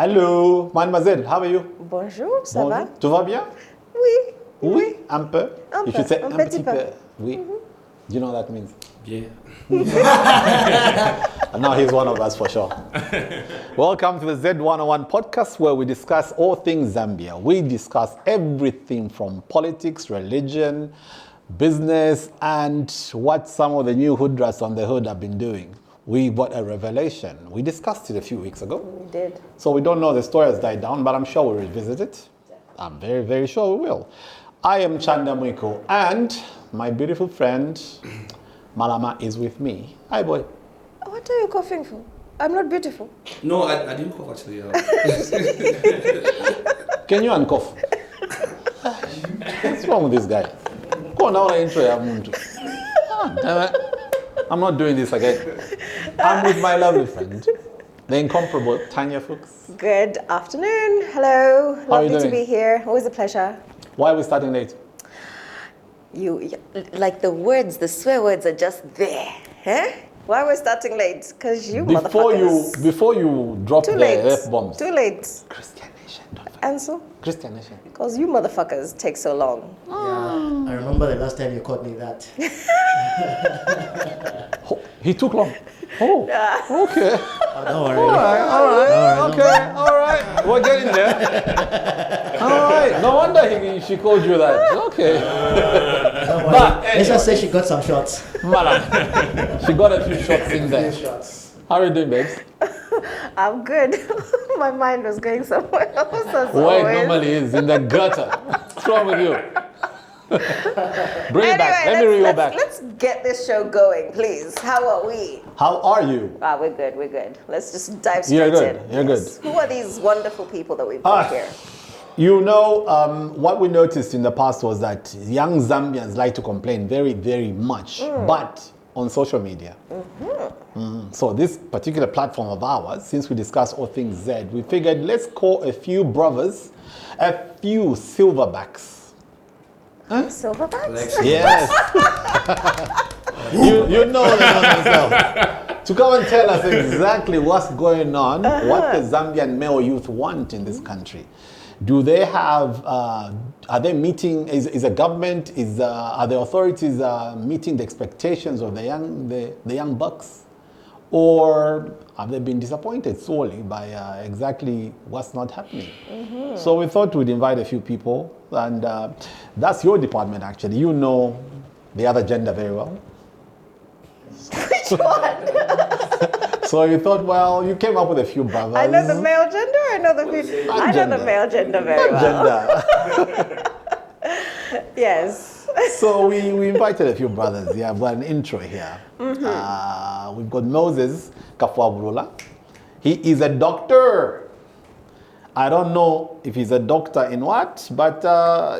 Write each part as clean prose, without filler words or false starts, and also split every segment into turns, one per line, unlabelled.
Allô, mademoiselle, how are you?
Bonjour, ça va?
Tout va bien?
Oui.
Oui, un peu.
Un
You
peu,
should say
un
un
petit
petit
peu.
peu. Oui. Do you know what that means?
Yeah.
Now he's one of us for sure. Welcome to the ZED101 podcast where we discuss all things Zambia. We discuss everything from politics, religion, business, and what some of the new hoodrats on the hood have been doing. We got a revelation. We discussed it a few weeks ago.
We did.
So we don't know, the story has died down, but I'm sure we'll revisit it. I'm very, very sure we will. I am Chanda Mwiko, and my beautiful friend Malama is with me. Hi, boy.
What are you coughing for? I'm not beautiful.
No, I didn't cough actually.
Can you uncough? What's wrong with this guy? Go on, now I intro ya muntu. Damn it. I'm not doing this again. I'm with my lovely friend, the incomparable Tanya Fooks.
Good afternoon. Hello.
How are you
Lovely to
doing?
be here. Always a pleasure.
Why are we starting late?
You like the words, the swear words are just there. Huh? Why we're starting late? Because you motherfuckers.
Before you drop
Too
the
late.
F-bombs.
Too late.
Christian Nation, don't forget.
And so?
Christian Nation.
Because you motherfuckers take so long.
Yeah, I remember the last time you called me that.
Oh, he took long. Oh, okay.
Oh, don't worry.
All right, okay, all right. We're getting there. All right. No wonder she called you that. Okay.
Don't worry.
But
Let's just say she got some shots.
Madam, she got a few shots in there.
Shots.
How are you doing, babes?
I'm good. My mind was going somewhere else as
Where it
always.
normally is, in the gutter. What's wrong with you? Bring it back. Let me reel it back.
Let's get this show going, please. How are we?
How are you?
We're good, we're good. Let's just dive
You're
straight
good,
in.
you're good.
Who are these wonderful people that we've got here?
You know, what we noticed in the past was that young Zambians like to complain very, very much, but on social media. So this particular platform of ours, since we discuss all things Z, we figured let's call a few brothers, a few silverbacks.
Silverbacks?
Yes. you know them themselves. To come and tell us exactly what's going on, what the Zambian male youth want in this country. Do they have, are they meeting, is the government, are the authorities meeting the expectations of the young bucks? Or have they been disappointed solely by exactly what's not happening? So we thought we'd invite a few people, and that's your department actually. You know the other gender very well.
Which one?
So you thought, well, you came up with a few brothers.
I know the male gender, I know the male gender very well.
Gender.
Yes.
So we invited a few brothers. Yeah, we've got an intro here. We've got Moses Kafwabulula. He is a doctor. I don't know if he's a doctor in what, but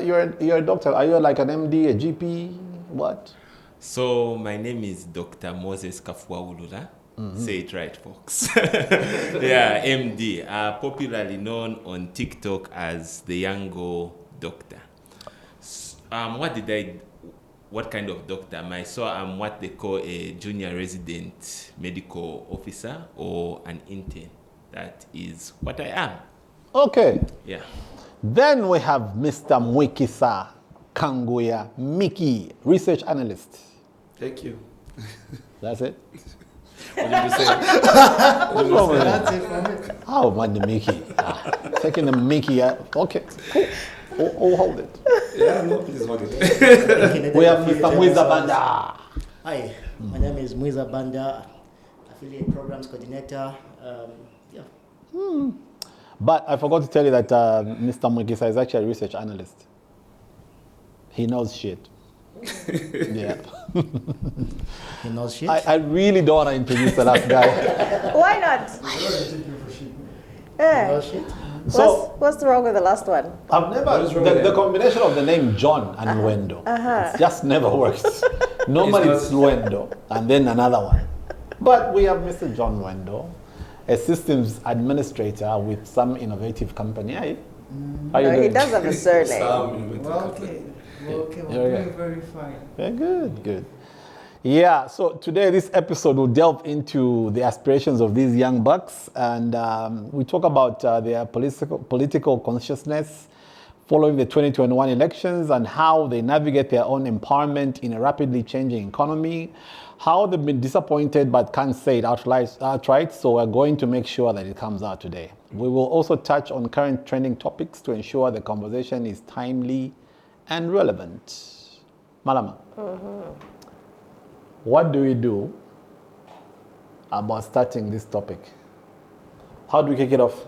you're a doctor. Are you like an MD, a GP, what?
So my name is Dr. Moses Kafwabulula. Say it right, folks. Yeah, MD. Popularly known on TikTok as the Yango Doctor. What kind of doctor am I? So I'm what they call a junior resident medical officer or an intern. That is what I am.
Okay.
Yeah.
Then we have Mr. Mikwisa Kunguyu, Mickey, research analyst.
Thank you.
That's it.
What did you say?
What's wrong with
That's
it?
it from it.
Oh, man, the Mickey. Taking the Mickey out. Okay, cool. Oh, hold it.
Yeah, no, please hold it.
We have Mr. Mwiza Banda.
Hi, my name is Mwiza Banda, affiliate programs coordinator. Yeah.
But I forgot to tell you that Mr. Mikwisa is actually a research analyst. He knows shit. Yeah.
He knows shit.
I really don't want to introduce the last guy.
Why not?
He knows shit.
So
What's wrong with the last one?
I've never, the combination of the name John and Lweendo, it just never works. Normally it's Lweendo and then another one. But we have Mr. John Lweendo, a systems administrator with some innovative company. Hey? How you
No,
doing?
he does have a surname.
Well, okay,
Yeah,
we're
yeah.
doing very fine.
Yeah, good. Yeah, so today this episode will delve into the aspirations of these young bucks, and we talk about their political consciousness following the 2021 elections and how they navigate their own empowerment in a rapidly changing economy, how they've been disappointed but can't say it outright, so we're going to make sure that it comes out today. We will also touch on current trending topics to ensure the conversation is timely and relevant. Malama. What do we do about starting this topic? How do we kick it off?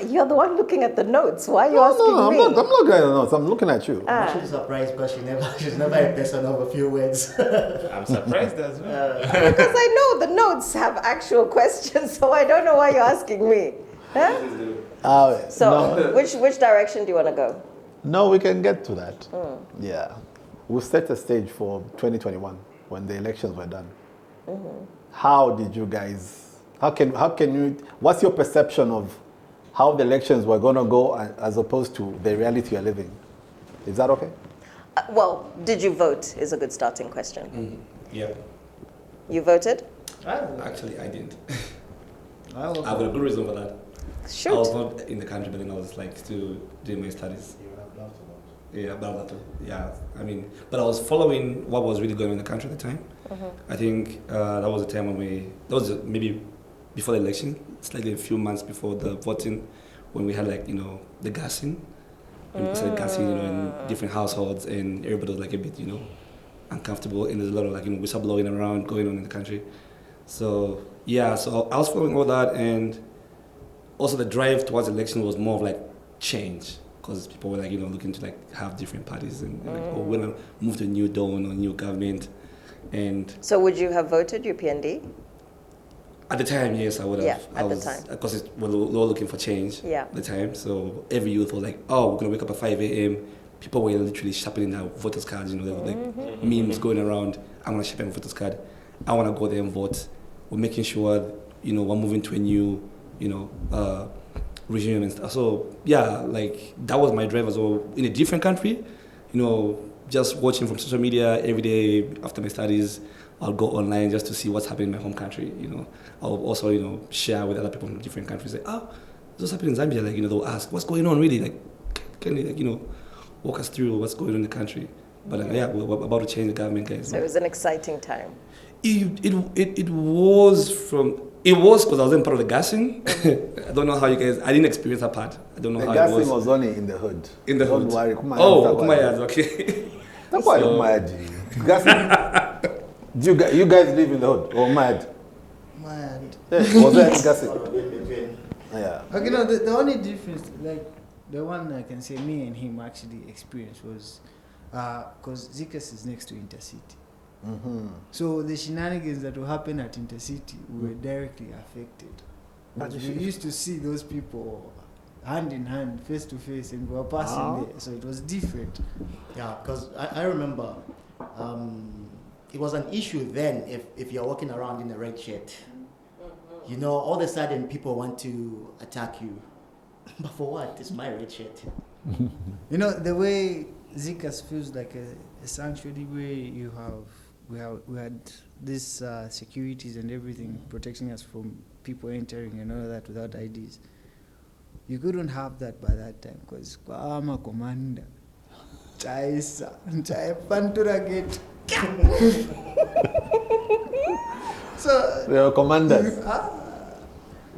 You're the one looking at the notes. Why are you asking me?
I'm not looking at the notes. I'm looking at you.
I'm actually surprised because she's never a person of a few words.
I'm surprised as well.
Because I know the notes have actual questions, so I don't know why you're asking me. Huh? Which direction do you want to go?
No, we can get to that. Yeah. We'll set a stage for 2021 when the elections were done. How did you guys, how can you, what's your perception of how the elections were going to go as opposed to the reality you're living? Is that okay?
Well, did you vote is a good starting question.
Yeah.
You voted?
Actually, I didn't. I've got a good reason for that.
Shoot.
I was not in the country, but then I was like still doing my studies. Yeah, I mean, but I was following what was really going on in the country at the time. I think that was the time when that was maybe before the election, slightly a few months before the voting, when we had like, the gassing. When we started gassing, in different households, and everybody was like a bit, uncomfortable, and there's a lot of like, whistleblowing around going on in the country. So, yeah, so I was following all that, and also the drive towards the election was more of like change. Because people were like, looking to like have different parties and like, oh, we're gonna move to a new dawn or new government. And
so would you have voted your PND?
At the time, yes, I would have.
Yeah, at the time.
Because we were looking for change at the time. So every youth was like, oh, we're gonna wake up at 5 a.m. People were literally sharpening their voters' cards, there were like memes going around. I'm gonna sharpen my voters' card. I wanna go there and vote. We're making sure, we're moving to a new, regime and stuff. So yeah, like that was my drive as well. In a different country, just watching from social media every day after my studies, I'll go online just to see what's happening in my home country. I'll also share with other people from different countries. Like, this is happening in Zambia. Like they'll ask, what's going on really? Like, can you walk us through what's going on in the country? But we're about to change the government, guys.
So it was an exciting time.
It was because I wasn't part of the gassing. I don't know how you guys. I didn't experience that part. I don't know how it was.
The gassing was only in the hood.
In the hood.
Don't worry.
Kumayas, okay.
Don't worry, Kumayaji. Gassing. You guys live in the hood or mad?
Mad.
Was there gassing? Yeah.
Okay, no. The only difference, like the one I can say me and him actually experienced was, because Zikas is next to Intercity. So the shenanigans that will happen at Intercity were directly affected. But we used to see those people hand in hand, face to face, and we were passing there. So it was different.
Yeah, because I remember it was an issue then if you're walking around in a red shirt. All of a sudden people want to attack you. But for what? It's my red shirt.
The way Zikas feels like a sanctuary where we had these securities and everything protecting us from people entering and all that without IDs. You couldn't have that by that time because I'm a commander. Pantura gate. So
they were commanders.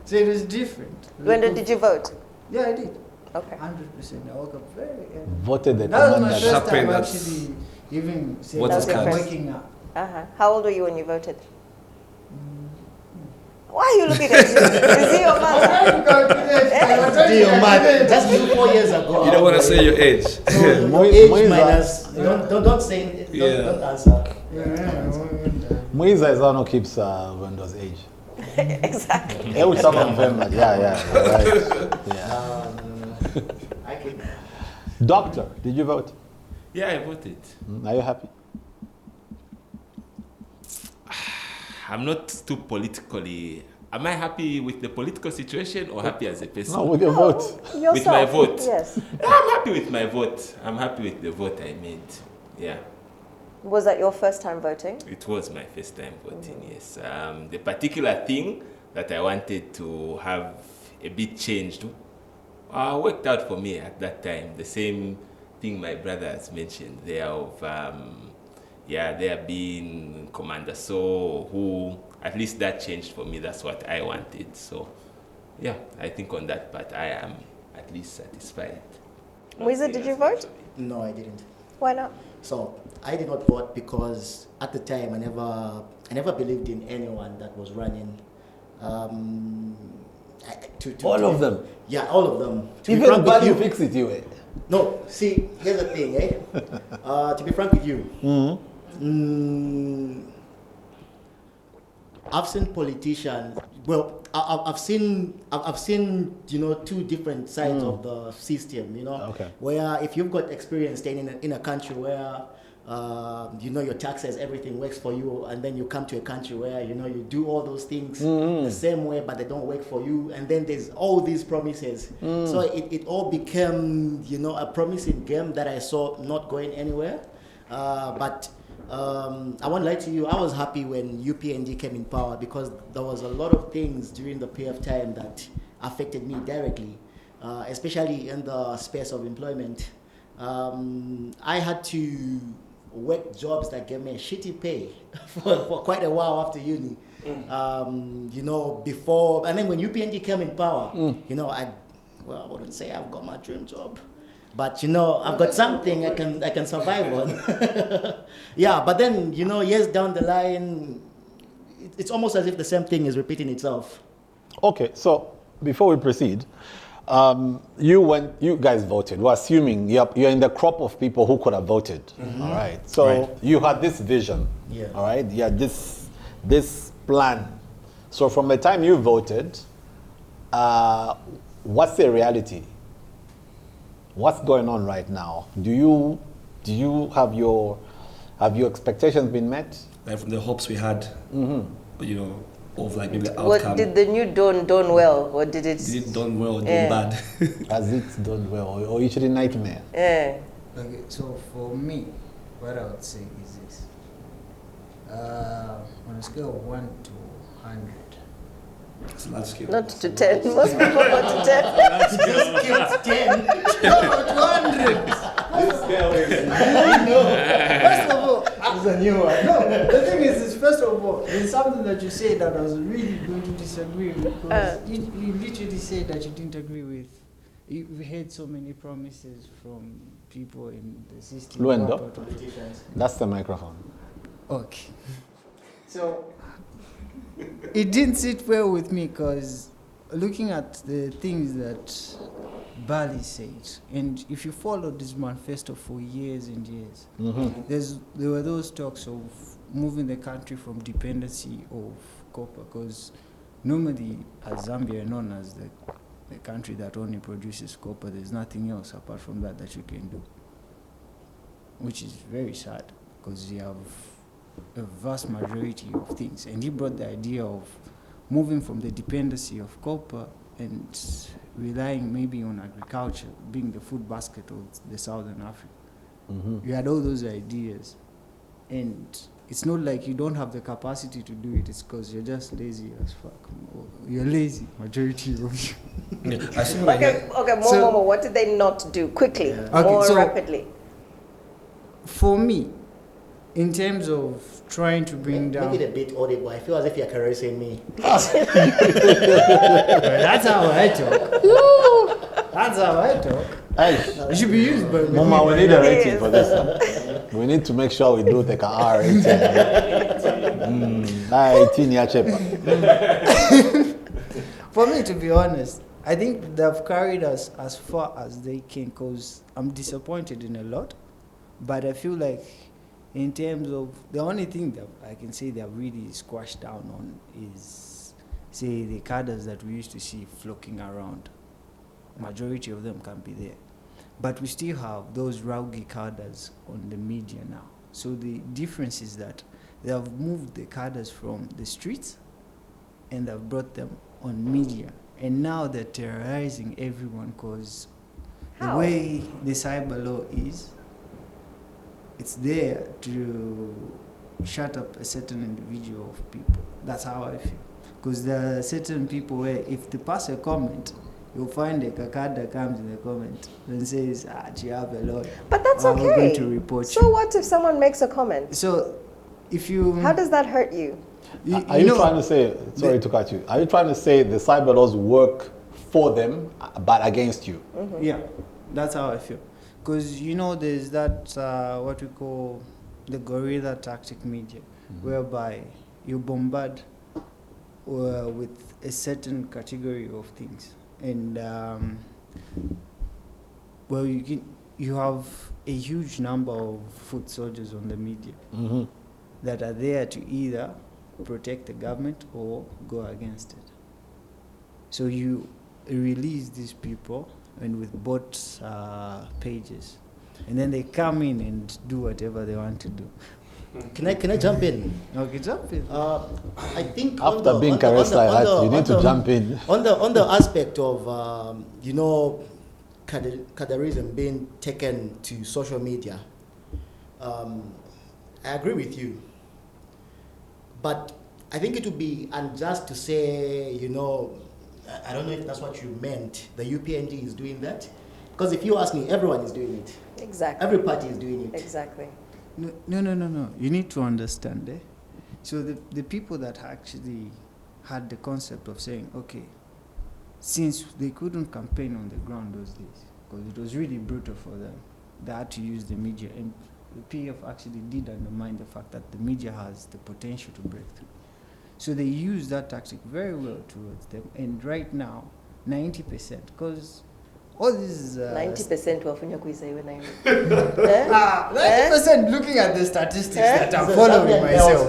So it was different.
When did you vote?
Yeah, I did.
Okay.
100%. I woke up very early.
Voted the
That was my
commanders.
first time actually even saying waking up.
How old were you when you voted? Why are you looking at you? Is he your mother?
That's 4 years ago.
You don't want to say your age.
So age minus. Don't say. Don't answer.
Mwiza is one who keeps Wendo's age.
Exactly.
Every time I'm right. Yeah.
I can.
Doctor, did you vote?
Yeah, I voted.
Are you happy?
I'm not too politically. Am I happy with the political situation or happy as a person?
No, with your vote.
Yourself.
With my vote?
Yes.
I'm happy with my vote. I'm happy with the vote I made. Yeah.
Was that your first time voting?
It was my first time voting, yes. The particular thing that I wanted to have a bit changed worked out for me at that time. The same thing my brother has mentioned there of, there being Commander So, who, at least that changed for me. That's what I wanted. So, yeah, I think on that part, I am at least satisfied.
Mwiza, did you vote?
No, I didn't.
Why not?
So I did not vote because at the time I never believed in anyone that was running.
All of them?
Yeah, all of them.
Even Value Fix It, you.
No, see, here's the thing, to be frank with you, I've seen politicians. Well, I've seen two different sides of the system.
Okay.
Where if you've got experience staying in a country where your taxes, everything works for you, and then you come to a country where you do all those things the same way, but they don't work for you, and then there's all these promises. So it all became a promising game that I saw not going anywhere. But I won't lie to you, I was happy when UPND came in power because there was a lot of things during the PF time that affected me directly, especially in the space of employment. I had to work jobs that gave me a shitty pay for quite a while after uni. Before, and then when UPND came in power, I wouldn't say I've got my dream job, but I've got something I can survive on. Yeah, but then years down the line, it's almost as if the same thing is repeating itself.
Okay, so before we proceed, you guys voted. We're assuming you're in the crop of people who could have voted. All right. So you had this vision.
Yeah.
All right. You had this plan. So from the time you voted, what's the reality? What's going on right now? Do you have your expectations been met?
Like from the hopes we had, of like maybe the outcome.
What did the new done well, or did it?
Did it done well or done bad?
Has it done well, or usually nightmare?
Yeah.
Okay, so for me, what I would say is this. On a scale of 1 to 100.
It's a large scale.
Not to 10. Most people go to 10.
Just 10.
No, to 100.
This girl is
First of all,
It's a new one.
no, the thing is, first of all, there's something that you said that I was really going to disagree with. Because you literally said that you didn't agree with. We heard so many promises from people in the system.
Lweendo?
Politicians.
That's the microphone.
Okay. So, it didn't sit well with me because looking at the things that Bali said, and if you followed this manifesto for years and years, there were those talks of moving the country from dependency of copper, because normally as Zambia are known as the country that only produces copper. There's nothing else apart from that you can do, which is very sad because you have a vast majority of things. And he brought the idea of moving from the dependency of copper and relying maybe on agriculture, being the food basket of the Southern Africa. You had all those ideas, and it's not like you don't have the capacity to do it, it's because you're just lazy as fuck. You're lazy, majority of you.
Okay, more. What did they not do? Quickly, rapidly.
For me, in terms of trying to bring down...
Make it a bit audible. I feel as if you're caressing me.
That's how I talk. That's how I talk.
Hey,
It should be used by
Mama, we need a rating for this. We need to make sure we do take a R rating. 18 year chepa.
For me, to be honest, I think they've carried us as far as they can, because I'm disappointed in a lot. But I feel like in terms of, the only thing that I can say they've really squashed down on is, say, the cadres that we used to see flocking around. Majority of them can't be there. But we still have those rowdy cadres on the media now. So the difference is that they have moved the cadres from the streets and they've brought them on media. And now they're terrorizing everyone because the way the cyber law is, it's there to shut up a certain individual of people. That's how I feel. Because there are certain people where if they pass a comment, you'll find a kakada comes in the comment and says, do you have a lawyer?
But that's okay.
We're going to report
so
you.
What if someone makes a comment?
So if you...
How does that hurt you?
Are you trying to say, sorry to cut you, are you trying to say the cyber laws work for them but against you?
Mm-hmm.
Yeah, that's how I feel. Because, there's that, what we call the guerrilla tactic media, whereby you bombard with a certain category of things. And, you have a huge number of foot soldiers on the media that are there to either protect the government or go against it. So you release these people and with bot pages, and then they come in and do whatever they want to do.
Can I jump in?
Okay, jump in.
I think
after being caressed like that, you need to jump in.
On the aspect of cadarism being taken to social media, I agree with you. But I think it would be unjust to say, I don't know if that's what you meant. The UPND is doing that. Because if you ask me, everyone is doing it.
Exactly.
Every party is doing it.
Exactly.
No. You need to understand. So the people that actually had the concept of saying, okay, since they couldn't campaign on the ground those days, because it was really brutal for them, they had to use the media. And the PF actually did undermine the fact that the media has the potential to break through. So they used that tactic very well towards them. And right now, 90%, because all this
90% wafanya kuisa iwe 90.
90% looking at the statistics that I'm following myself.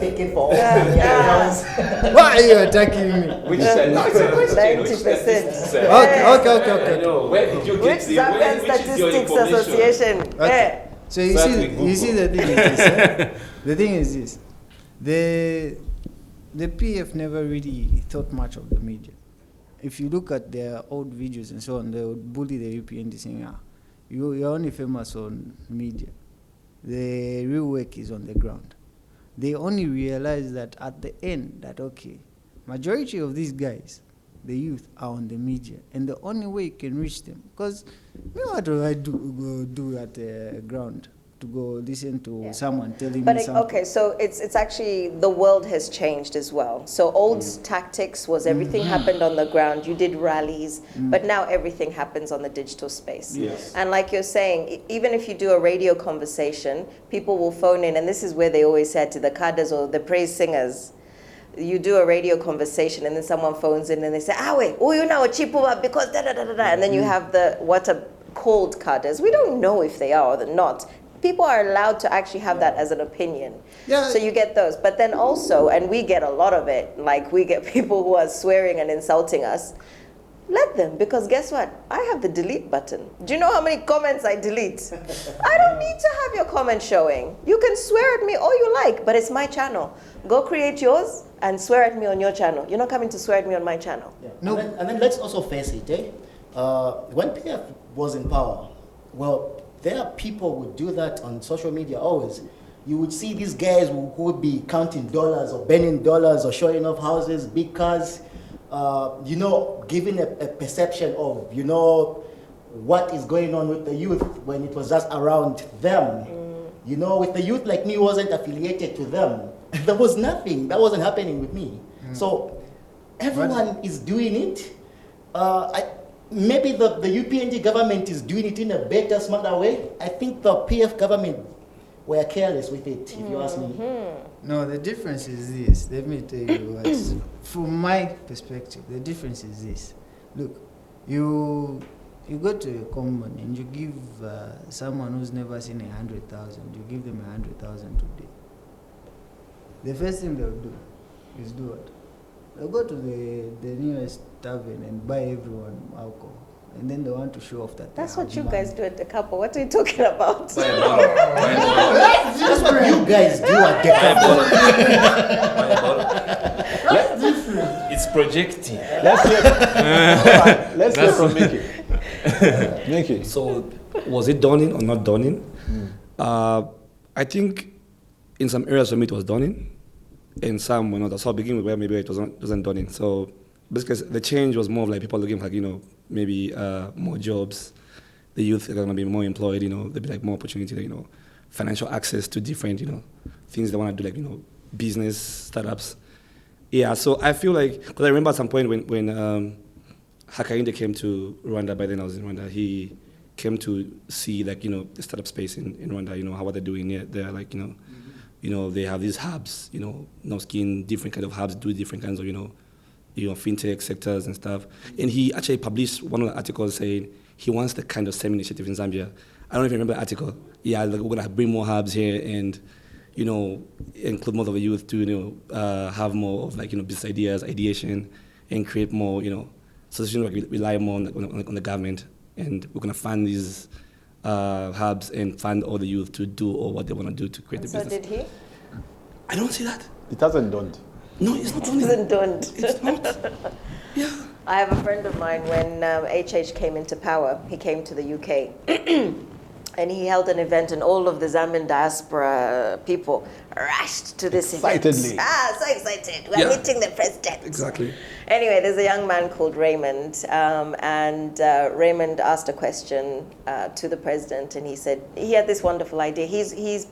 Why are you attacking me?
Which 90%?
Okay.
No, where did you
Which
get
Zambian
which is your
Statistics
information?
Association?
Okay. So you see the thing is this. The thing is this. The PF never really thought much of the media. If you look at their old videos and so on, they would bully the UPND saying, you're only famous on media. The real work is on the ground. They only realize that at the end that, okay, majority of these guys, the youth, are on the media. And the only way you can reach them, because what do I do at the ground? To go listen to someone telling me something.
Okay, so it's actually, the world has changed as well. So old tactics was everything happened on the ground. You did rallies, but now everything happens on the digital space.
Yes.
And like you're saying, even if you do a radio conversation, people will phone in, and this is where they always said to the cadres or the praise singers, you do a radio conversation and then someone phones in and they say, you know, chipuwa because da-da-da-da-da. And then you have the what are called cadres. We don't know if they are or they're not. People are allowed to actually have that as an opinion.
Yeah.
So you get those. But then also, and we get a lot of it, like we get people who are swearing and insulting us. Let them, because guess what? I have the delete button. Do you know how many comments I delete? I don't need to have your comment showing. You can swear at me all you like, but it's my channel. Go create yours and swear at me on your channel. You're not coming to swear at me on my channel.
Yeah. No. And then let's also face it, when PF was in power, well, there are people who do that on social media always. You would see these guys who would be counting dollars or burning dollars or showing off houses, big cars, giving a perception of, what is going on with the youth when it was just around them. With the youth like me who wasn't affiliated to them, there was nothing. That wasn't happening with me. So everyone is doing it. Maybe the UPND government is doing it in a better, smarter way. I think the PF government were careless with it, if you ask me.
No, the difference is this. Let me tell you what. From my perspective, the difference is this. Look, you go to a common and you give someone who's never seen 100,000, you give them 100,000 today. The first thing they'll do is do what? They'll go to the nearest tavern and buy everyone alcohol. And then they want to show off that.
That's what you guys do at the couple. What are you talking about?
That's what you guys do at the couple.
It's projecting.
Let's hear from Micky. Micky.
So, was it dawning or not dawning? I think in some areas for me it was done in some were not. So I'll begin with where maybe it wasn't done in. So basically the change was more of like people looking for like, maybe more jobs. The youth are gonna be more employed, there'll be like more opportunity, financial access to different, things they want to do, like, business, startups. Yeah, so I feel like, because I remember at some point when Hakainde came to Rwanda, by then I was in Rwanda, he came to see, like, the startup space in Rwanda, how are they doing it. They're like, they have these hubs, no skin, different kind of hubs, do different kinds of, fintech sectors and stuff. And he actually published one of the articles saying he wants the kind of same initiative in Zambia. I don't know if you remember the article. Yeah, like we're gonna bring more hubs here and, include more of the youth to, have more of like, business ideas, ideation, and create more, so we rely more on the government, and we're gonna fund these hubs and fund all the youth to do all what they want to do to create the business.
So did he?
I don't see that.
It hasn't dawned.
No, it's not
It
only.
hasn't dawned.
It's not. Yeah.
I have a friend of mine, when HH came into power, he came to the UK. And he held an event, and all of the Zambian diaspora people rushed to this event.
Excitedly.
So excited. We're meeting the president.
Exactly.
Anyway, there's a young man called Raymond, and Raymond asked a question to the president, and he said he had this wonderful idea. He was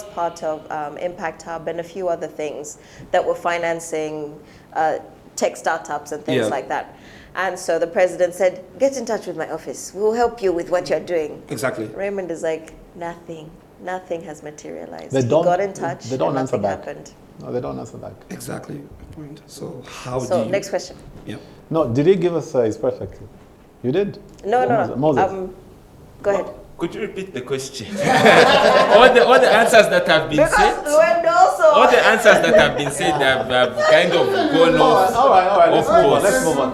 part of Impact Hub and a few other things that were financing tech startups and things like that. And so the president said, get in touch with my office. We'll help you with what you're doing.
Exactly.
Raymond is like, nothing has materialized.
They
He
don't-
got in touch,
they don't
and
answer
nothing
back.
happened.
No, they don't answer back.
Exactly. Point. So how do
So
you...
next question.
Yeah.
No, did he give us his perspective? You did?
No.
Moses.
Go ahead.
Could you repeat the question? all the answers that have been
Because
said.
Lweendo also.
All the answers that have been said have kind of gone off.
All right. Let's
Of
move on.
course.
Let's move on.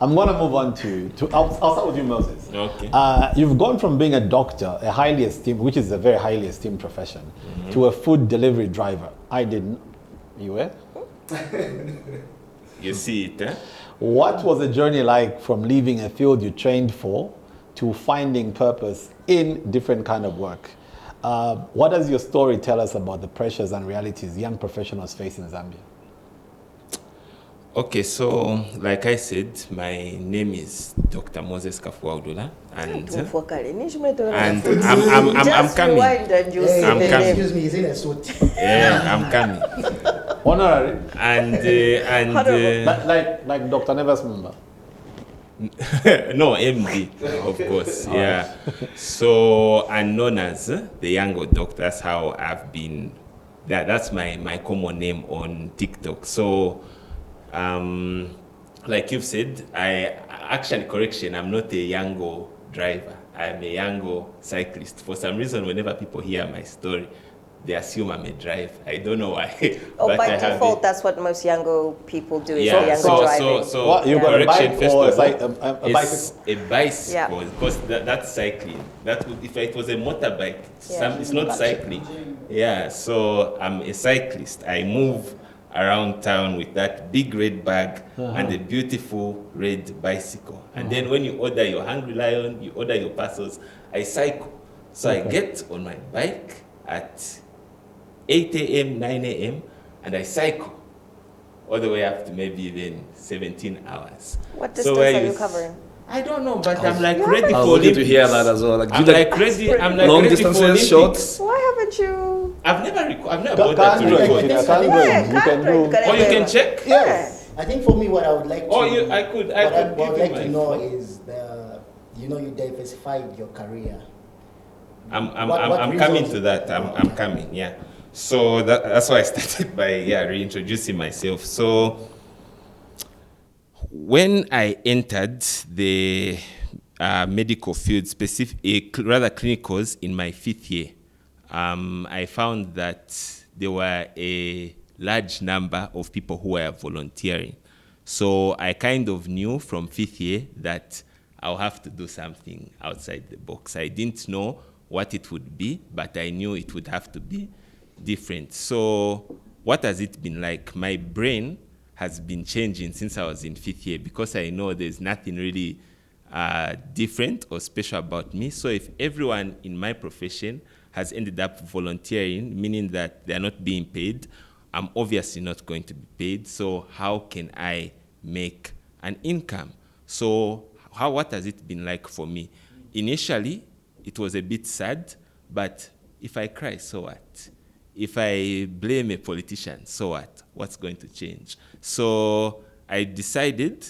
I'm going to move on to I'll start with you, Moses.
Okay.
You've gone from being a doctor, a highly esteemed, which is a very highly esteemed profession, to a food delivery driver. I didn't. You were?
You see it, eh?
What was the journey like from leaving a field you trained for to finding purpose in different kind of work? What does your story tell us about the pressures and realities young professionals face in Zambia?
Okay, so like I said, my name is Dr. Moses Kafwabulula, and I'm
Just
coming.
rewind and you'll
Hey,
see
I'm
the
coming.
name.
excuse me, he's in a suit.
Yeah, I'm coming.
Honorary,
And
like Dr. Neves member.
no, MD, of course, yeah. So I'm known as the younger doctor. That's how I've been. That's my common name on TikTok. So, like you've said, correction, I'm not a Yango driver. I'm a Yango cyclist. For some reason, whenever people hear my story, they assume I'm a driver. I don't know why.
Oh,
but
by
I have
default,
it.
that's what most Yango people do, is
Yeah,
the Yango
so
driving.
What, you got a
correction
bike
first
or
of all,
a bicycle?
it's a bicycle,
Yeah.
because that's cycling. That would, if it was a motorbike,
Yeah.
it's not cycling. Yeah, so I'm a cyclist. I move around town with that big red bag and a beautiful red bicycle. And then when you order your Hungry Lion, you order your parcels, I cycle. So I get on my bike at 8 a.m., 9 a.m., and I cycle all the way up to maybe even 17 hours.
What
So
distance
where
are you covering?
I don't know, but I'm like ready
I
for
was looking
Olympics.
to hear that as well. Like,
I'm
do you
like ready. I'm like
long
ready for
distances,
Olympics.
short?
Why haven't you?
I've never bothered
Can't
to
do
record.
it.
Yes.
Can't do
Yeah,
it. You can do.
can't
Oh, you can check.
Yes.
I think for me, what I would like to,
Oh, I could
what I
give
would
you
like
my
to know
phone.
is you diversified your career.
I'm
What
coming
reasons?
to that. I'm coming. Yeah. So that's why I started by reintroducing myself. So when I entered the medical field, rather clinicals, in my 5th year, I found that there were a large number of people who were volunteering. So I kind of knew from 5th year that I'll have to do something outside the box. I didn't know what it would be, but I knew it would have to be different. So what has it been like? My brain has been changing since I was in 5th year, because I know there's nothing really different or special about me. So if everyone in my profession has ended up volunteering, meaning that they're not being paid. I'm obviously not going to be paid. So how can I make an income? So what has it been like for me? Initially, it was a bit sad, but if I cry, so what? If I blame a politician, so what? What's going to change? So I decided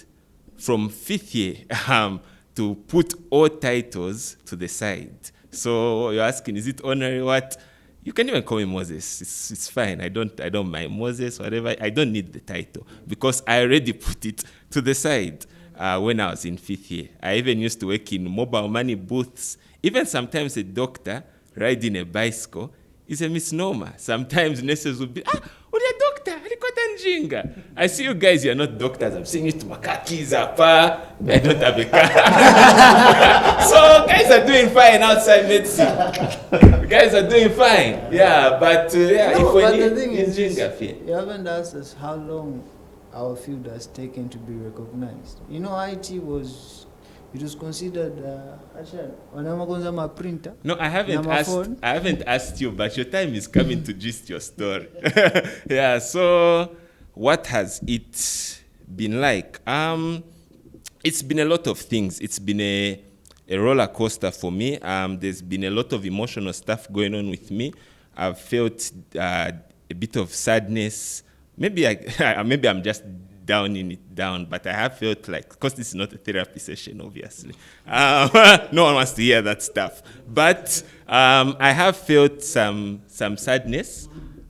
from 5th year to put all titles to the side. So you're asking, is it honorary? What? You can even call me Moses. It's fine. I don't mind Moses, whatever. I don't need the title because I already put it to the side when I was in 5th year. I even used to work in mobile money booths. Even sometimes a doctor riding a bicycle is a misnomer. Sometimes nurses will be, you're a doctor. I see you guys, you're not doctors. I'm seeing you to makakis, apa. I don't have a car. So guys are doing fine outside medicine. Guys are doing fine. Yeah, but
the thing is, you haven't asked us how long our field has taken to be recognized. You know, it was considered printer.
No, I haven't asked you, but your time is coming to gist your story. Yeah, so what has it been like? It's been a lot of things. It's been a roller coaster for me. There's been a lot of emotional stuff going on with me. I've felt a bit of sadness. Maybe I'm just downing it down, but I have felt like, because this is not a therapy session, obviously. No one wants to hear that stuff. But I have felt some sadness,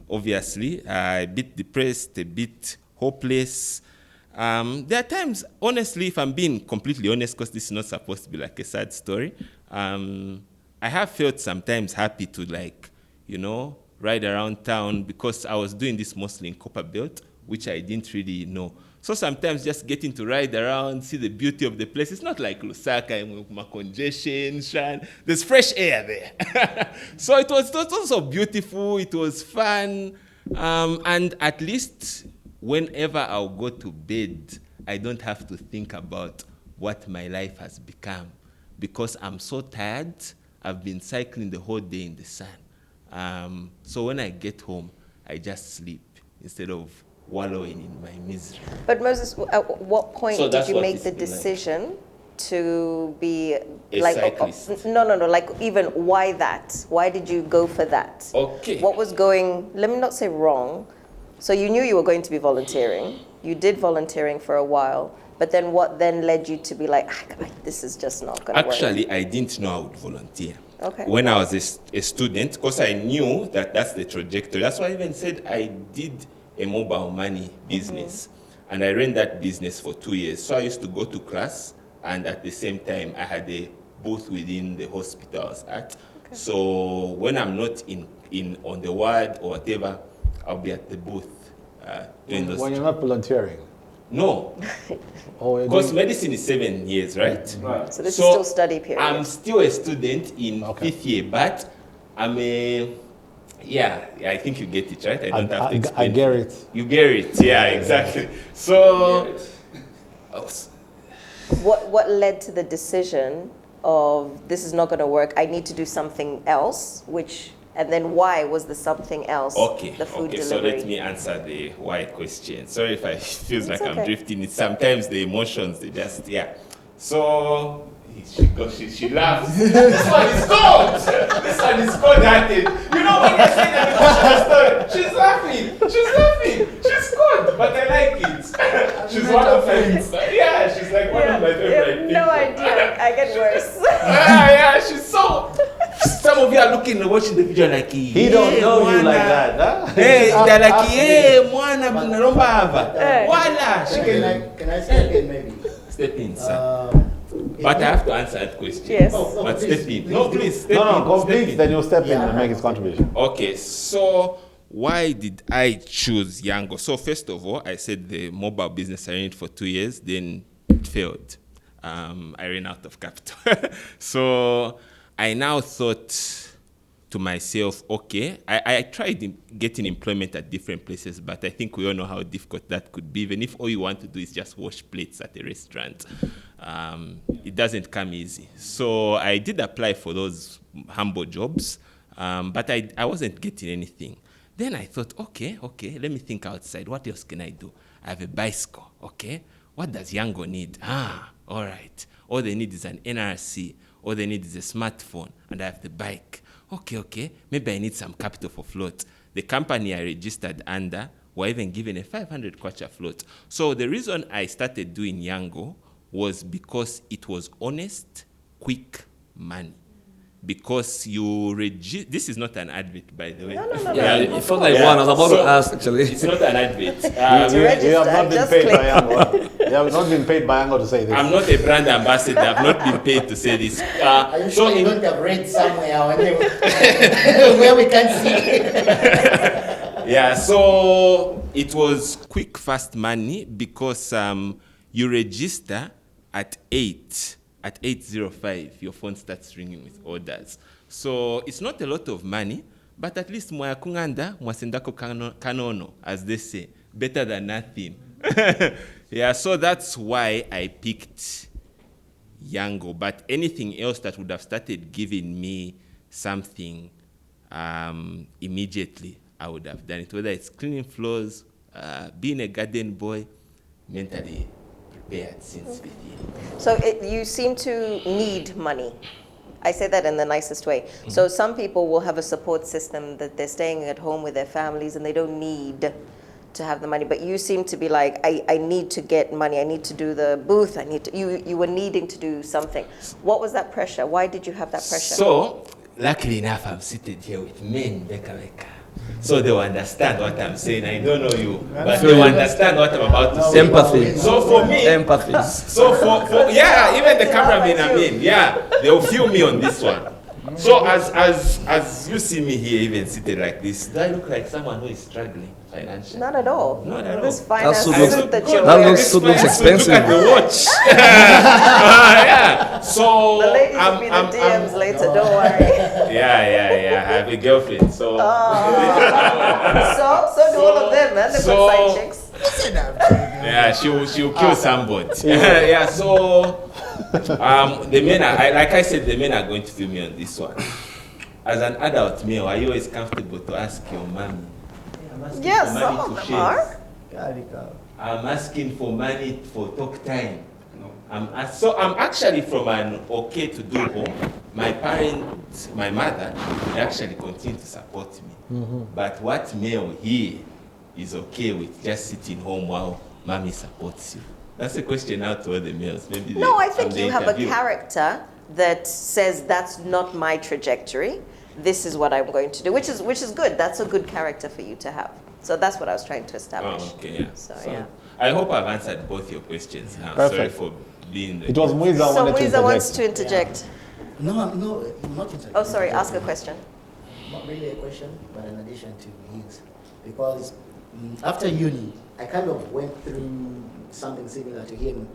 obviously, a bit depressed, a bit hopeless. There are times, honestly, if I'm being completely honest, because this is not supposed to be like a sad story, I have felt sometimes happy to ride around town because I was doing this mostly in Copperbelt, which I didn't really know. So sometimes just getting to ride around, see the beauty of the place. It's not like Lusaka and congestion, Shan. There's fresh air there. So it was also beautiful. It was fun. And at least whenever I'll go to bed, I don't have to think about what my life has become because I'm so tired. I've been cycling the whole day in the sun. So when I get home, I just sleep instead of wallowing in my misery.
But Moses, at what point did you make the decision to be
a cyclist?
No. Like, even why that? Why did you go for that?
Okay.
What was going? Let me not say wrong. So you knew you were going to be volunteering. You did volunteering for a while. But then what then led you to be like, this is just not going to work?
Actually, I didn't know I would volunteer.
Okay.
When I was a student, because I knew that that's the trajectory. That's why I even said I did a mobile money business. Mm-hmm. And I ran that business for 2 years. So I used to go to class, and at the same time, I had a booth within the hospital I was at. Okay. So when I'm not on the ward or whatever, I'll be at the booth doing those.
When you're not volunteering?
No. Because medicine is 7 years, right?
So this is still study period.
I'm still a student in 5th year, but I'm I think you get it, right? I don't have to explain.
I get it.
You get it, yeah, exactly. So,
what led to the decision of this is not going to work, I need to do something else, and then why was the something else the food delivery?
So let me answer the why question. Sorry if I feels like
okay.
I'm drifting. It's sometimes the emotions, they just, So, she laughs. This one is cold. This one is cold-hearted. You know when I say that emotional story, she's laughing. She's cold, but I like it. She's one of my she's like one of my favorite people.
No idea. I get worse.
She's so. Some of you are watching the video like
he don't know you like that, huh?
Hey, they're like, mwana bunaromba hava. Wala.
Can I step in maybe?
Step in, sir. But I have to answer that question.
Yes.
But step in. No, please. Step in.
Complete. Then you'll step in and make his contribution.
Okay, so why did I choose Yango? So first of all, I said the mobile business, I ran it for 2 years, then it failed. I ran out of capital. So I now thought to myself, okay, I tried getting employment at different places, but I think we all know how difficult that could be. Even if all you want to do is just wash plates at a restaurant, it doesn't come easy. So I did apply for those humble jobs. But I wasn't getting anything. Then I thought, okay, let me think outside. What else can I do? I have a bicycle, okay? What does Yango need? All right. All they need is an NRC. All they need is a smartphone, and I have the bike. Okay. Maybe I need some capital for float. The company I registered under were even given a 500 kwacha float. So the reason I started doing Yango was because it was honest, quick money. Because you this is not an advert, by the way.
No.
Yeah, it felt like one. I was about to ask, actually.
It's not an advert.
You have not been paid by Yango. You have not been paid by Yango to say this.
I'm not a brand ambassador. I've not been paid to say this.
Are you sure you don't have read somewhere where we can see?
Yeah, so it was quick, fast money because you register at 8. At 8:05, your phone starts ringing with orders. So it's not a lot of money, but at least mwaya kunganda, mwasendako kanono, as they say, better than nothing. Yeah, so that's why I picked Yango. But anything else that would have started giving me something immediately, I would have done it. Whether it's cleaning floors, being a garden boy, mentally prepared since the beginning.
So you seem to need money. I say that in the nicest way. So some people will have a support system that they're staying at home with their families and they don't need to have the money. But you seem to be like, I need to get money. I need to do the booth. You were needing to do something. What was that pressure? Why did you have that pressure?
So, luckily enough, I'm seated here with men, Beka. So they will understand what I'm saying. I don't know you, but they will understand what I'm about to say.
Empathy.
So for me,
Empathy.
so for yeah, even the cameramen I mean, yeah, they will feel me on this one. So as you see me here, even seated like this, do I look like someone who is struggling financially?
Not at all.
Not at all.
This finance
suit
suit that you're
that
wearing.
looks expensive.
Look at the watch. Yeah. So
The ladies will be the DMs later, don't worry.
Yeah. I have a girlfriend, so.
So do all of them, man. They've
So-
got side chicks.
Yeah, she'll kill somebody. Yeah, so the men are, like I said, the men are going to feel me on this one. As an adult male, are you always comfortable to ask your mommy? I'm asking
Yes,
for
some
money
of
to
them are.
I'm asking for money for talk time. So I'm actually from an okay to do home. My parents, my mother, they actually continue to support me. But what male here is okay with just sitting home while mommy supports you? That's a question out to all the males. Maybe
No, I
from
think
the
you have a
interview.
character that says that's not my trajectory. This is what I'm going to do, which is good. That's a good character for you to have. So that's what I was trying to establish.
Oh, okay, yeah.
So, yeah.
I hope I've answered both your questions. I'm
Perfect.
sorry for being the...
It was Mwiza
So
wanted to
Mwiza wants
interject.
to interject.
No, not interjecting.
Oh, sorry. Ask a question.
Not really a question, but in addition to his. Because after uni, I kind of went through something similar to him.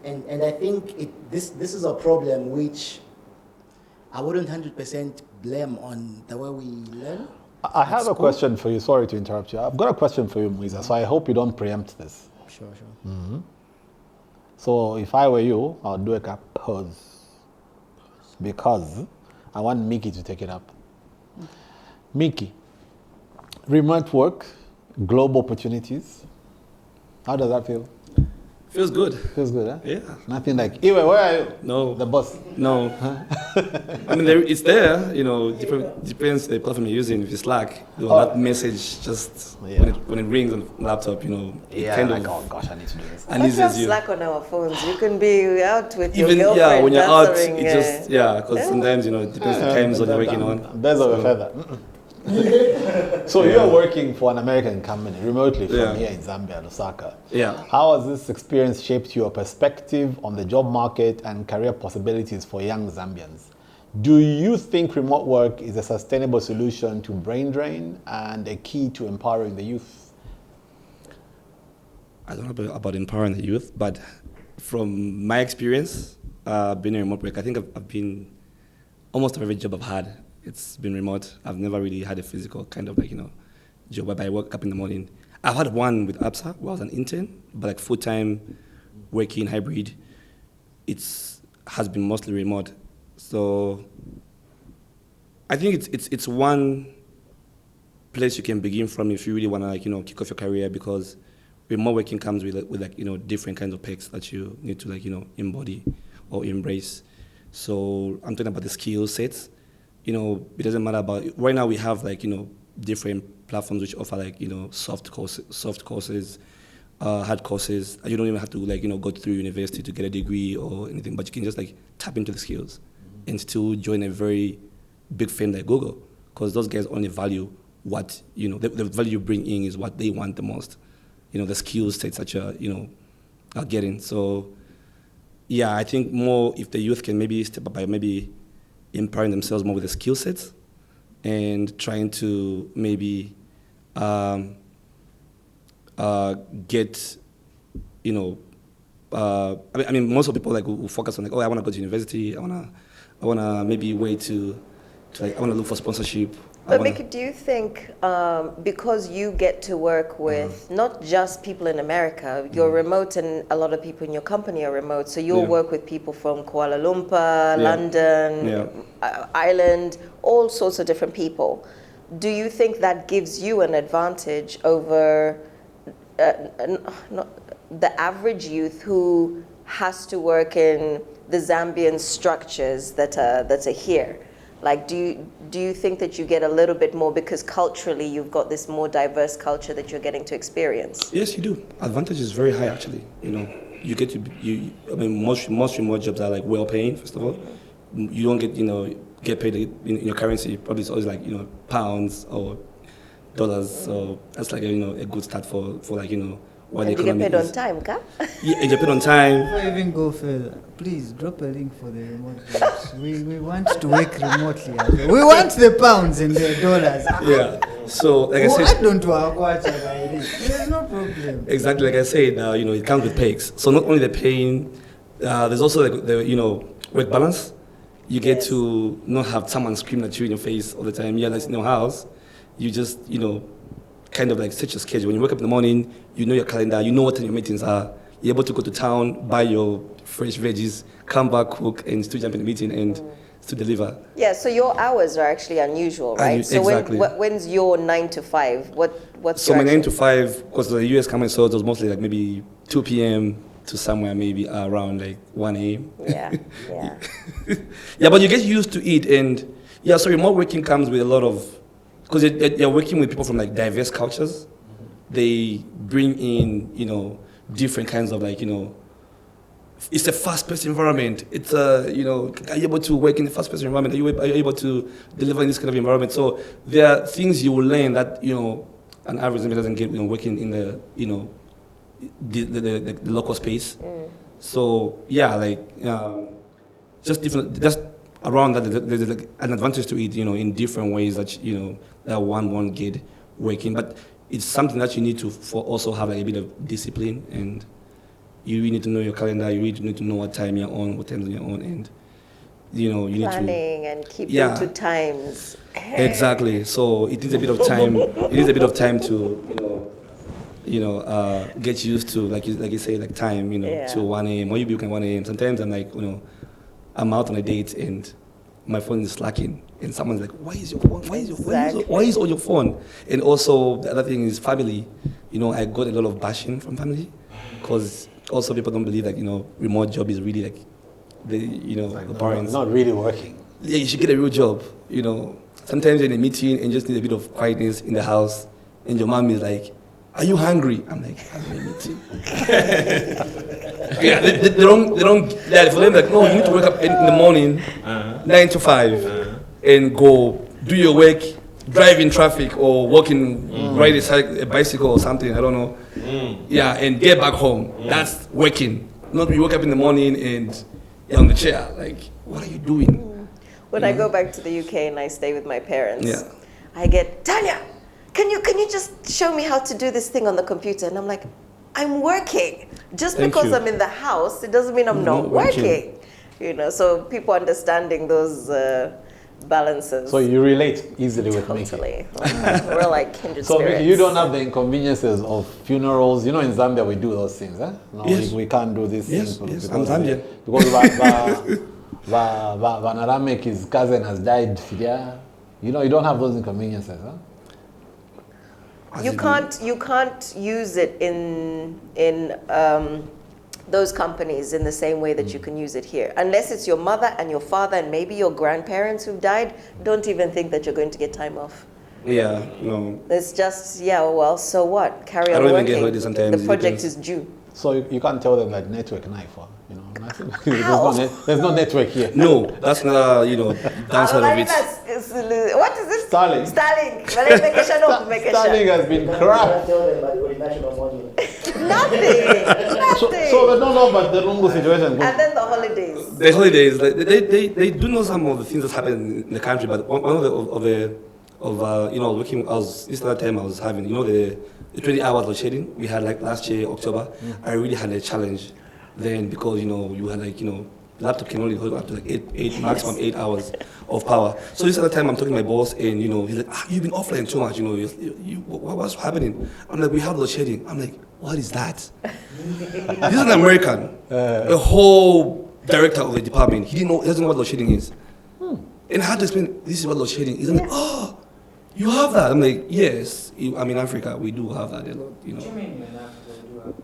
And I think this is a problem which I wouldn't 100% blame on the way we learn.
I have a
school.
question for you. Sorry to interrupt you. I've got a question for you, Mwiza, so I hope you don't preempt this.
Sure.
So if I were you, I would do a pause. Because I want Micky to take it up. Micky, remote work, global opportunities. How does that feel?
Feels good.
Feels good, huh?
Yeah.
Nothing like, Iwe, where are you?
No.
The boss.
No. I mean, it's there, depends the platform you're using. If it's Slack, that message just, when it rings on the laptop, it kind
like,
of
oh gosh, I need to do this.
Let's have
uneases you.
Slack on our phones. You can be out with your
Even,
girlfriend
when you're out,
answering,
it just, because sometimes, it depends the time zone you're working on.
Birds of a feather. So you're working for an American company remotely from here in Zambia, Lusaka.
Yeah.
How has this experience shaped your perspective on the job market and career possibilities for young Zambians? Do you think remote work is a sustainable solution to brain drain and a key to empowering the youth?
I don't know about empowering the youth, but from my experience, being in remote work, I think I've been almost every job I've had. It's been remote. I've never really had a physical kind of job where I wake up in the morning. I've had one with APSA where I was an intern, but full-time working hybrid, has been mostly remote. So I think it's one place you can begin from if you really want to, like, kick off your career, because remote working comes with like, different kinds of perks that you need to, like, embody or embrace. So I'm talking about the skill sets. It doesn't matter about, right now we have, like, different platforms which offer, like, soft courses, hard courses. You don't even have to, like, go through university to get a degree or anything, but you can just, like, tap into the skills and still join a very big firm like Google, because those guys only value what, the value you bring in is what they want the most. The skill sets that you're, are getting. So, yeah, I think more if the youth can maybe step up by maybe empowering themselves more with the skill sets and trying to maybe get, I mean, most of people, like, who focus on, like, oh, I want to go to university, I want to maybe wait to like, I want to look for sponsorship.
But Micky, do you think because you get to work with not just people in America, you're remote, and a lot of people in your company are remote, so you'll work with people from Kuala Lumpur, London, Ireland, all sorts of different people. Do you think that gives you an advantage over the average youth who has to work in the Zambian structures that are here? Like, do you think that you get a little bit more because culturally you've got this more diverse culture that you're getting to experience?
Yes, you do. Advantage is very high, actually. You get to, I mean, most remote jobs are, like, well paying, first of all. You don't get paid in your currency. Probably it's always, like, pounds or dollars. So that's, like, a good start for like, what
and
the
you
economy
get paid
is.
on time, ka?
Yeah, and you get paid on time.
Before I even go further, please drop a link for the remote jobs. We want to work remotely as well. We want the pounds and the dollars.
Yeah. So, like I
Why
said,
don't we watch about it? There's no problem.
exactly, like I said, it comes with perks. So not only the paying, there's also, like, the work balance. You get to not have someone screaming at you in your face all the time. Yeah, that's in your house. You just, kind of, like, set your schedule. When you wake up in the morning, you know your calendar, you know what time your meetings are. You're able to go to town, buy your fresh veggies, come back, cook, and still jump in the meeting and still deliver.
Yeah, so your hours are actually unusual, right? So
exactly.
When's your 9 to 5? What's
So
your
my 9 to
actual-
5, because the US coming, so it was mostly, like, maybe 2 p.m. to somewhere maybe around, like, 1 a.m.
Yeah.
Yeah, but you get used to it, and so remote working comes with a lot of, because you're working with people from, like, diverse cultures. They bring in, different kinds of, like, it's a fast-paced environment. It's are you able to work in a fast-paced environment? Are you able to deliver in this kind of environment? So there are things you will learn that, an average Zambian doesn't get, working in the, the local space. So yeah, like, just around that, there's, like, an advantage to it, in different ways that, that one won't get working. But it's something that you need to also have, like, a bit of discipline, and you really need to know your calendar. You really need to know what time you're on, what times you're on, and you need to
planning and keeping to times.
Exactly. So it needs a bit of time. It needs a bit of time to get used to, like you say, like, time, to 1 a.m. or you book at 1 a.m. Sometimes I'm like, I'm out on a date and my phone is slacking, and someone's like, why is your phone? Why is on your phone? And also the other thing is family. I got a lot of bashing from family, because also people don't believe, like, remote job is really, like, the parents.
Not really working.
Yeah, you should get a real job. Sometimes you're in a meeting and just need a bit of quietness in the house, and your mom is like, are you hungry? I'm like, I'm in a meeting. Yeah, they don't, for them, like, no, you need to wake up in the morning, 9 to 5, and go do your work, drive in traffic, or ride a bicycle or something, I don't know. Yeah, and get back home. That's working. Not you wake up in the morning and you're on the chair. Like, what are you doing?
When I go back to the UK and I stay with my parents,
Yeah.
I get, Tanya, can you just show me how to do this thing on the computer? And I'm like, I'm working. Just
Thank
because
you.
I'm in the house, it doesn't mean I'm not working. So people understanding those balances.
So you relate easily with Micky.
Totally. We're like kindred
So
spirits.
Micky, you don't have the inconveniences of funerals. In Zambia we do those things, eh? No,
Yes.
we can't do these
Yes,
things.
yes, I'm Zambian.
Because Vanarameki's cousin has died. You know, you don't have those inconveniences, huh?
You can't use it in those companies in the same way that you can use it here. Unless it's your mother and your father and maybe your grandparents who've died, don't even think that you're going to get time off.
Yeah, no.
It's just, well, so what? Carry on
I don't even
working.
get holidays sometimes.
The project is due.
So you can't tell them that network knife, you know, there's no network here.
No, that's not, downside of it.
What is this?
Starlink.
Starlink
Starlink has been crap.
Nothing.
So they don't know about the Lungu situation.
And then the holidays.
The holidays, they do know some of the things that happen in the country, but one of the this other time I was having, the 20 hours of shading we had like last year, October. I really had a challenge then because, you had laptop can only hold up to like eight maximum 8 hours of power. So this other time I'm talking to my boss and, he's like, you've been offline too much, what's happening? I'm like, we have load shedding. I'm like, what is that? This is an American, a whole director of the department. He doesn't know what load shedding is. And I had to explain, this is what load shedding is. I'm like, oh, you have that? I'm like, yes. I'm in Africa, we do have that a lot,
What do you mean in Africa we do have that?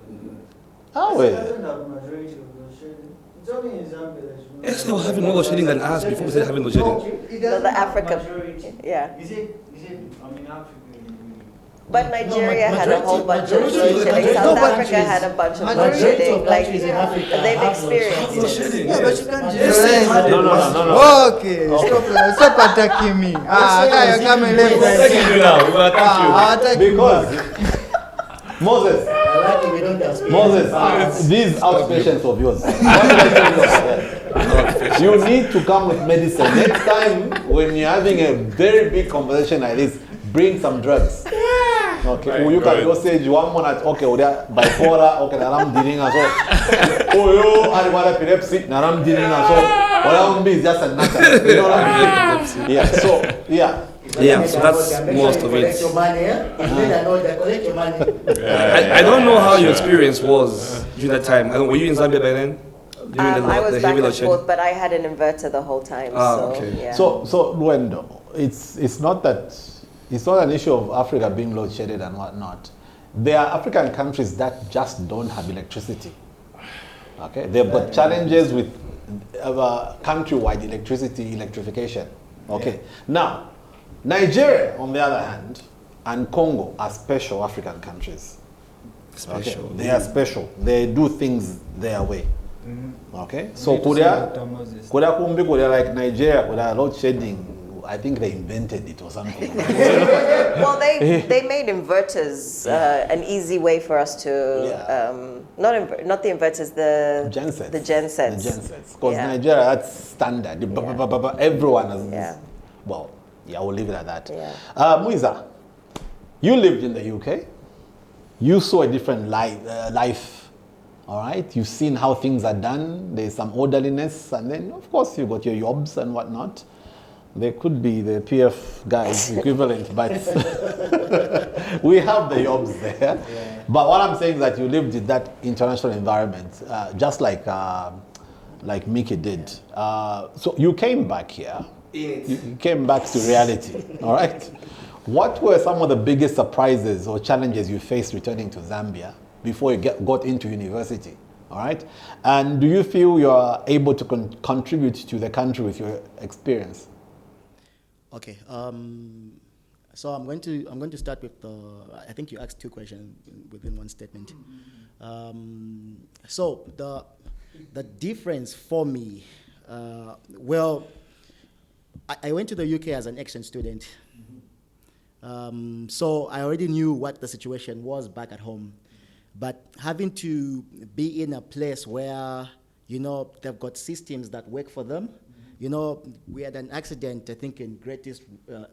Oh,
It
yeah.
doesn't have majority of load shedding. It's only in Zambia that you know.
Yes, they were having more load shedding than us before we started having load shedding.
No, it doesn't
the
have
Africa-
majority.
yeah.
Is it, Africa?
But Nigeria had a whole bunch of
majority-
load shedding.
majority
South
of
Africa
countries-
had a bunch of load
majority
shedding.
of
Like,
countries in Africa
they've
have load
experienced
shedding.
it.
Yeah, but you can't
Yes,
generalize it.
No.
Okay, stop attacking me. You're coming left.
Because Moses,
I like it, we don't have space.
Moses, these outpatients of yours, you need to come with medicine. Next time when you're having a very big conversation like this, bring some drugs. Okay, you can go say one minute, okay, bipolar, okay, naram dealing as well. Oh, you are epilepsy, naram dealing as well. What is just a nutter. You know what I mean? Yeah, so, yeah.
Yeah, so that's most of
Collect
it.
your money, collect your money.
I don't know how your experience was during that time. Were you in Zambia by then? During
I was
the
back
heavy load
and
shedding?
forth, but I had an inverter the whole time.
Okay.
Yeah.
So Lweendo, it's not an issue of Africa being load shedded and whatnot. There are African countries that just don't have electricity. Okay, they've got challenges with countrywide electrification. Okay, now Nigeria, on the other hand, and Congo are special African countries.
Special.
Okay? They are special. They do things their way. Okay, so
Need to
could
say
there
Dr. Moses.
like Nigeria, could there load shedding? I think they invented it or something.
Well, they made inverters an easy way for us to not the inverters, the
Gensets.
The gensets.
The gensets. Because
Yeah.
Nigeria, that's standard. Everyone has this.
Yeah.
Well, yeah, we'll leave it at that.
Yeah.
Mwiza, you lived in the UK. You saw a different life. All right, you've seen how things are done. There's some orderliness, and then of course you got your jobs and whatnot. They could be the PF guys equivalent, but we have the jobs there. Yeah. But what I'm saying is that you lived in that international environment, just like Micky did. So you came back here. You came back to reality. All right. What were some of the biggest surprises or challenges you faced returning to Zambia before you got into university? All right. And do you feel you are able to contribute to the country with your experience?
Okay. So I'm going to start with the. I think you asked two questions within one statement. So the difference for me, I went to the UK as an exchange student. So I already knew what the situation was back at home, but having to be in a place where they've got systems that work for them. We had an accident, I think, in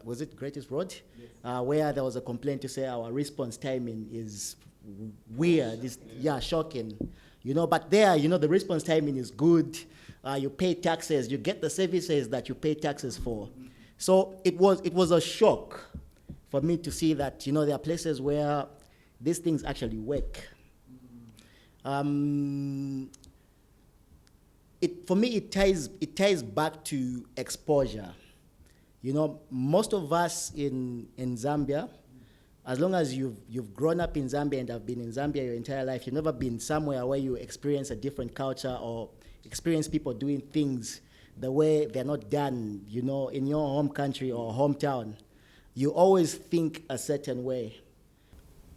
was it Greatest Road? Yes. Where there was a complaint to say our response timing is weird, shocking. But there, the response timing is good. You pay taxes, you get the services that you pay taxes for. So it was a shock for me to see that, there are places where these things actually work. For me, it ties back to exposure. You know, most of us in Zambia, as long as you've grown up in Zambia and have been in Zambia your entire life, you've never been somewhere where you experience a different culture or experience people doing things the way they're not done, you know, in your home country or hometown. You always think a certain way.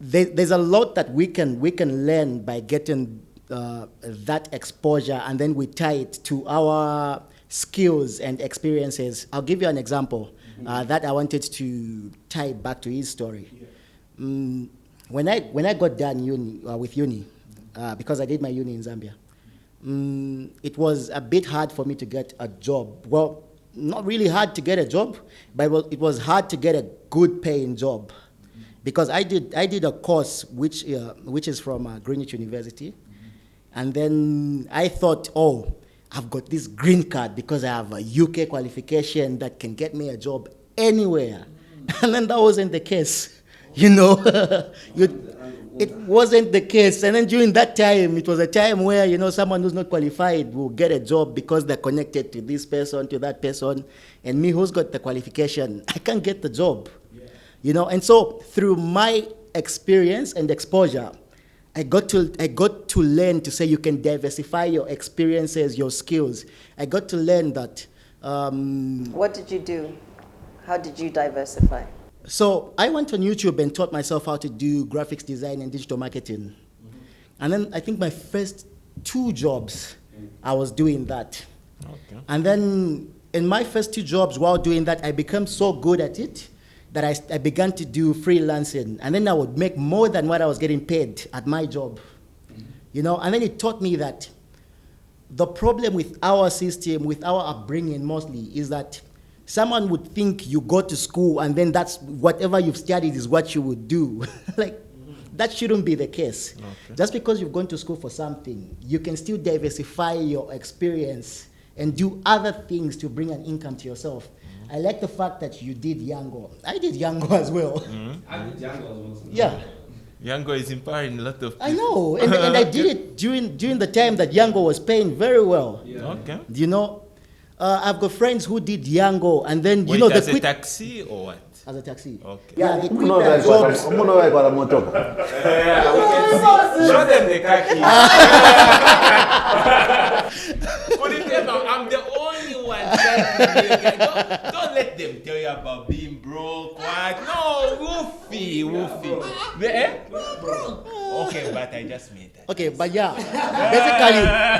There's a lot that we can learn by getting that exposure, and then we tie it to our skills and experiences. I'll give you an example that I wanted to tie back to his story. When I got done with uni, because I did my uni in Zambia, it was a bit hard for me to get a job. Well, not really hard to get a job, but it was hard to get a good paying job, because I did a course which is from Greenwich University, and then I thought, oh, I've got this green card because I have a UK qualification that can get me a job anywhere. And then that wasn't the case, you know. It wasn't the case. And then during that time, it was a time where, you know, someone who's not qualified will get a job because they're connected to this person, to that person. And me, who's got the qualification, I can't get the job, you know. And so through my experience and exposure, I got to learn to say you can diversify your experiences, your skills. I got to learn that.
What did you do? How did you diversify?
So I went on YouTube and taught myself how to do graphics design and digital marketing. And then I think my first 2 jobs, I was doing that. Okay. And then in my first 2 jobs, while doing that, I became so good at it that I began to do freelancing. And then I would make more than what I was getting paid at my job. You know, and then it taught me that the problem with our system, with our upbringing mostly, is that someone would think you go to school and then that's whatever you've studied is what you would do. Like, that shouldn't be the case. Okay. Just because you've gone to school for something, you can still diversify your experience and do other things to bring an income to yourself. I like the fact that you did Yango. I did Yango as well.
I did Yango as well.
Yeah.
Yango is empowering a lot of people.
I know, and I did it during the time that Yango was paying very well.
Yeah.
Okay.
You know, I've got friends who did Yango, and then
Wait,
know
as
they
a
quit
taxi or what?
as a taxi.
Okay.
Yeah, they quit
No,
their jobs.
Show them the khaki. Put it there now. I'm the only one trying to be a guy. Don't let them tell you about being broke. What? No, woofy. Okay, but I just made that.
Okay, but yeah,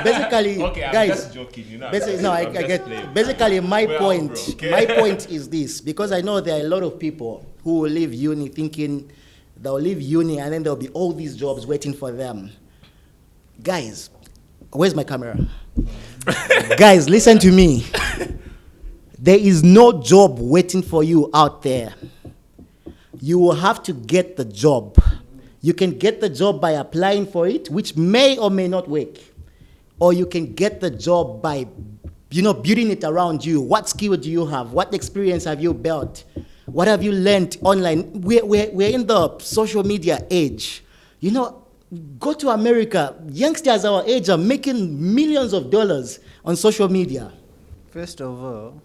basically,
Okay, I'm
guys.
just joking. You know.
I get. Basically, my point is this, because I know there are a lot of people who will leave uni thinking they'll leave uni and then there'll be all these jobs waiting for them. Guys, where's my camera? Guys, listen to me. There is no job waiting for you out there. You will have to get the job. You can get the job by applying for it, which may or may not work. Or you can get the job by, building it around you. What skill do you have? What experience have you built? What have you learned online? We're in the social media age. Go to America. Youngsters our age are making millions of dollars on social media.
First of all,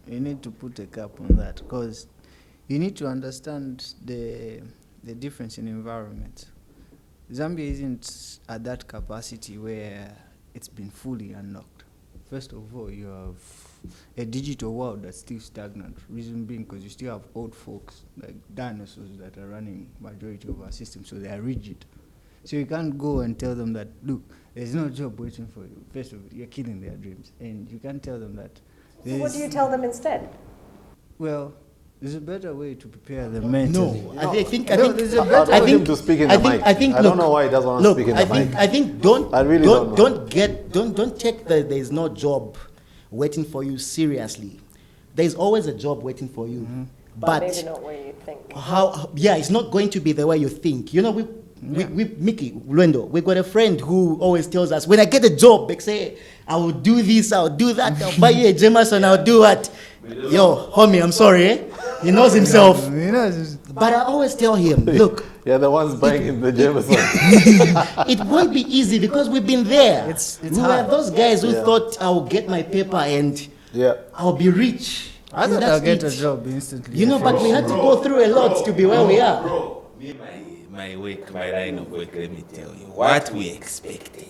you need to put a cap on that, because you need to understand the difference in environment. Zambia isn't at that capacity where it's been fully unlocked. First of all, you have a digital world that's still stagnant. Reason being because you still have old folks, like dinosaurs, that are running majority of our system, so they are rigid. So you can't go and tell them that, look, there's no job waiting for you. First of all, you're killing their dreams. And you can't tell them that.
So what do you tell them instead?
Well, there's a better way to prepare them mentally.
No, I think
him to speak in the mic. I don't know why he doesn't want to speak in the mic.
I think don't take the there's no job waiting for you seriously. There's always a job waiting for you. Mm-hmm.
But maybe not where you think.
It's not going to be the way you think. We Micky Lweendo, we got a friend who always tells us, when I get a job, they say, I will do this, I'll do that, I'll buy you a Jameson, I'll do what? Yo, homie, I'm sorry, He knows himself. But I always tell him, look.
You're the ones buying him the Jameson.
It won't be easy because we've been there.
It's
we were those guys who thought I'll get my paper and I'll be rich.
I
And
thought
that's
I'll get a
it.
job instantly.
You know, but we had to go through a lot to be where we are.
Bro, me, my line of work, let me tell you, what we expected.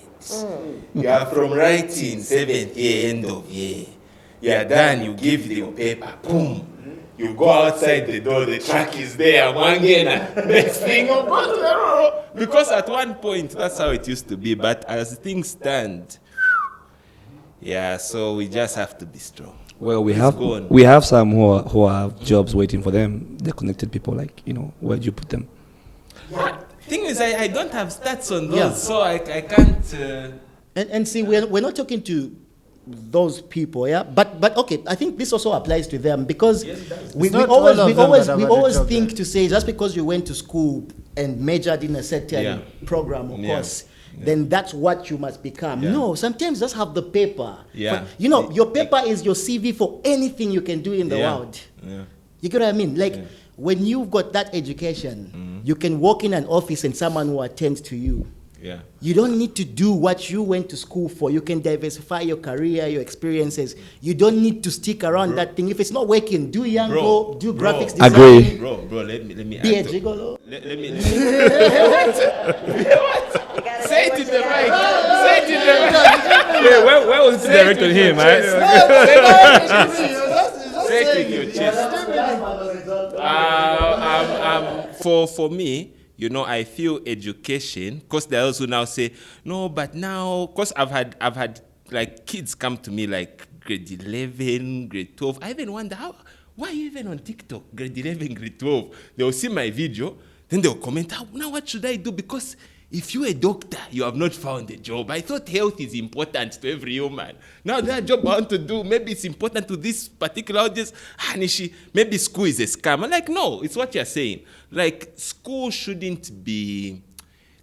You are from writing 7th year, end of year. You are done, you give your paper, boom. You go outside the door, the truck is there, next thing you go to the road. Because at one point, that's how it used to be, but as things stand, yeah, so we just have to be strong.
Well, we
It's
have
gone.
we have some who have jobs waiting for them. The connected people, like, where do you put them?
Thing is, I don't have stats on those,
Yeah.
so I can't.
And see, we're not talking to those people, yeah. But okay, I think this also applies to them because we
not
always
all of
we
them
always
that have
we
had a
always
job,
think
yeah.
to say just because you went to school and majored in a certain
Yeah.
program or
Yeah.
course, then that's what you must become.
Yeah.
No, sometimes just have the paper.
Yeah.
But, your paper is your CV for anything you can do in the
Yeah.
world.
Yeah.
You get what I mean? Like when you've got that education, you can walk in an office and someone will attend to you.
Yeah.
You don't need to do what you went to school for. You can diversify your career, your experiences. You don't need to stick around that thing. If it's not working, do Yango, do graphics design.
Agree.
Bro, let me
Be a
add to-
gigolo.
Let me
You gotta
say
do
it in
what
the
you
mic.
gotta
Say it in the mic.
Where was it directed him?
Say it with your chest. For me, I feel education, because there are those who now say, no, but now, because I've had like kids come to me like grade 11, grade 12. I even wonder, why are you even on TikTok, grade 11, grade 12? They'll see my video, then they'll comment, now what should I do? Because if you're a doctor, you have not found a job. I thought health is important to every human. Now that job I want to do, maybe it's important to this particular audience. Nishi, maybe school is a scam. I'm like, no, it's what you're saying. Like, school shouldn't be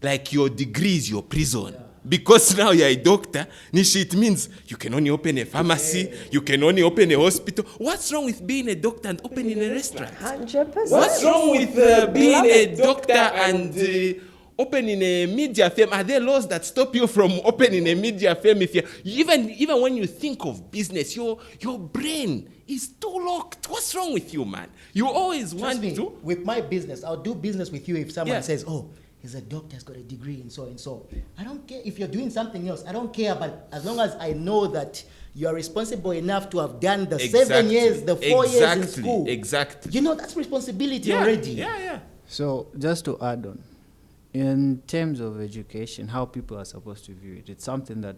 like your degree is your prison. Yeah. Because now you're a doctor, Nishi, it means you can only open a pharmacy, you can only open a hospital. What's wrong with being a doctor and opening a restaurant?
100%.
What's wrong with being a doctor and opening a media firm? Are there laws that stop you from opening a media firm? If you even when you think of business, your brain is too locked. What's wrong with you, man? You always want to.
With my business, I'll do business with you if someone
Yeah.
says, oh, he's a doctor, he's got a degree and so and so. I don't care if you're doing something else. I don't care, but as long as I know that you are responsible enough to have done the 7 years, the 4 years in school.
Exactly.
That's responsibility already.
Yeah.
So just to add on, in terms of education, how people are supposed to view it, it's something that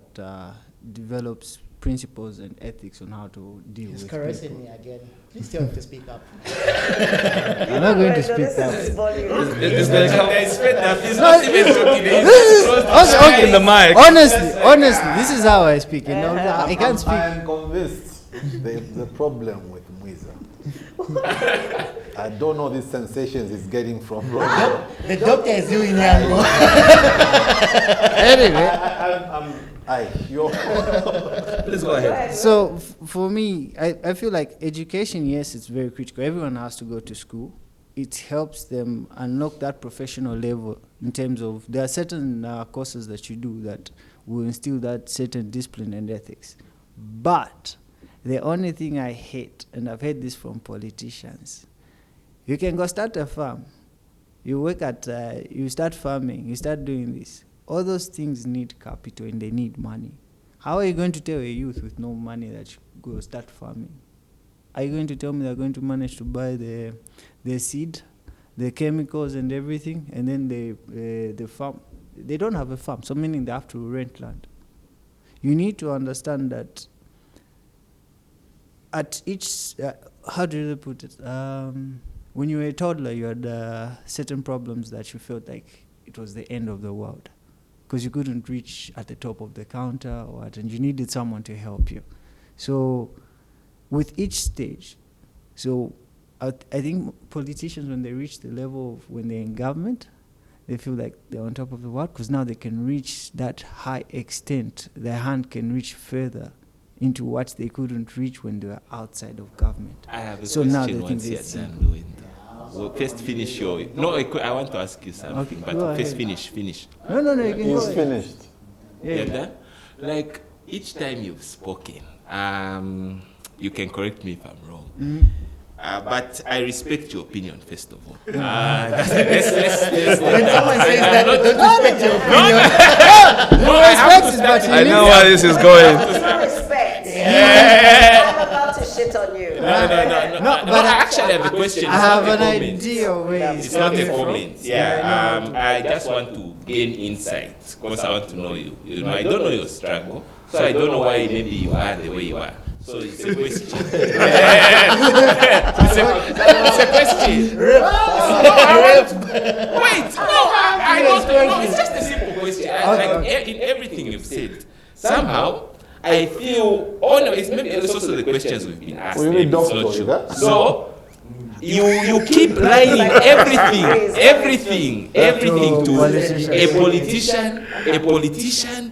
develops principles and ethics on how to deal
He's
with
caressing
people.
me again. Please tell him to speak up.
I'm not going to speak
This
up.
is volume.
It's not even talking.
Okay,
in the mic.
Honestly, this is how I speak. I can't speak.
I'm convinced the problem with Mwiza. I don't know these sensations he's getting from Roger.
The doctor is doing Yango.
Anyway,
Please go ahead.
so for me, I feel like education, yes, it's very critical. Everyone has to go to school. It helps them unlock that professional level in terms of there are certain courses that you do that will instill that certain discipline and ethics. But the only thing I hate, and I've heard this from politicians, you can go start a farm. You work at, you start farming, you start doing this. All those things need capital and they need money. How are you going to tell a youth with no money that you go start farming? Are you going to tell me they're going to manage to buy the seed, the chemicals and everything, and then the farm? They don't have a farm, so meaning they have to rent land. You need to understand that at each, how do they put it? When you were a toddler, you had certain problems that you felt like it was the end of the world because you couldn't reach at the top of the counter and you needed someone to help you. So with each stage, so I think politicians, when they reach the level of when they're in government, they feel like they're on top of the world because now they can reach that high extent. Their hand can reach further into what they couldn't reach when they were outside of government.
I have a
So
question
now they
once
think
you're
it's
done doing that. Well, first finish your... No, I want to ask you something,
Okay,
but
go
first
ahead.
finish.
No, you can go
He's
ahead.
finished.
Yeah.
You're done? Like, each time you've spoken, You can correct me if I'm wrong. But I respect your opinion, first of all.
When someone says that, don't respect your opinion.
I know where this is going.
No respect. I'm about to shit on you.
No, but I actually have a question.
I have an idea where
It's not a comment. Yeah, I just want to gain insights because I want to know you. You know, I don't know your struggle, so I don't know why maybe you are the way you are. So it's a question. It's a question. Wait, no, I don't know. It's just a simple question. In everything you've said, somehow I feel. Oh no, it's maybe it's also the questions we've been asked.
We
So you keep lying everything to a politician.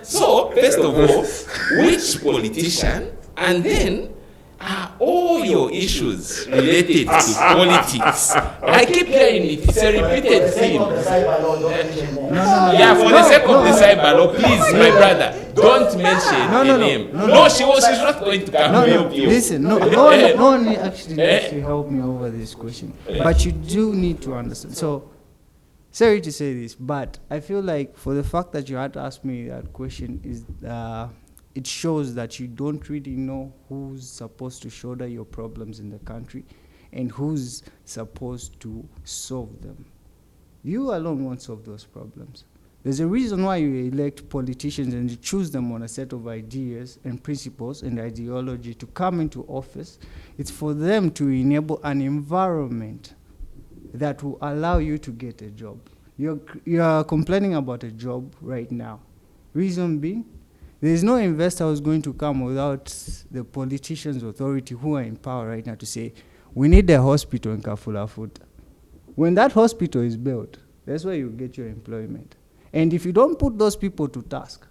So first of all, which politician, and then are all your issues related to politics? I keep hearing it. It's a repeated theme. Yeah, for the sake of the cyber law, please, my brother, don't mention a name. No, she's not going to come help you.
Listen, no one actually needs to help me over this question. But you do need to understand. So, sorry to say this, but I feel like for the fact that you had to ask me that question is it shows that you don't really know who's supposed to shoulder your problems in the country and who's supposed to solve them. You alone won't solve those problems. There's a reason why you elect politicians and you choose them on a set of ideas and principles and ideology to come into office. It's for them to enable an environment that will allow you to get a job. You're complaining about a job right now. Reason being, there's no investor who's going to come without the politicians' authority who are in power right now to say, we need a hospital in Kafwabulula. When that hospital is built, that's where you get your employment. And if you don't put those people to task,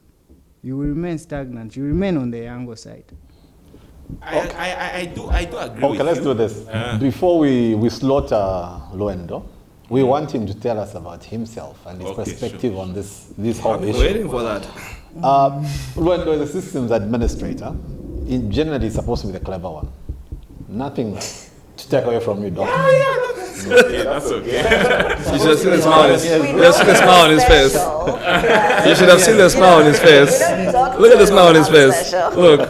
you will remain stagnant. You remain on the Yango side.
I do agree with you.
Okay, let's do this. Before we slaughter Lweendo, we want him to tell us about himself and his perspective on this whole issue.
Waiting for that.
Lweendo is a systems administrator. Generally, he's supposed to be the clever one. Nothing to take away from you, Doctor.
That's okay.
You should have seen the smile on his face. You should have seen the smile on his face. Look at the smile on his face. Look.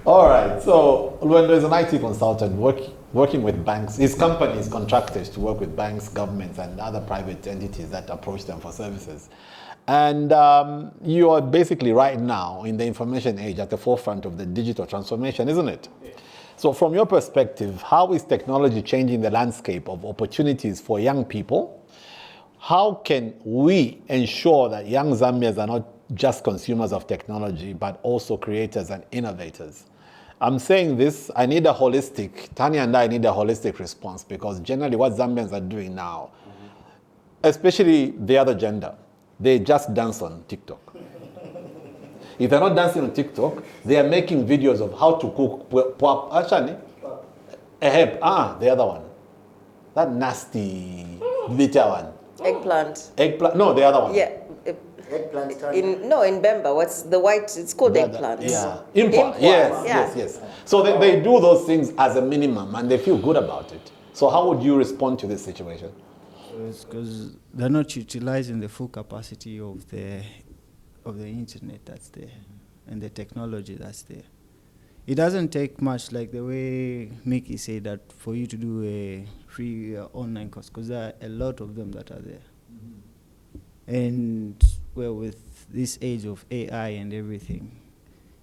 All right. So Lweendo is an IT consultant working with banks. His company is contracted to work with banks, governments, and other private entities that approach them for services. And you are basically right now in the information age at the forefront of the digital transformation, isn't it? Yeah. So from your perspective, how is technology changing the landscape of opportunities for young people? How can we ensure that young Zambians are not just consumers of technology, but also creators and innovators? I'm saying this, Tanya and I need a holistic response, because generally what Zambians are doing now, especially the other gender, they just dance on TikTok. If they're not dancing on TikTok, they are making videos of how to cook the other one. That nasty bitter one.
Eggplant.
No, the other one.
Yeah.
Eggplant.
In Bemba, what's the white? It's called eggplant.
Yeah. Import. Yes. So they do those things as a minimum and they feel good about it. So how would you respond to this situation?
It's because they're not utilizing the full capacity of the internet that's there and the technology that's there. It doesn't take much, like the way Micky said, that for you to do a free online course, because there are a lot of them that are there. And well, with this age of AI and everything,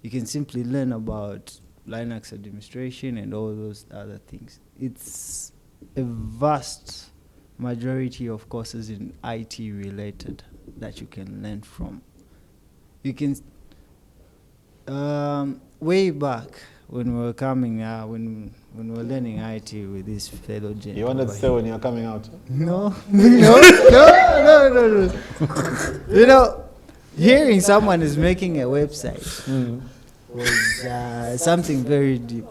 you can simply learn about Linux administration and all those other things. It's a vast majority of courses in IT related that you can learn from. You can, way back when we were coming out, when we were learning IT with this fellow gent.
You wanted to say when you were coming out?
No. You know, hearing someone is making a website was something very deep.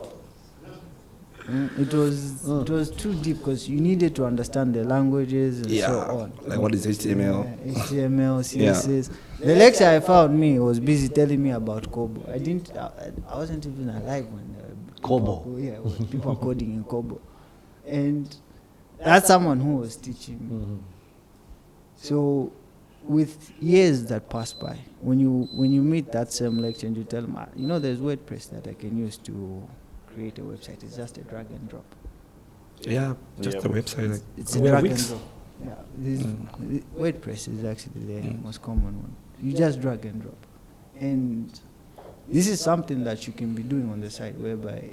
It was too deep because you needed to understand the languages and so on.
Like what is HTML?
HTML, CSS. The lecture I found was busy telling me about Kobo. I wasn't even alive when
Kobo.
when people are coding in Kobo, and that's someone who was teaching me.
Mm-hmm.
So, with years that pass by, when you meet that same lecturer and you tell them, there's WordPress that I can use to create a website. It's just a drag and drop.
Yeah, just the website. Like,
it's a drag and drop. Yeah, WordPress is actually the most common one. You just drag and drop, and this is something that you can be doing on the side, whereby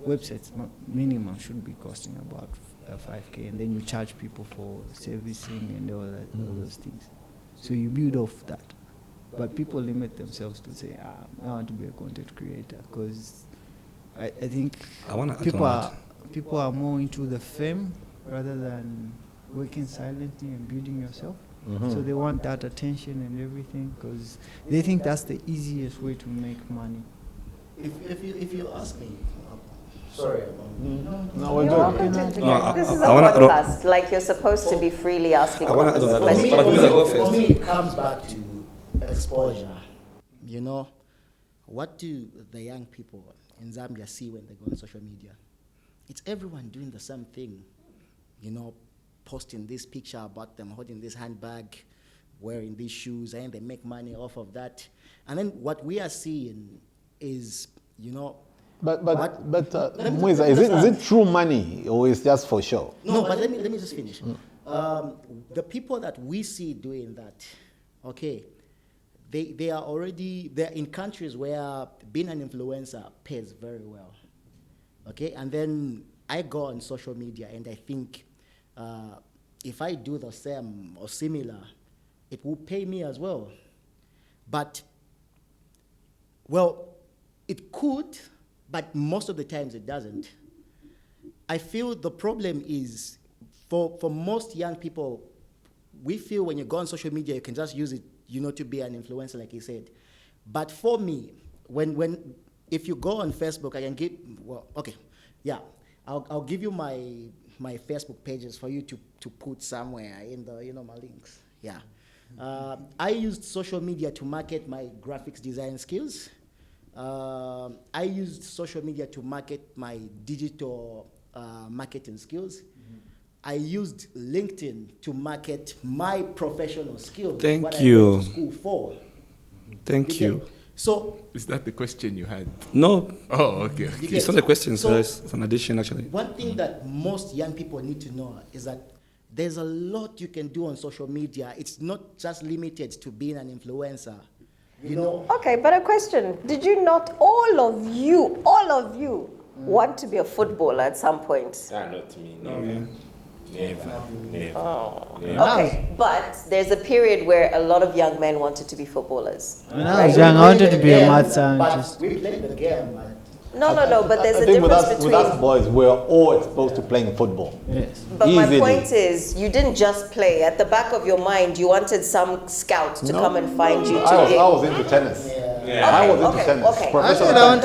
websites minimum should be costing about 5K, and then you charge people for servicing and all those things. So you build off that. But people limit themselves to say, I want to be a content creator, because I think people are more into the fame rather than working silently and building yourself. Mm-hmm. So they want that attention and everything because they think that's the easiest way to make money.
If you ask me, sorry.
No, we're good.
This is a podcast. Like, you're supposed to be freely asking questions.
For me, it comes back to exposure. What do the young people in Zambia see when they go on social media? It's everyone doing the same thing. Posting this picture about them holding this handbag, wearing these shoes, and they make money off of that. And then what we are seeing is,
But Mwiza, is it true money or is it just for show?
No, but let me just finish. The people that we see doing that, okay, they're in countries where being an influencer pays very well. Okay, and then I go on social media and I think if I do the same or similar, it will pay me as well. But, well, it could, but most of the times it doesn't. I feel the problem is for most young people, we feel when you go on social media, you can just use it, to be an influencer, like you said. But for me, if you go on Facebook, I can give, I'll give you my Facebook pages for you to put somewhere in the, my links. Yeah. I used social media to market my graphics design skills. I used social media to market my digital marketing skills. Mm-hmm. I used LinkedIn to market my professional skills.
Thank you.
I went to school for.
Thank you.
So, is that the question you had?
No.
Oh, okay.
It's not a question, so it's an addition, actually.
One thing that most young people need to know is that there's a lot you can do on social media. It's not just limited to being an influencer.
Okay, but a question. Did you not, all of you, want to be a footballer at some point?
Not me. No. Never.
Oh. Never. Okay, but there's a period where a lot of young men wanted to be footballers.
When I was young, I wanted to be a math scientist.
We played the game, man.
No, but there's a difference between...
With us boys, we're all exposed to playing football.
Yes.
But my point is, you didn't just play. At the back of your mind, you wanted some scouts to come and find you.
I was into tennis.
Yeah.
I was into tennis.
Okay.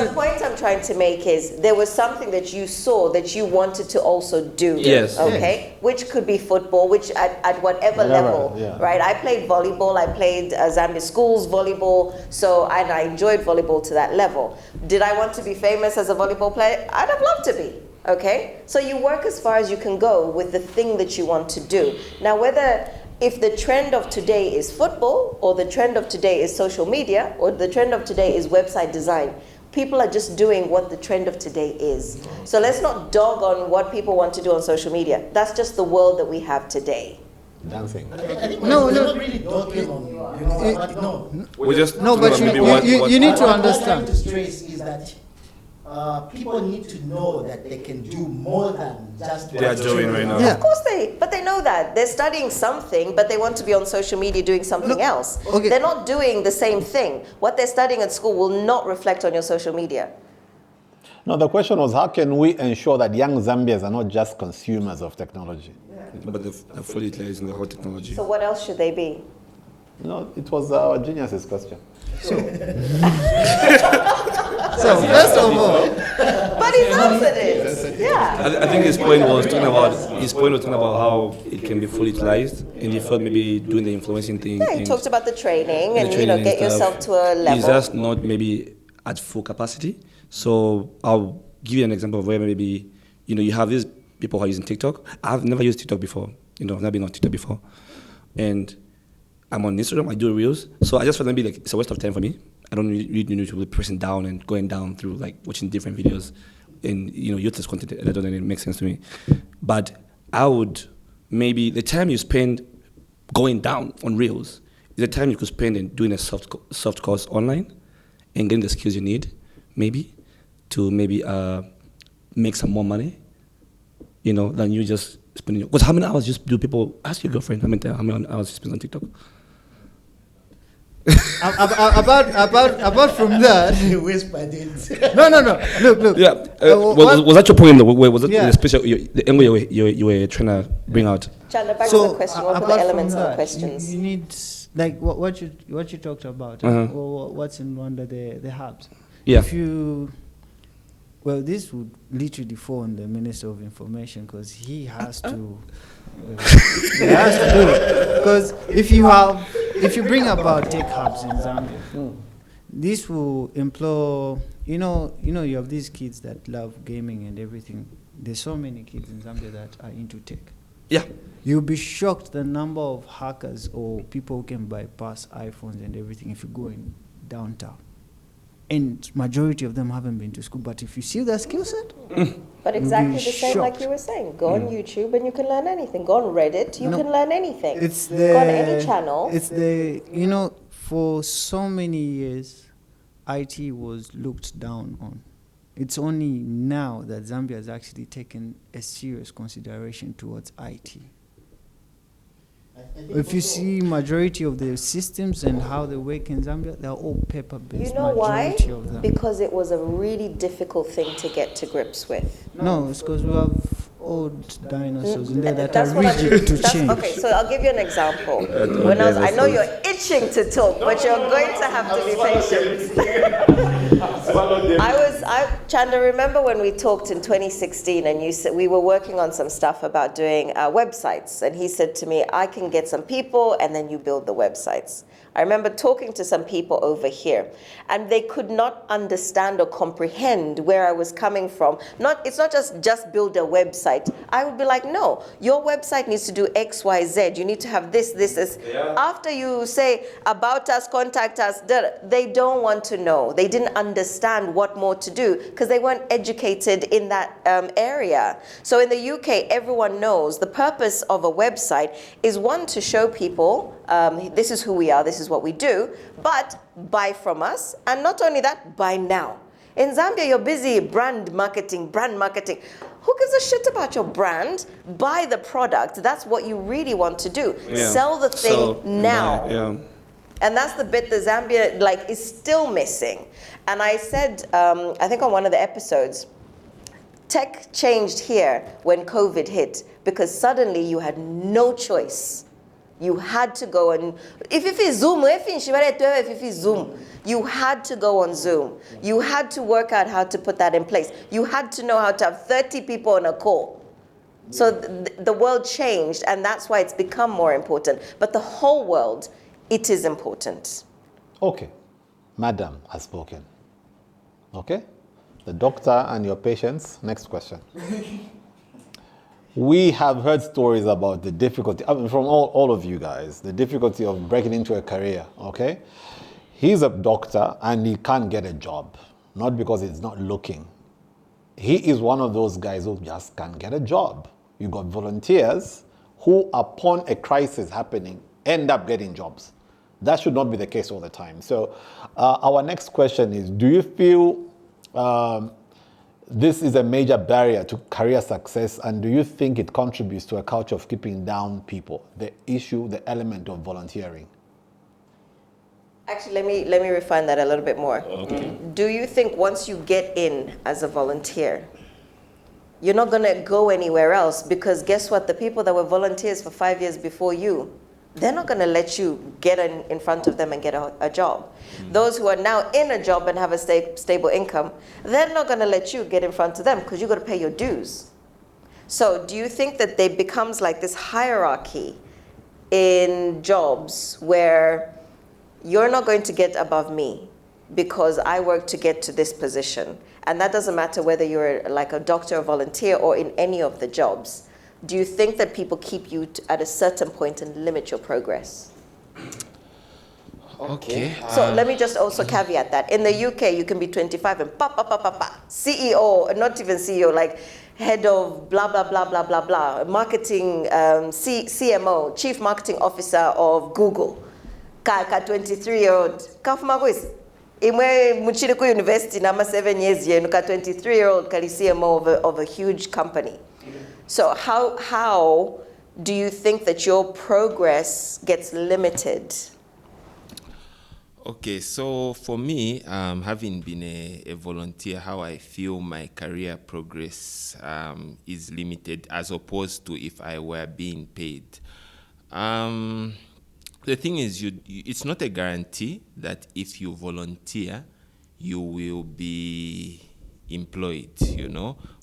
The point I'm trying to make is there was something that you saw that you wanted to also do.
Yes.
Okay. Yes. Which could be football, which at whatever level, right? I played volleyball. I played Zambia schools volleyball. And I enjoyed volleyball to that level. Did I want to be famous as a volleyball player? I'd have loved to be. Okay. So you work as far as you can go with the thing that you want to do. Now, if the trend of today is football, or the trend of today is social media, or the trend of today is website design, people are just doing what the trend of today is. So let's not dog on what people want to do on social media. That's just the world that we have today.
Dancing.
No, not really dogging on
We just
but you need to understand.
What I'm trying to stress is that people need to know that they can do more than just what
they are doing right now.
Yeah. Of course they know that. They're studying something, but they want to be on social media doing something else.
Okay.
They're not doing the same thing. What they're studying at school will not reflect on your social media.
No, the question was, how can we ensure that young Zambians are not just consumers of technology?
But they're fully utilizing the whole technology.
So what else should they be?
No, it was our genius's question.
So first of all,
but he's answered it. Yeah.
I think his point was talking about how it can be fully utilized, and he felt maybe doing the influencing thing.
Yeah, he
and
talked about the training and,
the training
get
and stuff.
yourself to a level.
He's just not maybe at full capacity. So I'll give you an example of where maybe, you have these people who are using TikTok. I've never used TikTok before. I've never been on TikTok before. And I'm on Instagram, I do reels. So I just felt maybe like it's a waste of time for me. I don't really need to be pressing down and going down through like watching different videos and, useless content. I don't know if it makes sense to me. But I would maybe, the time you spend going down on reels is the time you could spend in doing a soft course online and getting the skills you need, maybe, to maybe make some more money, than you just spending. Because how many hours do people ask your girlfriend how many hours you spend on TikTok?
Apart from that,
You whispered it.
no. Look.
Yeah. Was that your point? Was that
Yeah.
the angle you were trying to bring out?
Chanda, back to the question. What were the
apart from
elements of the
that,
questions?
you need like what you talked about, or what's in Rwanda, the hubs.
Yeah.
This would literally fall on the Minister of Information because he has to. He has to do it because if you bring about tech hubs in Zambia, this will employ. You have these kids that love gaming and everything. There's so many kids in Zambia that are into tech.
Yeah.
You'll be shocked the number of hackers or people who can bypass iPhones and everything if you go in downtown. And majority of them haven't been to school. But if you see their skill set,
But exactly
be
the same like
shocked.
you were saying. Go on YouTube and you can learn anything. Go on Reddit, you can learn anything.
it's
Go on any channel.
It's for so many years, IT was looked down on. It's only now that Zambia has actually taken a serious consideration towards IT. If you see majority of the systems and how they work in Zambia, they're all paper-based.
You know why?
Majority of them.
Because it was a really difficult thing to get to grips with.
No, it's because we have old dinosaurs in there that
That's
are
what I
rigid to
that's-
change.
Okay, so I'll give you an example. I know you're itching to talk, but you're going to have to be patient. Chanda, remember when we talked in 2016 and you said we were working on some stuff about doing websites, and he said to me, I can get some people and then you build the websites. I remember talking to some people over here, and they could not understand or comprehend where I was coming from. It's not just build a website. I would be like, no, your website needs to do X, Y, Z. You need to have this. Yeah. After you say about us, contact us, they don't want to know. They didn't understand what more to do because they weren't educated in that area. So in the UK, everyone knows the purpose of a website is, one, to show people this is who we are, this is what we do, but buy from us, and not only that, buy now. In Zambia, you're busy brand marketing. Who gives a shit about your brand? Buy the product. That's what you really want to do.
Yeah.
Sell the thing now.
Yeah.
And that's the bit that Zambia is still missing. And I said, I think on one of the episodes, tech changed here when COVID hit because suddenly you had no choice. You had to go and if Zoom, you had to go on Zoom. You had to work out how to put that in place. You had to know how to have 30 people on a call. So the world changed, and that's why it's become more important. But the whole world, it is important.
Okay, Madam has spoken. Okay, the doctor and your patients. Next question. We have heard stories about the difficulty, from all of you guys, the difficulty of breaking into a career, okay? He's a doctor and he can't get a job, not because he's not looking. He is one of those guys who just can't get a job. You got volunteers who, upon a crisis happening, end up getting jobs. That should not be the case all the time. So our next question is, do you feel this is a major barrier to career success, and do you think it contributes to a culture of keeping down people, the element of volunteering?
Actually, let me refine that a little bit more.
Okay.
Do you think once you get in as a volunteer, you're not going to go anywhere else? Because guess what? The people that were volunteers for 5 years before you they're not going to let you get in front of them and get a job. Those who are now in a job and have a stable income, they're not going to let you get in front of them because you've got to pay your dues. So do you think that there becomes like this hierarchy in jobs where you're not going to get above me because I work to get to this position? And that doesn't matter whether you're like a doctor or volunteer or in any of the jobs. Do you think that people keep you at a certain point and limit your progress?
Okay.
So let me just also caveat that. In the UK, you can be 25 and CEO, not even CEO, like head of blah, blah, blah, blah, blah, blah, marketing, CMO, chief marketing officer of Google. Ka 23-year-old. Kafuma quiz. Imwe muchiri ku university nama 7 years yenu ka 23-year-old kali CMO of a huge company. So how do you think that your progress gets limited?
Okay, so for me, having been a volunteer, how I feel my career progress is limited as opposed to if I were being paid. The thing is, it's not a guarantee that if you volunteer, you will be employed,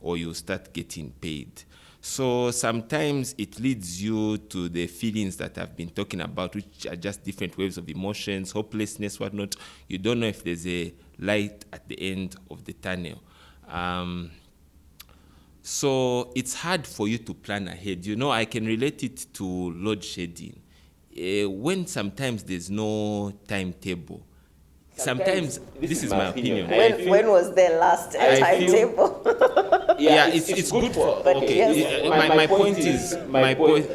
or you start getting paid. So sometimes it leads you to the feelings that I've been talking about, which are just different waves of emotions, hopelessness, whatnot. You don't know if there's a light at the end of the tunnel. So it's hard for you to plan ahead. I can relate it to load shedding. When sometimes there's no timetable. Sometimes this is my opinion.
When was their last timetable?
Yeah, it's good for. Okay,
yes.
My point is.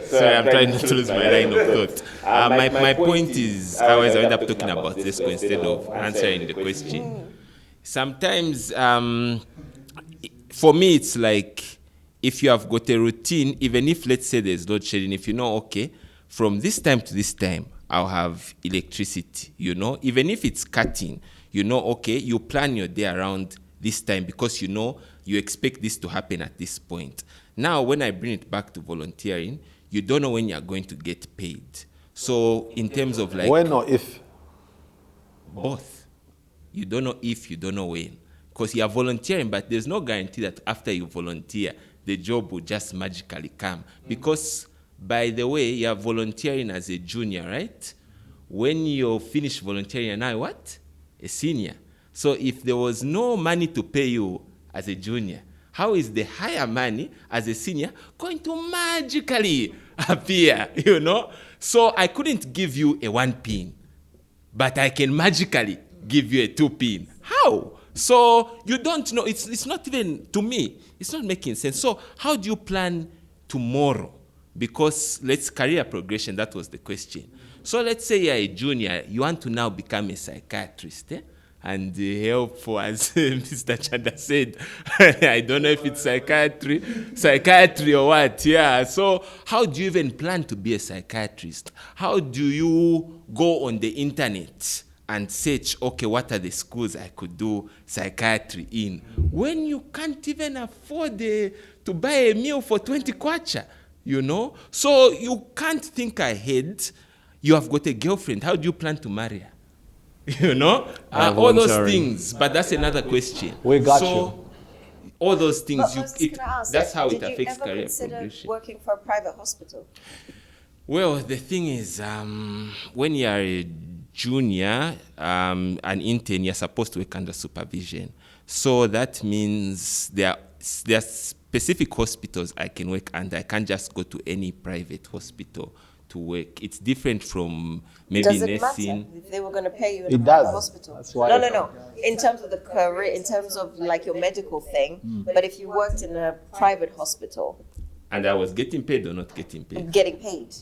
Sorry, I'm trying not to lose my line of thought. My point is, I always end up talking about this instead of answering the question. Sometimes, for me, it's like if you have got a routine, even if let's say there's load shedding, if okay, from this time to this time, I'll have electricity, even if it's cutting, okay, you plan your day around this time because you expect this to happen at this point. Now, when I bring it back to volunteering, you don't know when you're going to get paid. So in terms of like...
When or if?
Both. You don't know if, you don't know when. Because you're volunteering, but there's no guarantee that after you volunteer, the job will just magically come. Because, by the way, you're volunteering as a junior, right? When you finish volunteering, you're now what? A senior. So if there was no money to pay you as a junior, how is the higher money as a senior going to magically appear, So I couldn't give you a 1 pin, but I can magically give you a 2 pin. How? So you don't know. It's not even, to me, it's not making sense. So how do you plan tomorrow? Because career progression, that was the question. So let's say you're a junior, you want to now become a psychiatrist, and help for, as Mr. Chanda said, I don't know if it's psychiatry or what, yeah. So how do you even plan to be a psychiatrist? How do you go on the internet and search, okay, what are the schools I could do psychiatry in? When you can't even afford to buy a meal for 20 kwacha, So you can't think ahead. You have got a girlfriend. How do you plan to marry her? All those things. But that's another question.
We got you.
All those things, that's how it
Did
affects
you ever
career
consider
progression.
working for a private hospital?
Well, the thing is, when you are a junior, an intern, you're supposed to work under supervision. So that means there are specific hospitals I can work under. I can't just go to any private hospital to work. It's different from maybe
Does it
nursing.
matter if they were going to pay you in
It
a private
does.
hospital?
That's why
No. In terms of the career, in terms of like your medical thing, but if you worked in a private hospital,
And I was getting paid or not getting paid,
getting paid.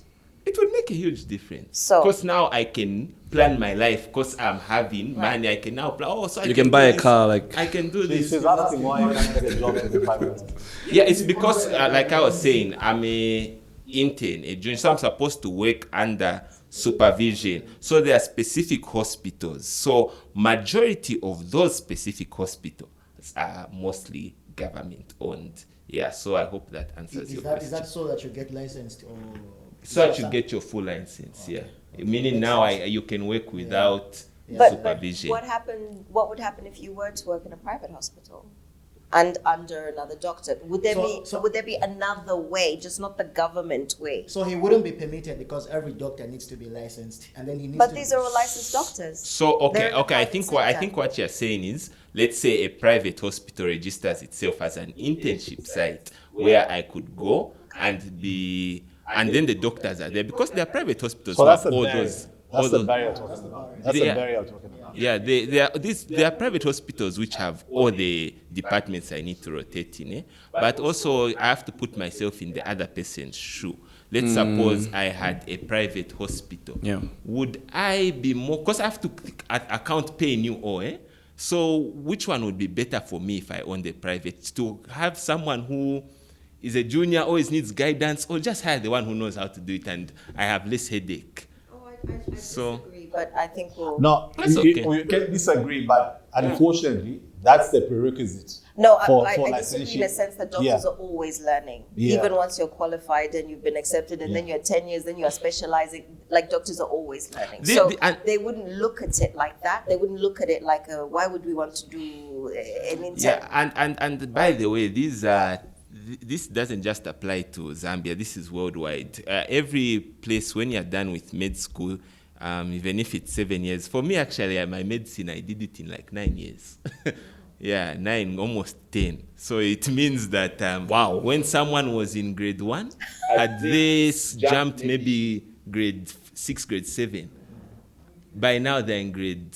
it would make a huge difference.
So-
Because now I can plan my life. Because I'm having money, I can now plan. So
You can buy a car, like...
I can do this.
She's asking why you can't get a job in the private hospital.
Yeah, it's because, like I was saying, I'm a intern, a junior, so I'm supposed to work under supervision. So there are specific hospitals. So majority of those specific hospitals are mostly government owned. Yeah, so I hope that answers your question.
Is that so that you get licensed or
So that you get your full license, yeah. Meaning now you can work without
But
supervision.
what would happen if you were to work in a private hospital and under another doctor? Would there be another way, just not the government way?
So he wouldn't be permitted because every doctor needs to be licensed, and then he needs.
But these are all licensed doctors.
So
They're in the
I
private
think what you're saying is, let's say a private hospital registers itself as an internship site where I could go and be, and then the doctors are there because they are private hospitals.
So that's
all
the barrier.
those.
That's
all
the
those-
barrier talking about. That's the barrier talking about.
Yeah, they are private hospitals which have all the departments I need to rotate in. But also, I have to put myself in the other person's shoe. Let's suppose I had a private hospital.
Yeah.
Would I be more, because I have to account paying you all, So which one would be better for me if I own the private? To have someone who is a junior, always needs guidance, or just hire the one who knows how to do it and I have less headache?
I
So-
disagree, but I think we'll...
No,
That's
we
okay.
can disagree, but unfortunately, that's the prerequisite.
No,
for
I disagree in the
licensure.
sense that doctors are always learning.
Yeah.
Even once you're qualified and you've been accepted and then you're 10 years, then you are specializing, like doctors are always learning. They wouldn't look at it like that. They wouldn't look at it like, why would we want to do an intern?
Yeah, and by the way, this doesn't just apply to Zambia. This is worldwide. Every place, when you're done with med school, even if it's 7 years, for me actually, my medicine, I did it in like 9 years. Yeah, 9, almost 10. So it means that, when someone was in grade 1, had this jumped maybe grade 6, grade 7, by now they're in grade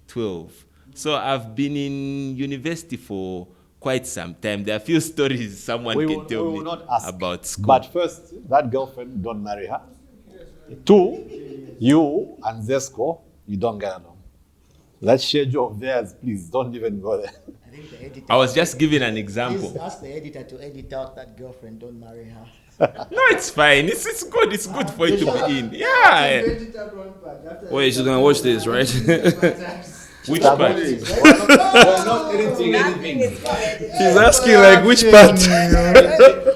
12. So I've been in university for quite some time. There are a few stories someone can tell me about school.
But first, that girlfriend, don't marry her. 2, you and Zesco, you don't get along. That schedule of theirs, please don't even go there.
I think the editor.
I was just giving an
Please
example.
ask the editor to edit out that girlfriend. Don't marry her.
No, it's fine. It's good. It's good for it to be in. Yeah.
Wait, she's gonna watch this, right?
Which part?
We're not editing
Nothing
anything.
is edited.
She's asking like which part?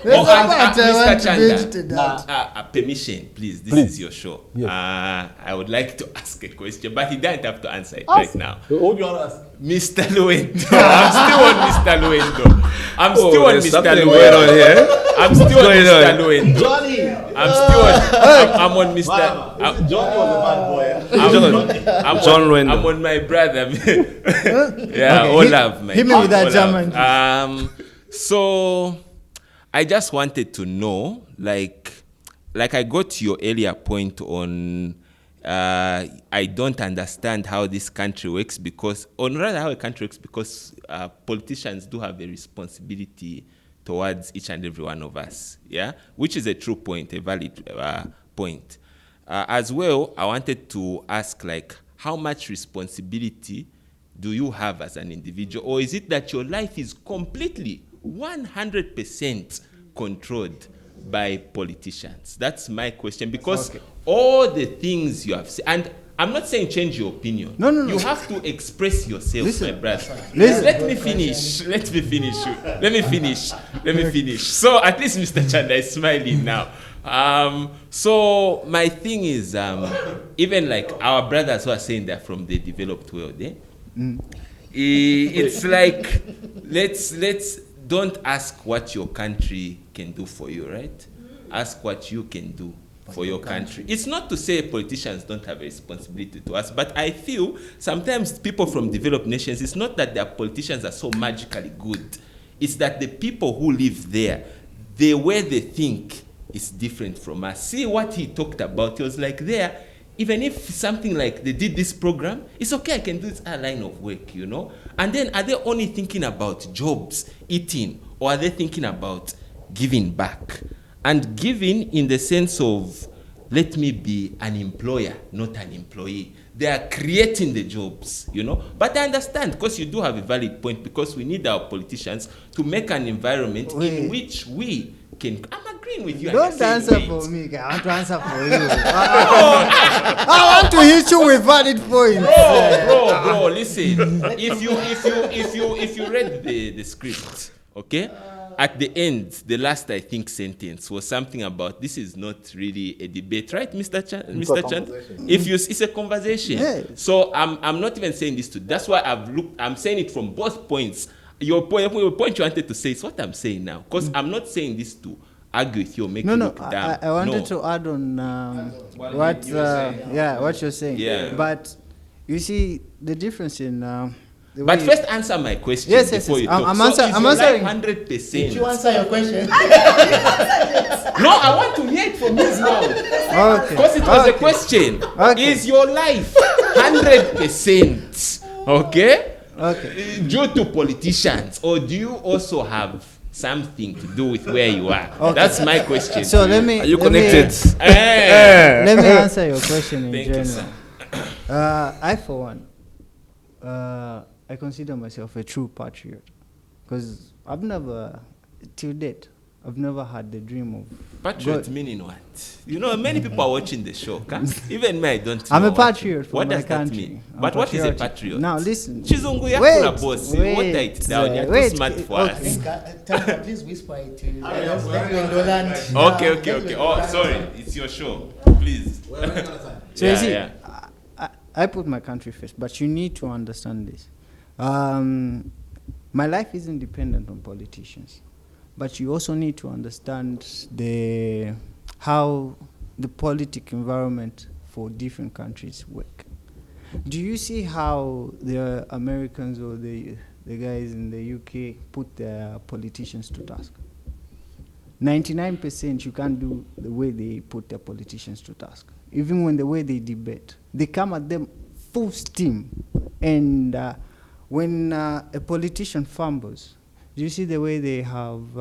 Mr. Chanda, permission, please. This is your show.
Yes.
I would like to ask a question, but he doesn't have to answer it right now.
Who do you want to ask?
Mr. Lweendo. I'm still on Mr. Lweendo. I'm still on
there's
Mr.
something
Lweendo.
going on here.
I'm still on
going
Mr.
on?
Lweendo.
Johnny!
I'm on Mr.
Mama, Johnny was a bad boy.
John Lweendo.
I'm on my brother. Yeah,
Okay,
all love, man.
hit me with that
All
German.
love. So I just wanted to know, like I got to your earlier point on I don't understand how this country works because, or rather how a country works because politicians do have a responsibility towards each and every one of us, yeah? Which is a true point, a valid point. As well, I wanted to ask, like, how much responsibility do you have as an individual? Or is it that your life is completely 100% controlled by politicians? That's my question. Because all the things you have said, and I'm not saying change your opinion.
No.
You have to express yourself,
Listen.
my brother.
Listen.
Let me finish. So at least Mr. Chanda is smiling now. So my thing is, even like our brothers who are saying they're from the developed world, it's like, let's don't ask what your country can do for you, right? Ask what you can do for your country. It's not to say politicians don't have a responsibility to us, but I feel sometimes people from developed nations, it's not that their politicians are so magically good. It's that the people who live there, the way they think is different from us. See what he talked about. He was like there, even if something like they did this program, it's okay, I can do this line of work, you know? And then are they only thinking about jobs, eating, or are they thinking about giving back? And giving in the sense of, let me be an employer, not an employee. They are creating the jobs, you know? But I understand, because you do have a valid point, because we need our politicians to make an environment in which we can... I'm agreeing with you.
Don't answer for me, I want to answer for you. I want to hit you with valid points.
Bro, listen. If you read the script, okay? at the end, the last, I think, sentence was something about this is not really a debate, right, Mr. Mr. Chanda? It's a conversation.
Yes.
So I'm not even saying this to. That's why I'm saying it from both points. Your point you wanted to say is what I'm saying now, because I'm not saying this to argue with you or make you look down.
I wanted to add on what you're saying.
Yeah.
But you see the difference in.
But first answer my question before you talk.
I'm answering
100%.
Did you answer your question?
No, I want to hear it from his mouth. Because it was a question.
Okay.
Is your life 100% okay? Due to politicians, or do you also have something to do with where you are? Okay. That's my question.
So let me.
Are you connected?
Let me answer your question in
Thank you,
general. I, for one, I consider myself a true patriot because I've never, till date, I've never had the dream of
patriot meaning what? You know, many people are watching the show. Even me, I don't know.
I'm a patriot for
what
my
does
country.
that mean?
I'm
But what is a
patriotic.
patriot?
Now listen.
Chizungu yakula boss. Water it down. You're too
wait,
smart for
okay.
us.
Tanya, please whisper it to you. Let Lweendo land.
Okay. Oh, sorry. It's your show. Please.
So you see, I put my country first, but you need to understand this. My life isn't dependent on politicians, but you also need to understand how the political environment for different countries work. Do you see how the Americans or the guys in the UK put their politicians to task? 99% you can't do the way they put their politicians to task. Even when the way they debate, they come at them full steam. And when a politician fumbles, do you see the way they have,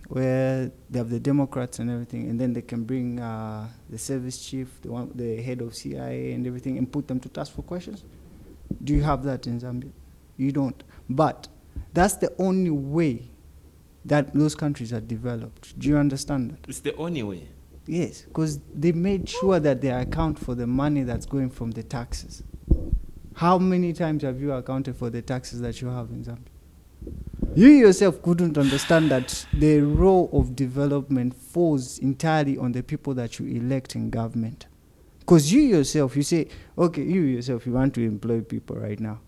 where they have the Democrats and everything, and then they can bring the service chief, the head of CIA and everything, and put them to task for questions? Do you have that in Zambia? You don't. But that's the only way that those countries are developed. Do you understand that?
It's the only way.
Yes, because they made sure that they account for the money that's going from the taxes. How many times have you accounted for the taxes that you have in Zambia? You yourself couldn't understand that the role of development falls entirely on the people that you elect in government. Because you yourself, you say, okay, you yourself, you want to employ people right now.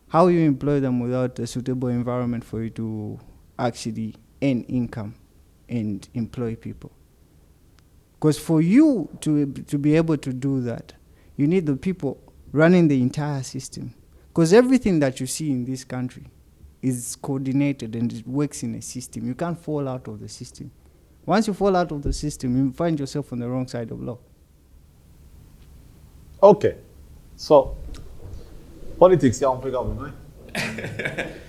How you employ them without a suitable environment for you to actually earn income and employ people? Because for you to be able to do that, you need the people running the entire system. Because everything that you see in this country is coordinated and it works in a system. You can't fall out of the system. Once you fall out of the system, you find yourself on the wrong side of law.
Okay. So, politics, you don't pick up, right?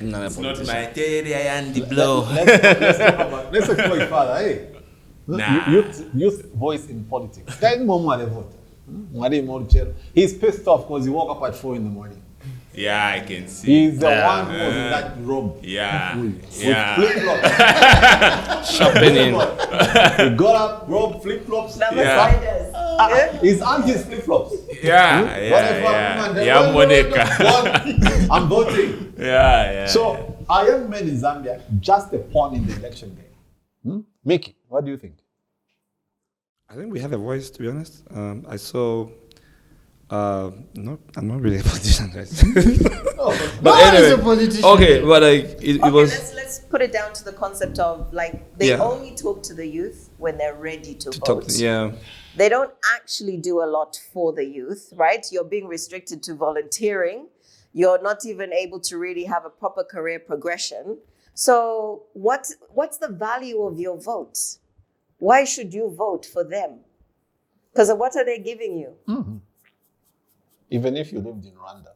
No,
It's not my theory and the blow.
Let's explore it further. Hey,
Nah.
youth voice in politics. He's pissed off because he woke up at 4 in the morning.
Yeah, I can see.
He's the one who was in that robe.
Yeah.
With
Yeah.
flip-flops.
shopping in.
He got up, robe, flip-flops. His auntie's flip-flops.
Yeah, Monica.
I'm voting.
Yeah.
So, are young men in Zambia just a pawn in the election game? Micky, what do you think?
I think we have a voice, to be honest. I saw. No, I'm not really a politician, guys.
But anyway, a politician.
Okay, but like it was.
Let's put it down to the concept of like they only talk to the youth when they're ready to vote. They don't actually do a lot for the youth, right? You're being restricted to volunteering. You're not even able to really have a proper career progression. So what's the value of your vote? Why should you vote for them? Because what are they giving you?
Mm-hmm. Even if you lived in Rwanda,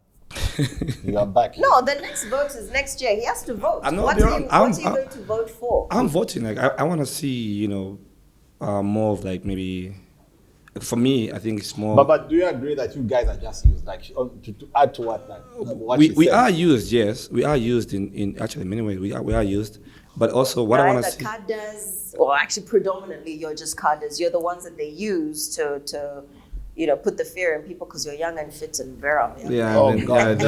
you are back.
No, the next vote is next year. He has to vote. What are you going to vote for?
I'm voting. Like I want to see, more of like maybe. For me, I think it's more.
But do you agree that you guys are just used, like to add to what, like what
we are used? Yes, we are used in actually many ways. We are used, but also what I want to see.
Cadres, or actually predominantly, you're just cadres. You're the ones that they use to put the fear in people because you're young and fit and virile.
Yeah.
Oh,
I mean,
God.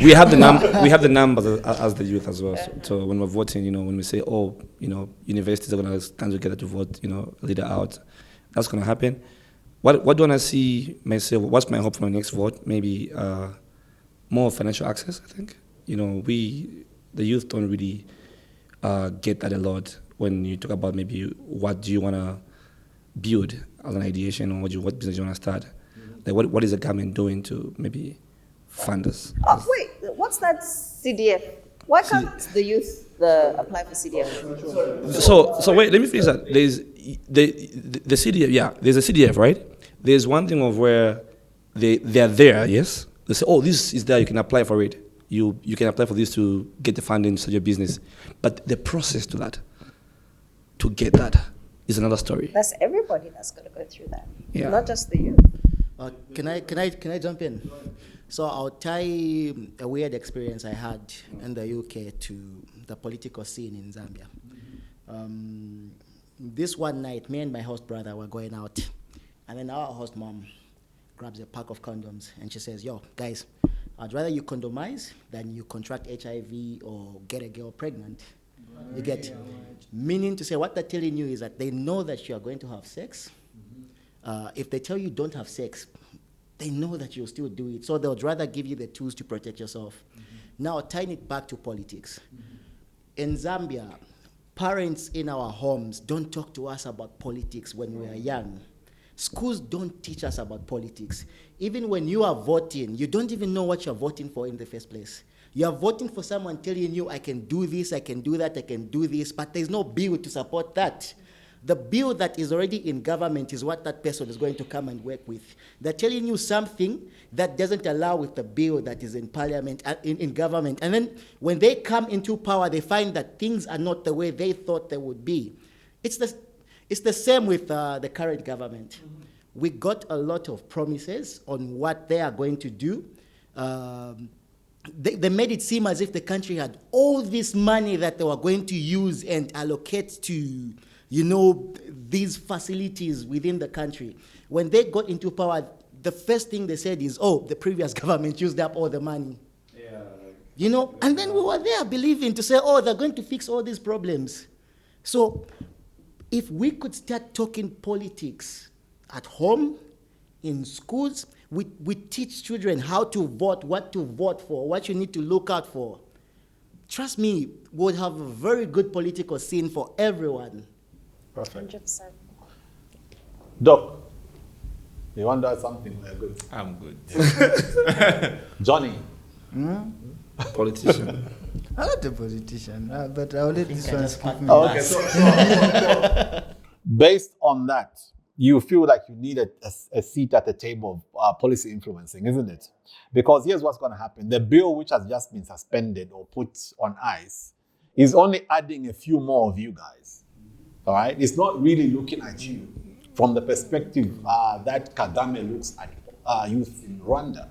we have the numbers as the youth as well. So when we're voting, when we say, universities are going to stand together to vote, a leader out, that's going to happen. What do I see myself? What's my hope for my next vote? Maybe more financial access. I think the youth don't really get that a lot when you talk about maybe what do you want to build as an ideation, or what business you want to start. Like what is the government doing to maybe fund us?
Wait, what's that CDF? Why can't the youth apply for CDF?
So wait, let me finish that. There's the CDF. Yeah, there's a CDF, right? There's one thing of where they're there. Yes, they say, this is there. You can apply for it. You can apply for this to get the funding to start your business. But the process to get that is another story.
That's everybody that's going to go through that.
Yeah.
Not just the youth.
Can I jump in? So I'll tie a weird experience I had in the UK to the political scene in Zambia. This one night, me and my host brother were going out, and then our host mom grabs a pack of condoms and she says, "Yo, guys, I'd rather you condomize than you contract HIV or get a girl pregnant." You get, meaning to say what they're telling you is that they know that you are going to have sex. If they tell you don't have sex, they know that you'll still do it. So they would rather give you the tools to protect yourself. Now, tying it back to politics. In Zambia, parents in our homes don't talk to us about politics when we are young. Schools don't teach us about politics. Even when you are voting, you don't even know what you're voting for in the first place. You are voting for someone telling you, I can do this, I can do that, I can do this, but there's no bill to support that. The bill that is already in government is what that person is going to come and work with. They're telling you something that doesn't allow with the bill that is in parliament, in government. And then when they come into power, they find that things are not the way they thought they would be. It's the same with the current government. We got a lot of promises on what they are going to do. They made it seem as if the country had all this money that they were going to use and allocate to, these facilities within the country. When they got into power, the first thing they said is, the previous government used up all the money. Yeah. And then we were there believing to say, they're going to fix all these problems. So if we could start talking politics at home, in schools, we teach children how to vote, what to vote for, what you need to look out for. Trust me, we'll have a very good political scene for everyone.
Perfect.
100%.
Doc, you want to add something? We're good.
I'm good.
Johnny.
Politician.
I'm not a politician, but I'll let this one skip me.
Okay, so based on that, you feel like you need a seat at the table of policy influencing, isn't it? Because here's what's going to happen. The bill which has just been suspended or put on ice is only adding a few more of you guys. All right? It's not really looking at you from the perspective that Kagame looks at youth in Rwanda.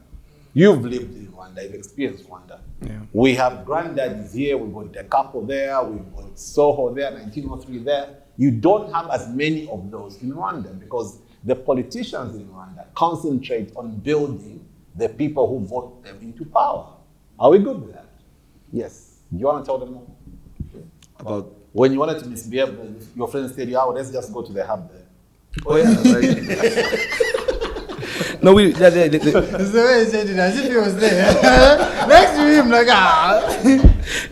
You've lived in Rwanda. You've experienced Rwanda.
Yeah.
We have granddaddies here. We've got a couple there. We've got Soho there, 1903 there. You don't have as many of those in Rwanda because the politicians in Rwanda concentrate on building the people who vote them into power. Are we good with that? Yes. Do you want to tell them more?
About
When you wanted to misbehave, your friends said, let's just go to the hub there.
oh yeah, no, we.
That's the way he said it, as if he was there. Next to him,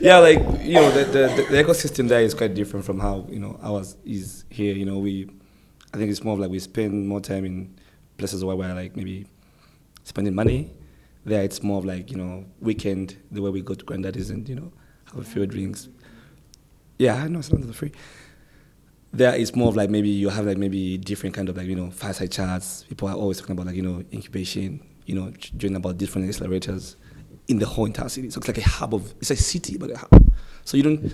Yeah, the ecosystem there is quite different from how ours is here. I think it's more of like we spend more time in places where we're like maybe spending money. There, it's more of like weekend, the way we go to granddaddies and have a few drinks. Yeah, I know it's not free. There, it's more of like maybe you have like maybe different kind of fireside chats. People are always talking about incubation. Joining about different accelerators in the whole entire city. So it's like a hub it's a city, but a hub. So you don't.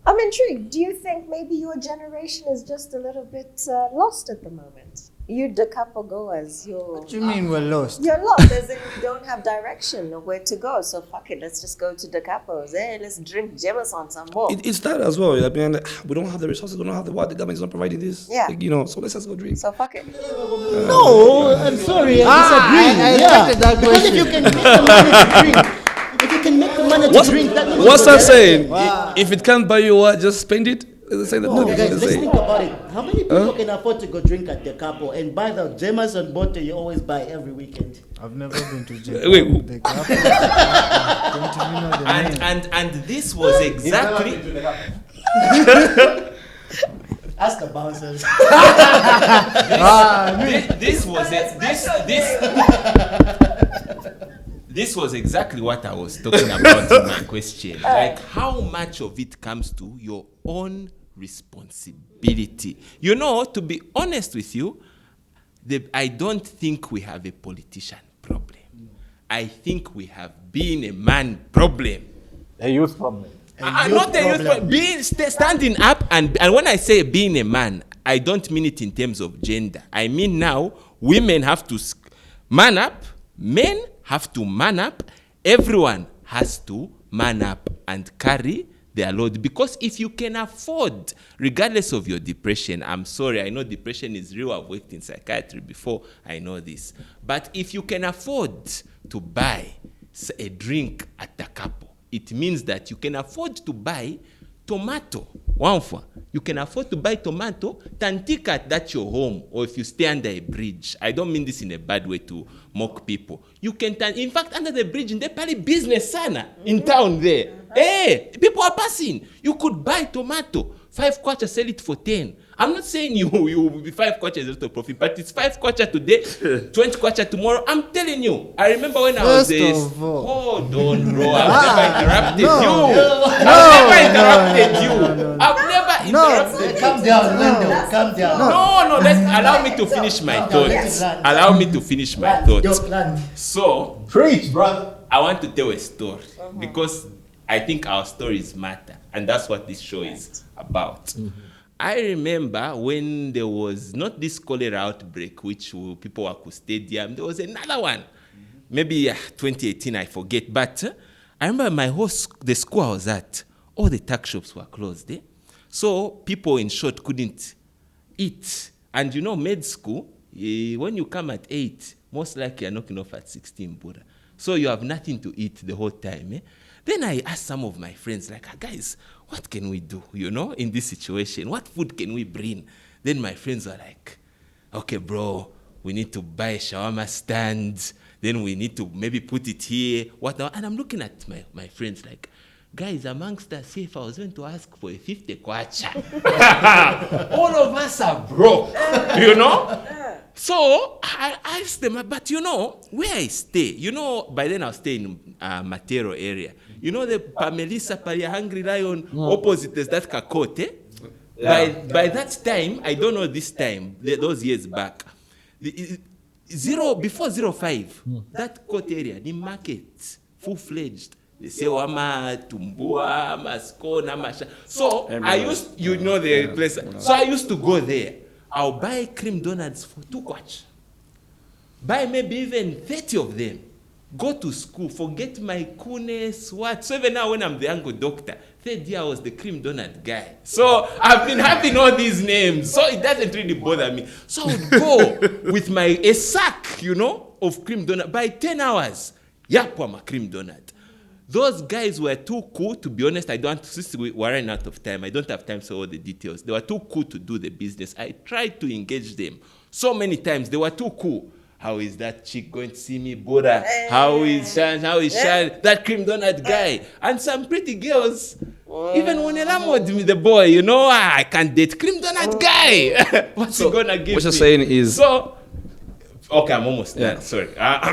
I'm intrigued. Do you think maybe your generation is just a little bit lost at the moment? You Da Capo goers,
What do you mean we're lost?
you're lost, as in you don't have direction of where to go. So fuck it, let's just go to Da Capo's. Let's drink Jameson some more.
It's that as well. I mean, we don't have the resources, we don't have the what, the government is not providing this.
Yeah.
Like, you know, so let's just go drink.
So fuck it.
No, I'm sorry, I disagree.
I expected that
Because if you can make the money to drink, if you can make the money to drink, that means
What's
you're
that saying?
Wow.
If it can't buy you what, just spend it. Is it saying that?
No,
That's
guys,
what they
let's
say.
think about it. How many people can afford to go drink at the Capo and buy the Jameson bottle you always buy every weekend?
I've never been to jail.
Wait,
The Capo. Don't even know the name.
And this was exactly
Ask the bouncers.
This was exactly what I was talking about in my question. Like how much of it comes to your own responsibility. You know, to be honest with you, I don't think we have a politician problem. I think we have being a man problem.
A youth problem.
Not the youth problem. Being standing up and when I say being a man, I don't mean it in terms of gender. I mean now women have to man up, men have to man up, everyone has to man up and carry their load. Because if you can afford, regardless of your depression, I'm sorry, I know depression is real, I've worked in psychiatry before, I know this. But if you can afford to buy a drink at the Capo, it means that you can afford to buy tomato. You can afford to buy tomato, tantika at your home, or if you stay under a bridge. I don't mean this in a bad way to mock people. You can, in fact, under the bridge, in the Pali business sana, in town there. Hey, people are passing. You could buy tomato, 5 kwacha, sell it for 10. I'm not saying you will be 5 kwacha is not a profit, but it's 5 kwacha today, 20 kwacha tomorrow. I'm telling you. I remember when I was there. Hold on, bro. I've never interrupted you. I've never interrupted you.
Calm down, Lweendo. Calm down.
No, allow me to finish my thoughts. Allow me to finish my thoughts. So,
Preach, brother.
I want to tell a story because I think our stories matter, and that's what this show is about. I remember when there was not this cholera outbreak, which people were at stadium, there was another one. Maybe 2018, I forget. But I remember the school I was at, all the tuck shops were closed. So people, in short, couldn't eat. And you know, med school, when you come at 8, most likely you're knocking off at 16, Buddha. So you have nothing to eat the whole time. Then I asked some of my friends, like, guys, what can we do, in this situation? What food can we bring? Then my friends were like, okay, bro, we need to buy a shawarma stand. Then we need to maybe put it here. What now? And I'm looking at my friends like, guys, amongst us, if I was going to ask for a 50 kwacha, all of us are broke, So I asked them, but where I stay, by then I'll stay in Matero area. The Pamelisa Paria Hungry Lion opposite is that Kakote. By that time, I don't know this time, those years back, before 05, that court area, the market, full-fledged. They say, Wama, Tumbua, Maskona, Masha. So I used, the place. So I used to go there. I'll buy cream donuts for 2 kwacha. Buy maybe even 30 of them. Go to school, forget my coolness, what. So even now when I'm the young doctor, 3rd year I was the cream donut guy. So I've been having all these names. So it doesn't really bother me. So I would go with a sack, of cream donut. By 10 hours, I'm a cream donut. Those guys were too cool, to be honest. Since we were running out of time, I don't have time for all the details. They were too cool to do the business. I tried to engage them so many times. They were too cool. How is that chick going to see me, Buddha? How is Shan? That cream donut guy? And some pretty girls, even when Elamoed me, the boy, I can't date cream donut guy. What's he going to give me?
What you're saying is...
So, okay, I'm almost done. Sorry.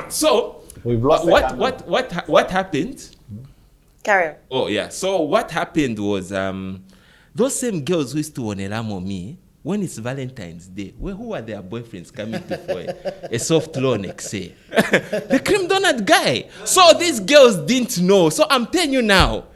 So,
we've lost
what happened?
Carry on.
Oh, yeah. So what happened was those same girls who used to onelamo me, when it's Valentine's Day, who are their boyfriends coming to for a soft loan, say? The cream donut guy. So these girls didn't know. So I'm telling you now,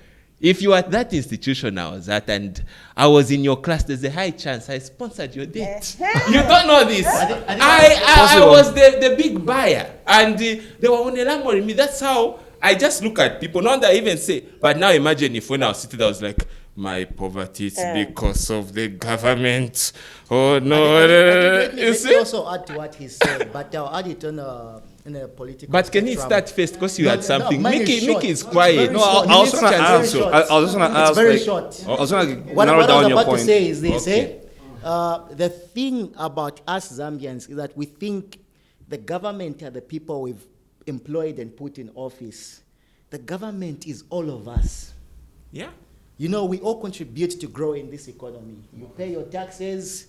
If you are at that institution I was at and I was in your class, there's a high chance I sponsored your date. You don't know this. I was the big buyer. And they were on a lamb with me. That's how I just look at people. Not that I even say, but now imagine if when I was sitting there, I was like, my poverty is because of the government. Oh no.
Let me also add to what he said, but I'll add it in a political
But can he start first because you had something? Micky is quiet.
No, I was just going to ask.
It's
very short.
I was going to
What I
narrow down
was
your
about
point.
to say is this,
Okay.
the thing about us Zambians is that we think the government are the people we've employed and put in office. The government is all of us.
Yeah.
You know, we all contribute to growing this economy. You pay your taxes.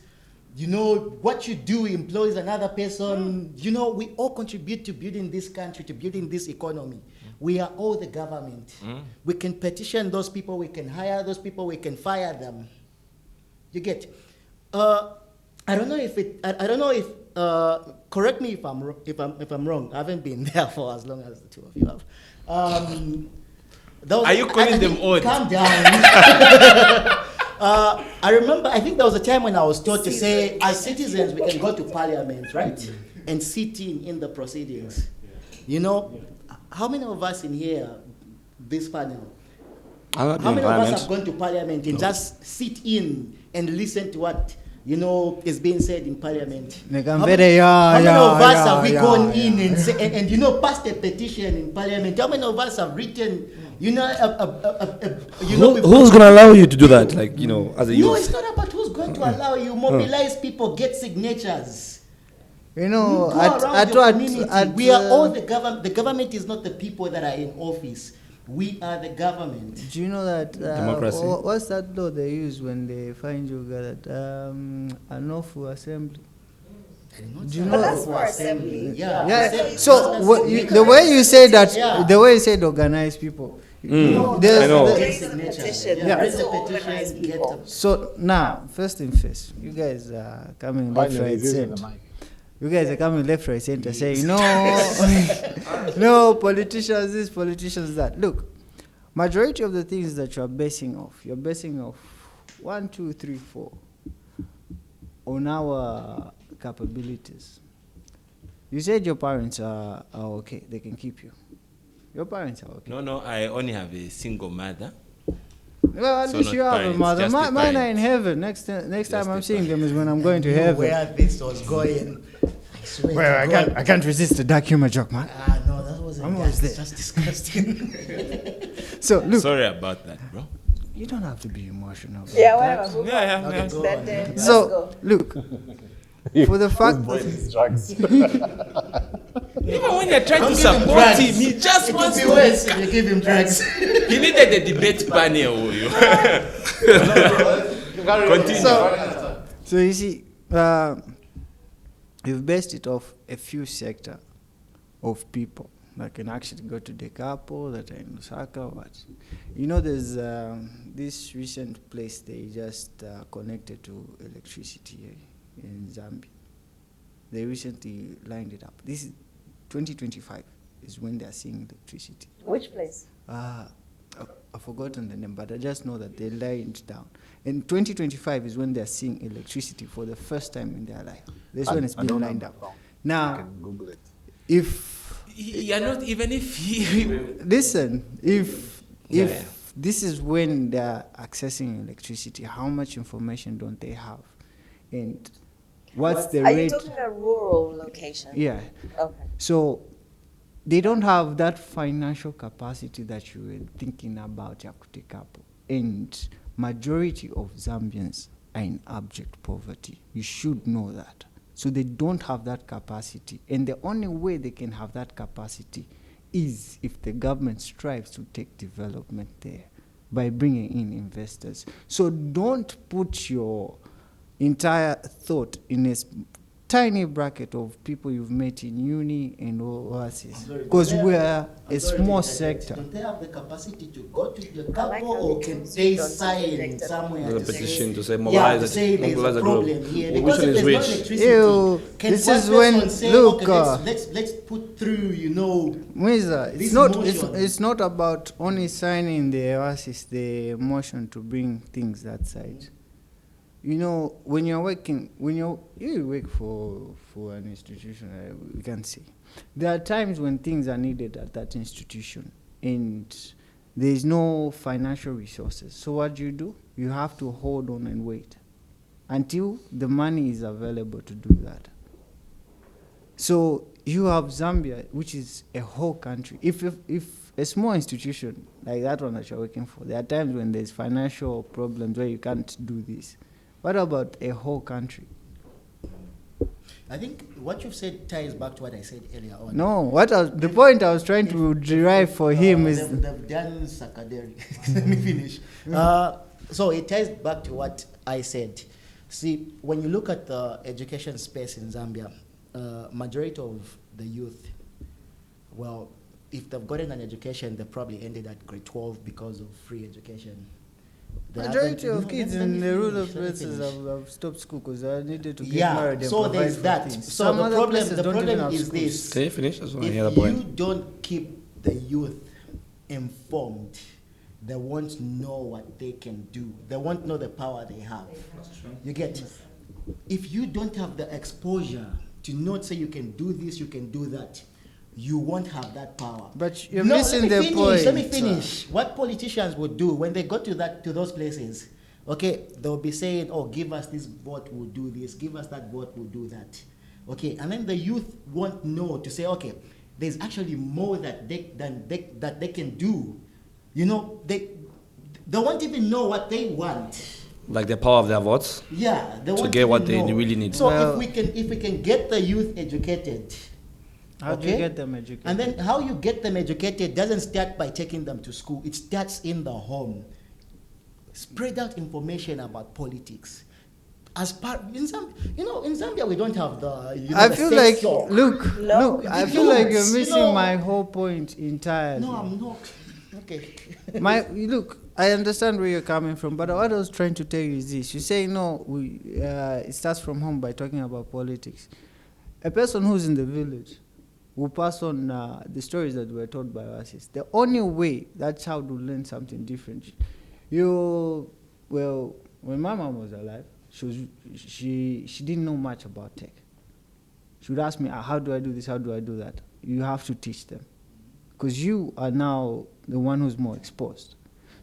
You know, what you do employs another person. You know, we all contribute to building this country, to building this economy. We are all the government. We can petition those people, we can hire those people, we can fire them. You get? I don't know if correct me if I'm wrong. I haven't been there for as long as the two of you have.
Are you calling them old?
Calm down. I remember, I think there was a time when I was taught to say, as citizens, we can go to parliament, right? And sit in the proceedings. You know, how many of us in here, this panel, how many of us have gone to parliament and just sit in and listen to what, you know, is being said in parliament? How many of us have we gone in and say, and you know, passed a petition in parliament? How many of us have written, you know,
who's going to allow you to do that? Like, you know, as a youth?
No, it's not about who's going to allow you. Mobilize people, get signatures.
You know,
Go around your community. We are all the government. The government is not the people that are in office. We are the government.
Do you know that?
Democracy.
What's that law they use when they find you gathered? Unlawful assembly. Do you know?
That's for assembly.
Yeah.
Yeah. So the way you say that, the way you said organize people.
I know.
Get signatures.
Petition.
Yeah.
Raise a
Organize
petition. Get
people.
them.
So now, first thing first, you guys are coming left, right, center. You guys are coming left, right, center, saying no, no politicians this, politicians that. Look, majority of the things that you're basing off 1, 2, 3, 4 on our capabilities. You said your parents are okay; they can keep you. Your parents are okay.
No, I only have a single mother.
Well, at
So
least
not
you have a
parents,
mother.
just the
Mine are in
parents.
heaven. Next time I'm
the
seeing them is when I'm
I
going to
knew
heaven.
where this was going. I swear
Well,
to God.
I can't resist the dark humor joke, man.
No, that wasn't.
I'm always
That's
there.
just disgusting.
So look,
Sorry about that, bro.
you don't have to be emotional. about
Yeah,
that.
whatever.
Yeah.
Okay, go
That
on.
day. Let's
So
go.
look, for the fact
drugs.
Even when you're trying to
Don't give him
support
drugs.
him, he just
It
wants
would be
to.
worse if you give him drugs.
He needed a debate panel. Continue.
so you see, you've based it off a few sector of people that can actually go to the Capo, that are in Lusaka, what. You know, there's this recent place they just connected to electricity in Zambia. They recently lined it up. This is 2025 is when they are seeing electricity.
Which place?
I've forgotten the name, but I just know that they lined it down. And 2025 is when they are seeing electricity for the first time in their life. That's when it's been lined up.
I
Now,
can Google it.
if
You're not even if he.
listen, if
Yeah.
this is when they are accessing electricity, how much information don't they have? And what's the
Are you
rate?
talking a rural location?
Yeah.
Okay.
So they don't have that financial capacity that you were thinking about Yakutikapo. And majority of Zambians are in abject poverty. You should know that. So they don't have that capacity. And the only way they can have that capacity is if the government strives to take development there by bringing in investors. So don't put your entire thought in a tiny bracket of people you've met in uni and overseas. Because we're a small sector.
Don't they have the capacity to go to the couple or can they sign somewhere
The
to say,
petition to say
yeah, to
mobilize
say there's
mobilize
a
the
problem
group.
here.
Which
Because
one
if
is
there's no
which?
electricity,
Ew,
can
this
one
is when-
person say,
look,
okay, let's put through,
Mwiza,
this
it's not about only signing the oasis, the motion to bring things that side. You know, when you work for an institution, we can say, there are times when things are needed at that institution and there is no financial resources. So what do? You have to hold on and wait until the money is available to do that. So you have Zambia, which is a whole country. If a small institution like that one that you're working for, there are times when there's financial problems where you can't do this. What about a whole country?
I think what you've said ties back to what I said earlier on.
No, the point I was trying to derive for him is...
They've done Sakaderi. Let me finish. So it ties back to what I said. See, when you look at the education space in Zambia, majority of the youth, well, if they've gotten an education, they probably ended at grade 12 because of free education.
Majority of kids in the rural places have stopped school because they needed to get married and
so
provide
there's
for
that.
things.
So
Some
the
other
problem,
places don't even have
is
schools.
this.
Can you finish? That's what I
If
hear the
you
point.
don't keep the youth informed, they won't know what they can do. They won't know the power they have. You get? If you don't have the exposure to not say you can do this, you can do that, you won't have that power.
But you're missing the point.
Let me finish. What politicians would do when they go to those places, okay, they'll be saying, oh, give us this vote, we'll do this. Give us that vote, we'll do that. Okay, and then the youth won't know to say, okay, there's actually more that they can do. You know, they won't even know what they want.
Like the power of their votes.
Yeah, they
To
won't
get
even
what they
know.
really need.
So
Well,
if we can get the youth educated.
How do you get them educated?
And then how you get them educated doesn't start by taking them to school. It starts in the home. Spread out information about politics. As part in Zambia we don't have the.
I feel like look, I feel like you're
You
missing
know-
my whole point entirely.
No, I'm not. Okay.
Look, I understand where you're coming from, but what I was trying to tell you is this: you say no, it starts from home by talking about politics. A person who's in the village will pass on the stories that were told by us. The only way that child will learn something different. When my mom was alive, she didn't know much about tech. She would ask me, how do I do this? How do I do that? You have to teach them, because you are now the one who's more exposed.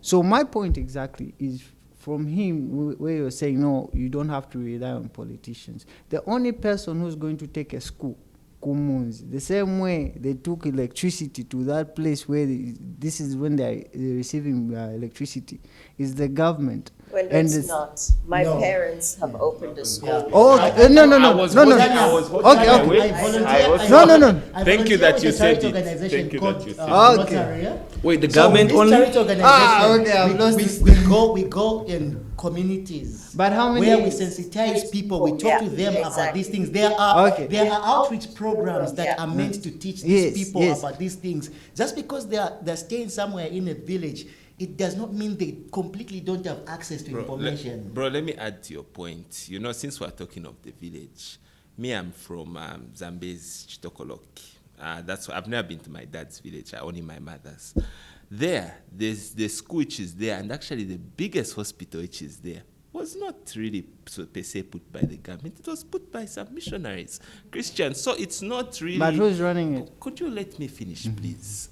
So my point exactly is from him, where you're saying, no, you don't have to rely on politicians. The only person who's going to take a school, Kumunzi, the same way they took electricity to that place where this is when they're receiving electricity, is the government.
Well,
And
it's
it's-
not. My parents have opened a school.
Oh, okay. No.
I was holding
Okay. No.
Thank you that you said it. Thank you that you said
it. Okay.
Okay.
Wait, the government only?
Okay, I've lost this.
We go in communities.
But how many?
Where we sensitize people, we talk to them about
exactly.
these things. There are outreach programs that
Yeah.
are meant to teach these
Yes,
people
yes.
about these things. Just because they're staying somewhere in a village, it does not mean they completely don't have access to information.
Let me add to your point. You know, since we're talking of the village, I'm from Zambia's Chitokoloki. That's why I've never been to my dad's village, only my mother's. There's the school which is there, and actually the biggest hospital which is there was not really per se put by the government. It was put by some missionaries, Christians. So it's not really...
But who's running it?
Could you let me finish, please?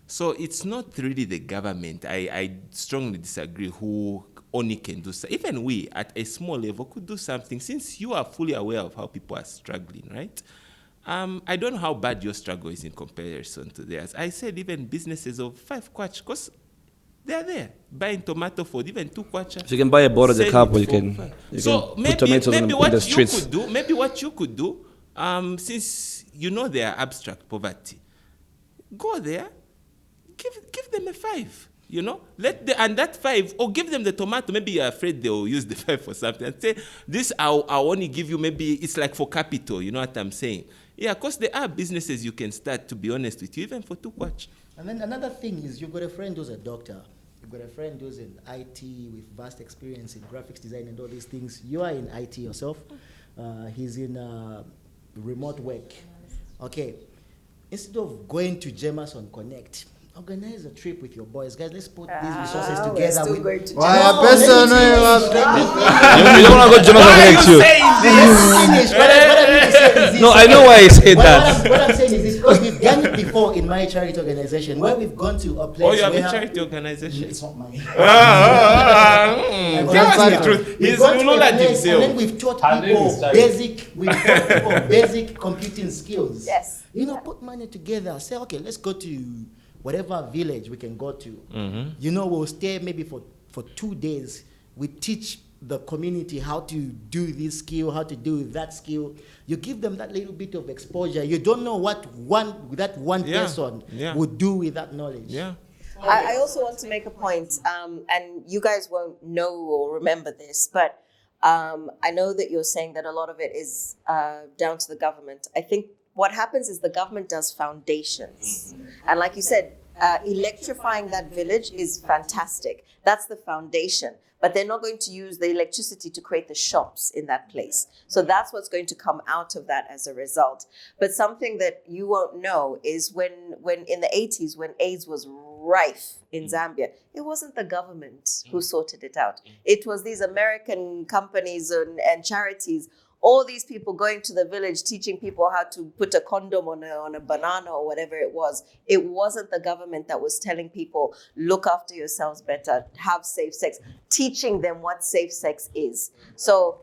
So it's not really the government. I strongly disagree who only can do so. Even we, at a small level, could do something, since you are fully aware of how people are struggling, right? I don't know how bad your struggle is in comparison to theirs. I said even businesses of 5 kwacha, because they're there, buying tomato for even 2 kwacha.
So you can buy a boat at the
sell
cup,
it
or you
for
can,
5.
you
So
can put tomatoes in the streets.
maybe what you could do, since you know they are abstract poverty, go there, give them a 5. You know, and that 5, or give them the tomato. Maybe you're afraid they'll use the 5 for something. And say, this I'll only give you, maybe it's like for capital. You know what I'm saying? Yeah, of course there are businesses you can start, to be honest with you, even for 2 kwacha.
And then another thing is, you've got a friend who's a doctor. You've got a friend who's in IT with vast experience in graphics design and all these things. You are in IT yourself. He's in remote work. Okay. Instead of going to Jameson Connect, organize a trip with your boys. Guys, let's put these resources together.
We're still going to
Why a person
You don't want to go to Jamaica Connect you. No, I know why I said that.
What I'm saying is this, because we've done it before in my charity organization, where we've gone to a place.
Oh, you have
where
a charity organization?
It's not mine.
Tell us the truth. He's Lula himself.
And then we've taught people basic computing skills.
Yes.
You know, put money together. Say, okay, let's go to whatever village we can go to. You know, we'll stay maybe for 2 days. We teach the community how to do this skill, how to do that skill. You give them that little bit of exposure. You don't know what one person would do with that knowledge.
Yeah.
I also want to make a point, and you guys won't know or remember this, but I know that you're saying that a lot of it is down to the government. I think what happens is the government does foundations. And like you said, electrifying that village is fantastic. That's the foundation. But they're not going to use the electricity to create the shops in that place. So that's what's going to come out of that as a result. But something that you won't know is when in the 80s, when AIDS was rife in Zambia, it wasn't the government who sorted it out. It was these American companies and charities, all these people going to the village, teaching people how to put a condom on a banana or whatever it was. It wasn't the government that was telling people, look after yourselves better, have safe sex, teaching them what safe sex is. So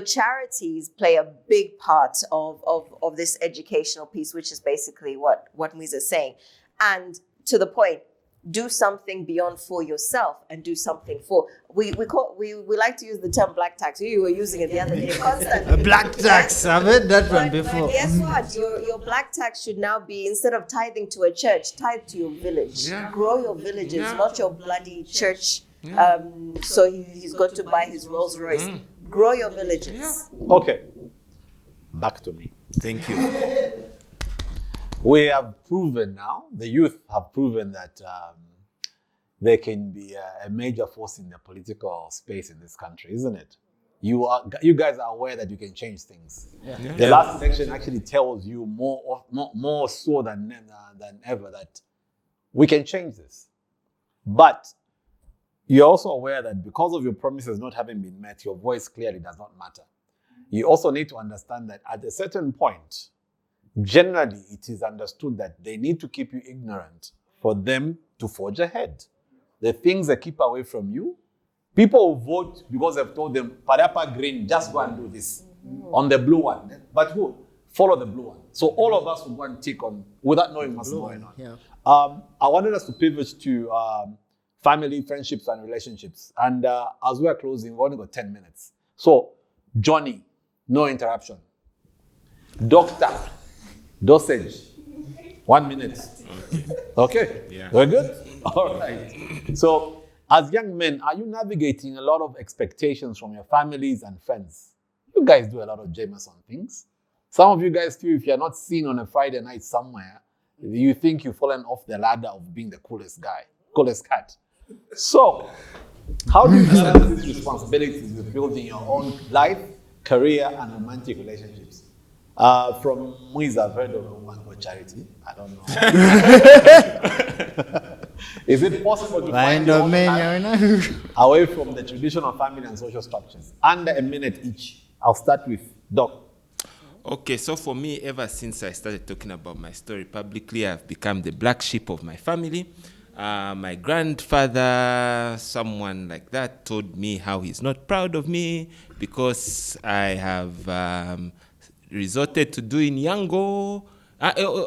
charities play a big part of this educational piece, which is basically what Mwiza is saying. And to the point, do something beyond for yourself and do something for. We like to use the term black tax. You were using it the other day constantly.
black tax. I've heard that one before.
But guess what? Your black tax should now be, instead of tithing to a church, tithe to your village.
Yeah.
Grow your villages, not your bloody church.
Yeah.
So he's got to buy his Rolls Royce. Grow your villages.
Okay. Back to me.
Thank you.
We have proven now, the youth have proven that they can be a major force in the political space in this country, isn't it? You guys are aware that you can change things.
Yeah.
Yeah.
The last election actually tells you more so than ever that we can change this. But you're also aware that because of your promises not having been met, your voice clearly does not matter. You also need to understand that at a certain point, generally, it is understood that they need to keep you ignorant for them to forge ahead. The things they keep away from you, people will vote because they've told them, Parapa Green, just go and do this on the blue one. But who? Follow the blue one. So all of us will go and tick on without knowing what's going on.
Yeah.
I wanted us to pivot to family, friendships, and relationships. And as we are closing, we've only got 10 minutes. So, Johnny, no interruption. Doctor, dosage, 1 minute. Okay.
Yeah.
We're good? All right. So, as young men, are you navigating a lot of expectations from your families and friends? You guys do a lot of Jameson things. Some of you guys feel if you're not seen on a Friday night somewhere, you think you've fallen off the ladder of being the coolest guy, coolest cat. So, how do you balance these responsibilities with building your own life, career, and romantic relationships? From Mwiza, I've heard of a woman called Charity. I don't know. Is it possible to find your own time away from the traditional family and social structures? Under a minute each. I'll start with Doc.
Okay, so for me, ever since I started talking about my story publicly, I've become the black sheep of my family. My grandfather, someone like that, told me how he's not proud of me because I have resorted to doing Yango.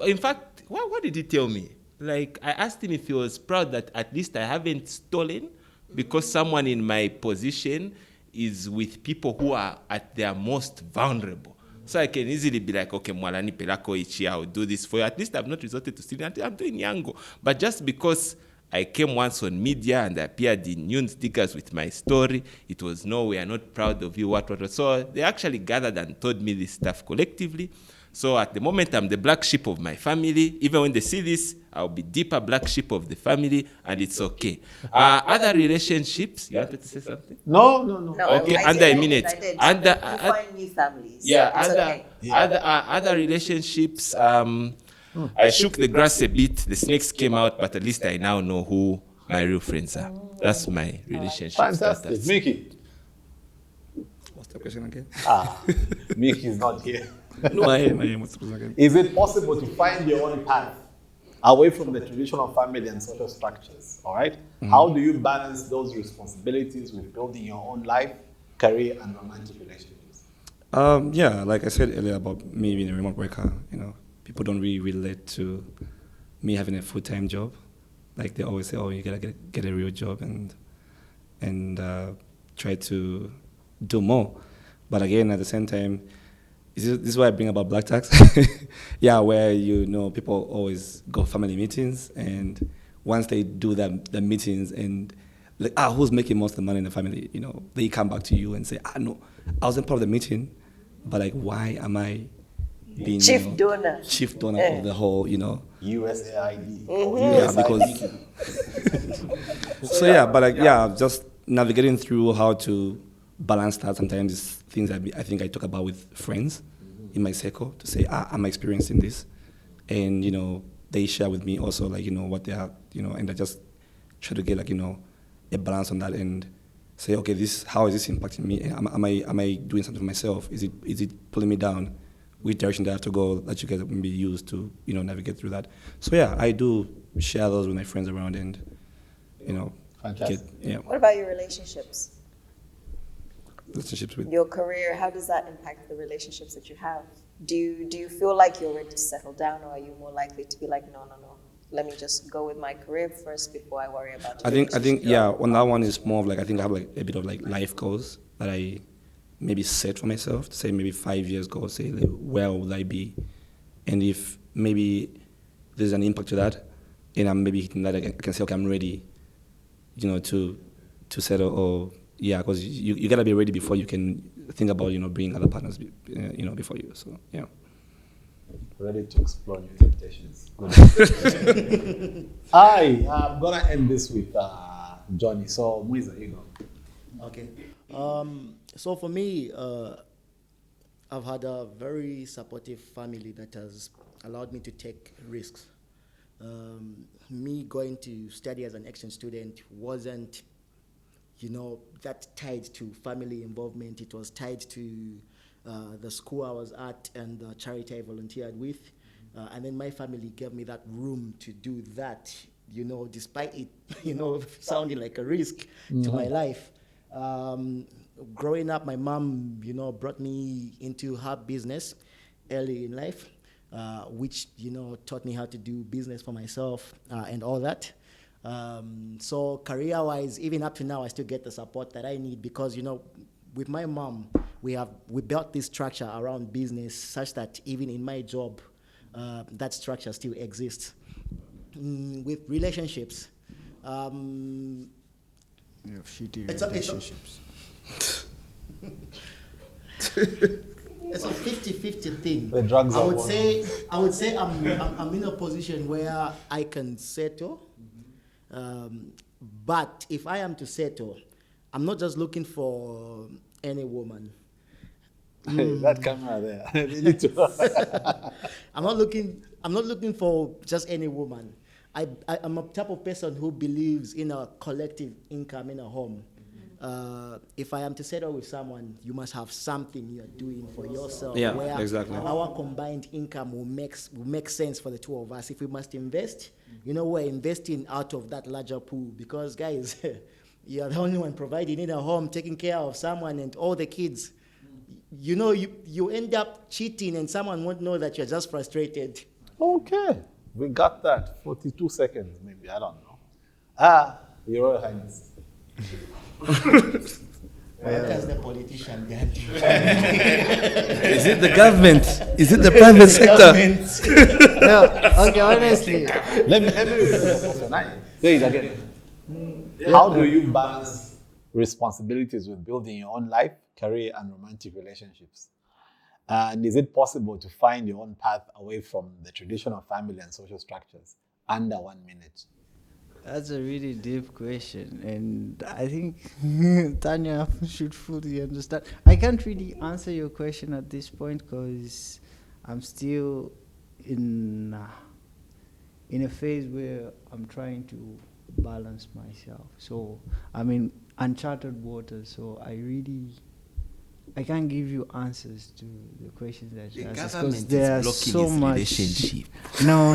In fact, what did he tell me? Like, I asked him if he was proud that at least I haven't stolen because someone in my position is with people who are at their most vulnerable. So I can easily be like, okay, Mwalani Pelako Ichi, I'll do this for you. At least I've not resorted to stealing. I'm doing Yango. But just because I came once on media and I appeared in news stickers with my story. It was, no, we are not proud of you, what. So they actually gathered and told me this stuff collectively. So at the moment, I'm the black sheep of my family. Even when they see this, I'll be deeper black sheep of the family, and it's okay. Other relationships, you wanted to say something?
No.
Okay, under a minute.
You find new families.
Yeah,
It's okay.
other relationships, I shook the grass a bit. The snakes came out, but at least I now know who my real friends are. That's my relationship
Fantastic.
status.
Mickey.
What's the question again?
Mickey is not here.
No, I am. What's the question again?
Is it possible to find your own path away from the traditional family and social structures? All right? How do you balance those responsibilities with building your own life, career, and romantic relationships?
Yeah, like I said earlier about me being a remote worker, people don't really relate to me having a full-time job. Like they always say, oh, you gotta get a real job and try to do more. But again, at the same time, this is why I bring about black tax. Yeah, where people always go family meetings, and once they do the meetings and like, who's making most of the money in the family? They come back to you and say, no, I wasn't part of the meeting, but like, why am I being
Chief donor
of the whole,
USAID.
Yeah, because so yeah, but like just navigating through how to balance that sometimes is things I think I talk about with friends in my circle to say, I'm experiencing this, and they share with me also like what they are, and I just try to get like a balance on that and say, okay, how is this impacting me? Am I doing something for myself? Is it pulling me down? Which direction do I have to go that you guys can be used to navigate through that? So yeah, I do share those with my friends around and
Fantastic.
What about your relationships?
Relationships with
Your career, how does that impact the relationships that you have? Do you feel like you're ready to settle down, or are you more likely to be like, no, let me just go with my career first before I worry about
I think yeah, on that one is more of like, I think I have like a bit of like life goals that I maybe set for myself, to say maybe 5 years goal, say like, where would I be? And if maybe there's an impact to that, and I'm maybe hitting that, I can say, okay, I'm ready, to settle, or yeah, because you gotta be ready before you can think about, bringing other partners, before you, so yeah.
Ready to explore new temptations. I'm gonna end this with Johnny. So Mwiza, you go.
Okay. So for me, I've had a very supportive family that has allowed me to take risks. Me going to study as an exchange student wasn't, that tied to family involvement. It was tied to the school I was at and the charity I volunteered with. And then my family gave me that room to do that, despite it, sounding like a risk to my life. Growing up, my mom, brought me into her business early in life, which, taught me how to do business for myself and all that. So career-wise, even up to now, I still get the support that I need because, with my mom, we built this structure around business such that even in my job, that structure still exists. With relationships,
Shitty
It's
relationships.
It's a 50-50 thing.
The drugs
I
are
would
one.
say I'm in a position where I can settle. But if I am to settle, I'm not just looking for any woman.
That camera there. You need to-
I'm not looking for just any woman. I'm a type of person who believes in a collective income in a home. If I am to settle with someone, you must have something you are doing for yourself.
Yeah,
where
exactly.
Our combined income will make sense for the two of us. If we must invest, we're investing out of that larger pool because, guys, you are the only one providing in a home, taking care of someone and all the kids. You end up cheating and someone won't know that you're just frustrated.
Okay, we got that. 42 seconds, maybe. I don't know. Your Royal Highness.
What does the politician get?
Is it the government? Is it the private sector?
No, okay, honestly.
Let me repeat the question. Say it again. How do you balance responsibilities with building your own life, career, and romantic relationships? And is it possible to find your own path away from the traditional family and social structures under 1 minute?
That's a really deep question, and I think Tanya should fully understand. I can't really answer your question at this point because I'm still in a phase where I'm trying to balance myself. So I'm in uncharted waters. So I can't give you answers to the questions that you asked because there's so much. Relationship. No,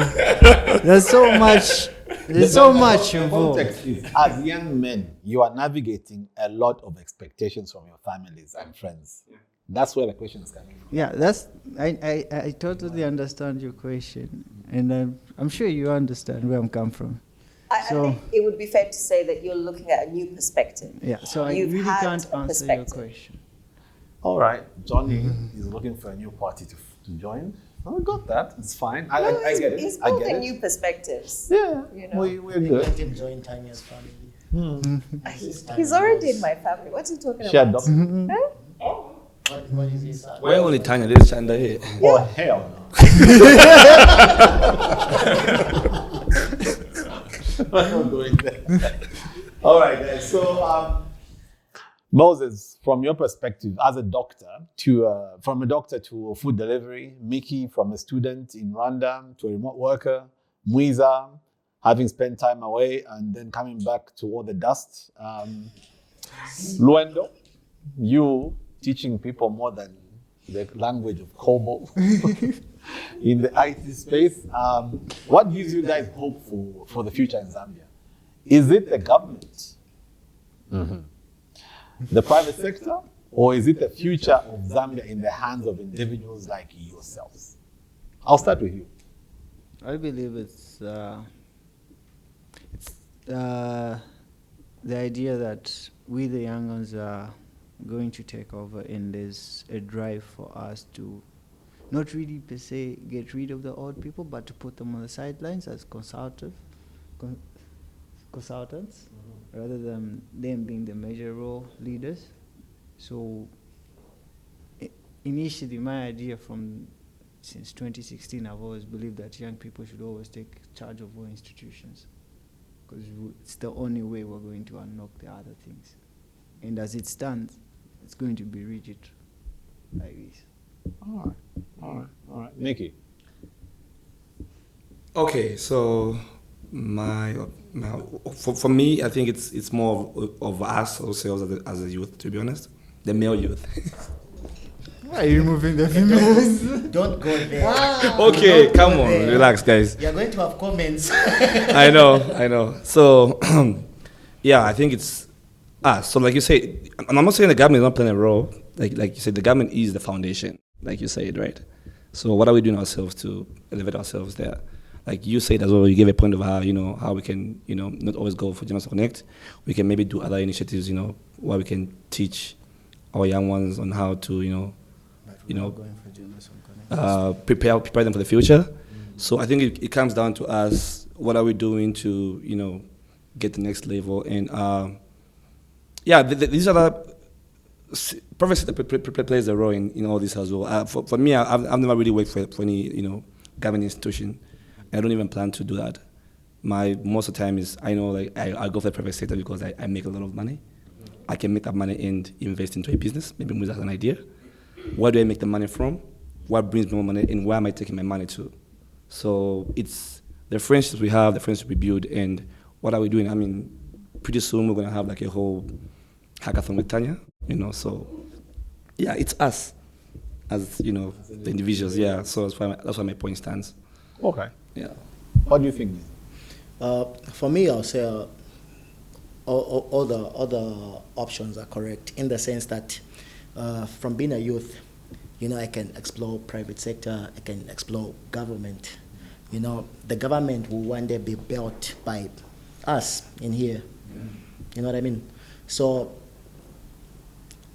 there's so much. There's so much involved.
As young men, you are navigating a lot of expectations from your families and friends. That's where the question is coming from.
Yeah, I totally understand your question, and I'm sure you understand where I'm coming from.
I think it would be fair to say that you're looking at a new perspective.
Yeah, so I really can't answer your question.
All right, Johnny is looking for a new party to join. Oh, I got that. It's fine. I get it.
He's building new perspectives.
Yeah,
you know.
we're
Let
good.
him join Tanya's family.
He's already in my family. What's he talking
Share
about?
doc-
What is his son?
We're only Tanya, this Chanda here.
Oh, hell no. I'm not going there. All right, guys. So, Moses, from your perspective as a doctor, from a doctor to a food delivery, Micky from a student in Rwanda to a remote worker, Mwiza, having spent time away and then coming back to all the dust, Lweendo, you teaching people more than the language of COBOL in the IT space. What gives you guys hope for the future in Zambia? Is it the government? The private sector? Or is it the future of Zambia in the hands of individuals like yourselves? I'll start with you.
I believe it's the idea that we the young ones are going to take over, and there's a drive for us to not really per se get rid of the old people, but to put them on the sidelines as consultants, rather than them being the major role leaders. So initially my idea since 2016, I've always believed that young people should always take charge of all institutions, because it's the only way we're going to unlock the other things. And as it stands, it's going to be rigid like this.
All right. Micky.
Okay, so for me, I think it's more of us ourselves as a youth, to be honest, the male youth.
Why are you moving the females?
Don't go there.
Okay,
Don't
come
go
on,
there.
relax, guys.
You're going to have comments.
I know. So, yeah, I think it's us. So, like you say, I'm not saying the government is not playing a role. Like you said, the government is the foundation, like you said, right? So, what are we doing ourselves to elevate ourselves there? Like you said as well, you gave a point of how we can, not always go for General Connect. We can maybe do other initiatives, where we can teach our young ones on how to, prepare them for the future. So I think it comes down to us. What are we doing to, get the next level? And these are the private sector plays a role in all this as well. For me, I've never really worked for any government institution. I don't even plan to do that. Most of the time is I go for the private sector because I make a lot of money. I can make that money and invest into a business. Maybe Mwiza has an idea. Where do I make the money from? What brings me more money, and where am I taking my money to? So it's the friendships we have, the friendships we build, and what are we doing? I mean, pretty soon we're going to have like a whole hackathon with Tanya, so yeah, it's us as, the individuals, yeah. So that's why my point stands.
Okay.
Yeah.
What do you think?
For me, I'll say all the options are correct in the sense that from being a youth, I can explore private sector, I can explore government. The government will one day be built by us in here. You know what I mean? So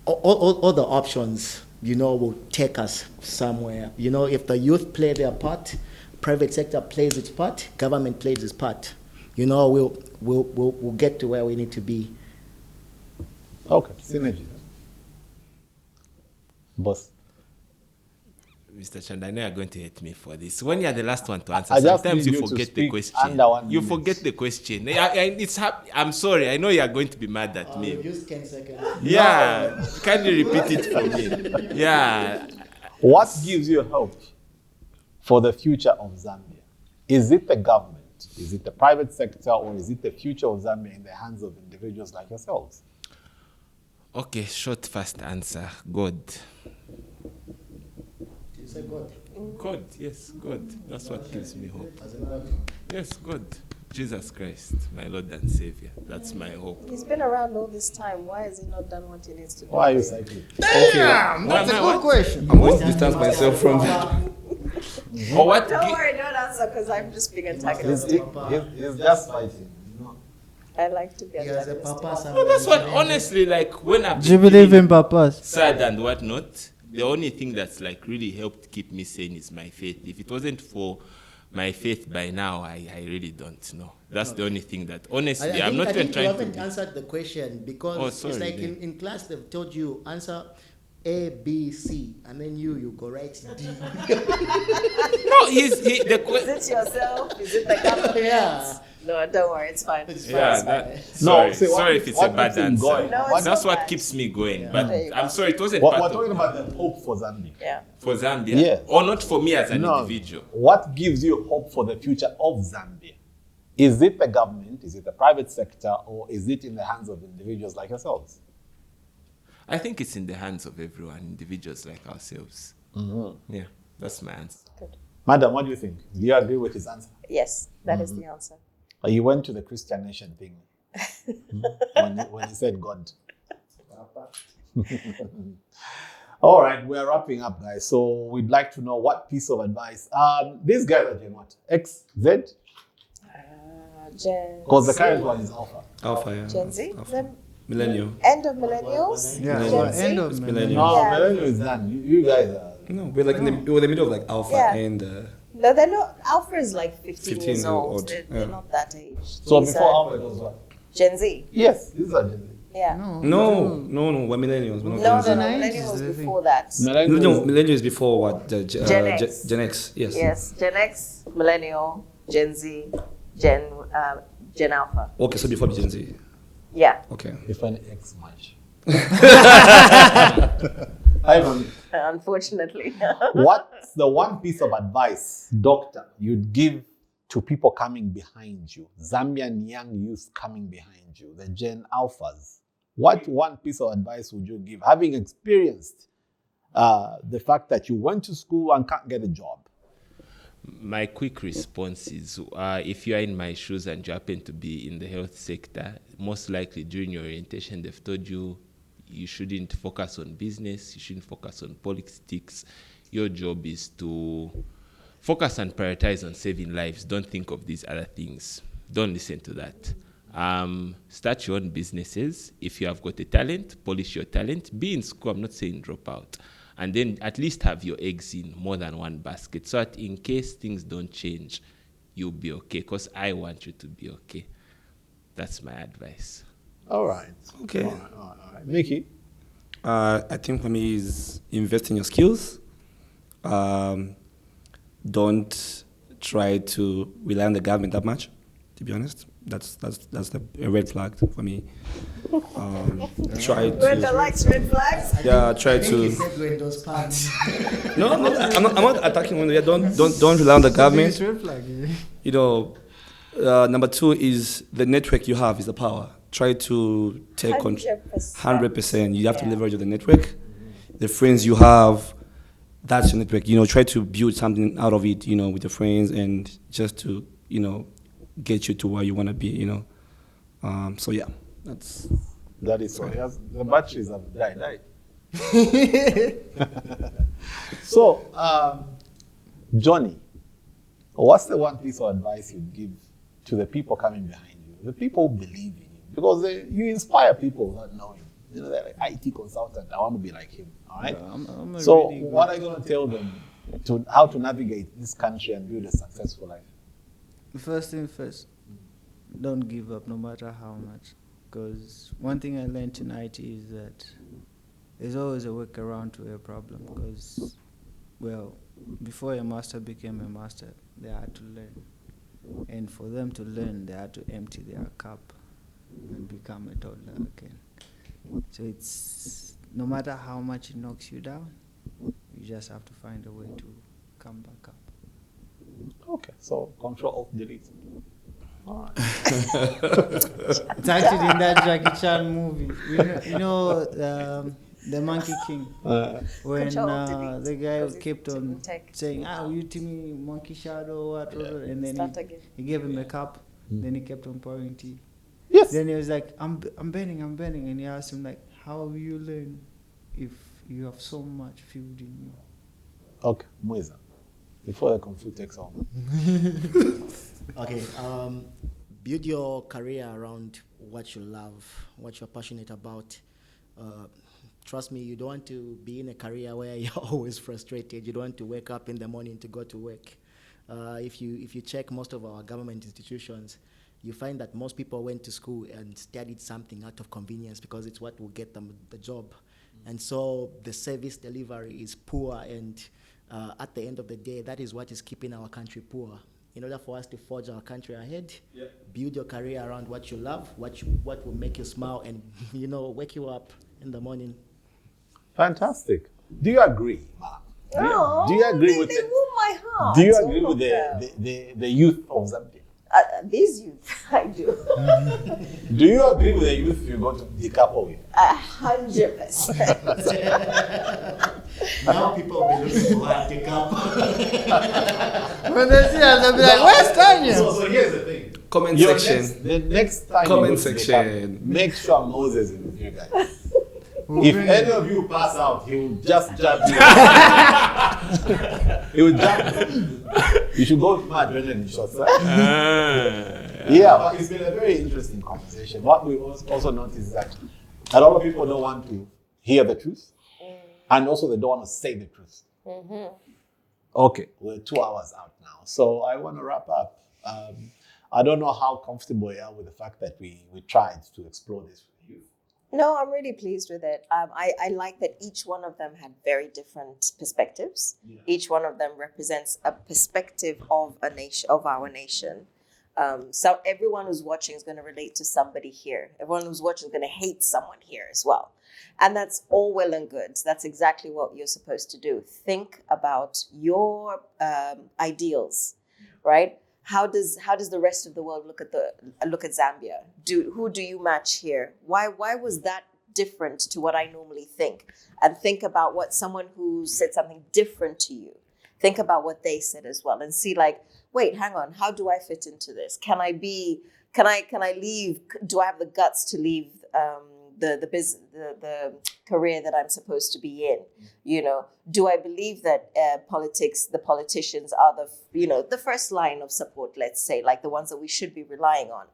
all the options, will take us somewhere. If the youth play their part, private sector plays its part, government plays its part. you know, we'll get to where we need to be.
Okay, synergy. Boss.
Mr. Chanda, I know you're going to hate me for this. When you're the last one to answer,
I just
sometimes
need
you
you to
forget the
speak
question.
under 1
You
minute.
forget the question. I'm sorry. I know you're going to be mad at me.
Just 10 seconds.
Yeah. Can you repeat it for me? Yeah.
What gives you hope for the future of Zambia? Is it the government? Is it the private sector? Or is it the future of Zambia in the hands of individuals like yourselves?
Okay, short, fast answer. God.
You say God.
God, yes, God. That's what gives me hope. Yes, God. Jesus Christ, my Lord and Savior. That's my hope.
He's been around all this time. Why has he not done what he needs to do?
Why are you cycling?
Damn, that's a good question.
I'm going to distance myself from that.
Or what?
Don't worry, don't answer because I'm just being
He's
antagonistic.
just fighting.
I like to be
He has a
antagonistic.
papa.
No, that's what, honestly, like, when I've
Do you
been
believe
feeling
in papas?
sad and whatnot, the only thing that's, like, really helped keep me sane is my faith. If it wasn't for my faith by now, I really don't know. That's the only thing that, honestly, I'm not
I
even
think you
trying to
haven't
be.
answered the question because
Oh,
it's
sorry,
like
then.
in class they've told you answer A, B, C, and then you go right D.
No,
Is it yourself? Is it the government?
Yeah.
No, don't worry, it's fine.
It's fine.
Yeah, that, sorry,
see,
sorry if it's a
what
bad
keeps him
answer.
going?
No, it's
That's
not
what
bad.
keeps me going.
Yeah.
But
There you
I'm
go.
sorry, it wasn't
We're
part
talking
of
about the hope for Zambia.
Yeah.
for Zambia.
Yes.
Or not for me as an
No.
individual.
What gives you hope for the future of Zambia? Is it the government? Is it the private sector? Or is it in the hands of individuals like yourselves?
I think it's in the hands of everyone, individuals like ourselves.
Mm-hmm.
Yeah, that's my answer.
Good.
Madam, what do you think? Do you agree with his answer?
Yes, that is the answer.
You went to the Christian nation thing when he said God. All right, we're wrapping up, guys. So we'd like to know what piece of advice. These guys are Gen what? X, Z?
Gen
Because the
Z.
current one is Alpha.
Alpha, yeah.
Gen Z?
Alpha.
The
Millennial.
end of millennials?
Yeah,
Millennial.
well, end of
It's
millennial.
millennial.
No,
Yeah.
millennial is done. You guys are.
No, we're like we're in the middle of like Alpha
Yeah.
and
No, they're not. Alpha is like 15
15
years
years
old.
old,
They're
yeah.
not that age.
So
These
before
are
Alpha, it was what?
Gen Z.
Yes, these are Gen Z.
Yeah.
no, we're millennials. We're not
No,
Gen
no,
Z.
no.
90s,
Millennial was
I think.
before that.
No, millennial is before what? The,
Gen X.
Gen X, yes.
Yes, Gen X, millennial, Gen Z, Gen Alpha.
Okay, so before the Gen Z.
Yeah.
Okay.
If an X much. Ivan,
Unfortunately.
what's the one piece of advice, doctor, you'd give to people coming behind you, Zambian young youth coming behind you, the Gen Alphas? What one piece of advice would you give, having experienced the fact that you went to school and can't get a job?
My quick response is if you are in my shoes and you happen to be in the health sector, most likely during your orientation, they've told you you shouldn't focus on business, you shouldn't focus on politics. Your job is to focus and prioritize on saving lives. Don't think of these other things. Don't listen to that. Start your own businesses. If you have got a talent, polish your talent. Be in school. I'm not saying drop out. And then at least have your eggs in more than one basket so that in case things don't change, you'll be okay. Because I want you to be okay. That's my advice.
All right.
Okay.
All right. Micky?
I think for me is invest in your skills. Don't try to rely on the government that much, to be honest. That's a red flag for me. Try
Brenda
to
likes red flags.
try
I think he
to
said Lweendo's pants.
no, I'm not attacking one. Yeah, don't rely on the government.
Biggest red flag, yeah.
You know, number two is the network you have is the power. Try to take control. 100%. You have to
Yeah.
leverage the network. The friends you have, that's your network. You know, try to build something out of it, you know, with your friends and just to, you know, get you to where you want to be, you know. So, yeah, that's...
That is so. Yes, the batteries have died. So, Johnny, what's the one piece of advice you'd give to the people coming behind you, the people who believe in you? Because you inspire people without knowing. You know, they're like IT consultant. I want to be like him. All right.
I'm a
So,
really good-
what are you going to tell them to how to navigate this country and build a successful life?
The first thing first, don't give up no matter how much. Because one thing I learned tonight is that there's always a workaround to a problem. Because, well, before a master became a master, they had to learn. And for them to learn, they had to empty their cup and become a toddler again. So it's, no matter how much it knocks you down, you just have to find a way to come back up.
Okay, so Control-Alt-Delete. All right.
It's actually in that Jackie Chan movie. You know the Monkey King. When the guy kept on saying, you to me, monkey shadow, what, and then he gave him a cup. Then he kept on pouring tea.
Yes.
Then he was like, I'm bending. And he asked him, like, how will you learn if you have so much food in you?
Okay, Mwiza, before the conflict takes over.
Okay, build your career around what you love, what you're passionate about. Trust me, you don't want to be in a career where you're always frustrated. You don't want to wake up in the morning to go to work. If you check most of our government institutions, you find that most people went to school and studied something out of convenience because it's what will get them the job. And so the service delivery is poor, and at the end of the day, that is what is keeping our country poor. In order for us to forge our country ahead, build your career around what you love, what will make you smile and, wake you up in the morning.
Fantastic. Do you agree, Mark?
No,
do you agree
they
with
warm my heart.
Do you agree with the youth of Zambia?
These youth, I do.
Do you agree with the youth you go to the couple with?
100%.
Now people will be looking for her to come.
When they see us, they'll be like, where's Tanya?
So here's the thing.
Comment section.
The next time
Comment
you go to the
section.
couple, make sure Moses is with you guys. If any of you pass out, he will just jump you. He will jump you. You should go to my adrenaline shots, right? Yeah, but it's been a very interesting conversation. What we also noticed is that a lot of people don't want to hear the truth, and also they don't want to say the truth. Okay, we're 2 hours out now, so I want to wrap up. I don't know how comfortable you are with the fact that we tried to explore this with you.
No, I'm really pleased with it. I like that each one of them had very different perspectives. Yeah. Each one of them represents a perspective of a nation, of our nation. So everyone who's watching is going to relate to somebody here. Everyone who's watching is going to hate someone here as well. And that's all well and good. That's exactly what you're supposed to do. Think about your ideals, right? How does the rest of the world look at Zambia? Who do you match here? Why was that different to what I normally think? And think about what someone who said something different to you. Think about what they said as well, and see, like, wait, hang on, how do I fit into this? Can I leave? Do I have the guts to leave the business, the career that I'm supposed to be in? Do I believe that the politicians are the first line of support, let's say, like the ones that we should be relying on?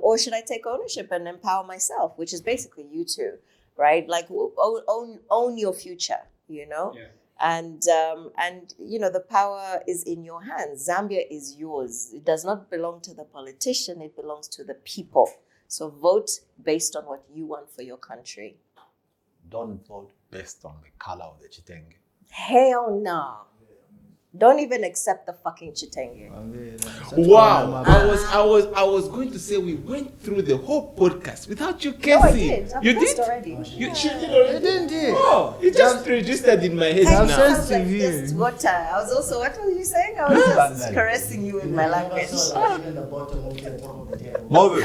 Or should I take ownership and empower myself, which is basically you two, right? Like own your future, Yeah. And the power is in your hands. Zambia is yours. It does not belong to the politician. It belongs to the people. So vote based on what you want for your country.
Don't vote based on the color of the chitenge.
Hell no. Don't even accept the fucking chitenge.
Wow. I was going to say we went through the whole podcast without you, Casey.
No, I did.
You did?
Already.
She did already?
I didn't do it.
Oh, it just registered in my head
I'm
now.
sensitive here.
What were you saying? I was just caressing you with my language.
Even the bottom of the table.
Moses.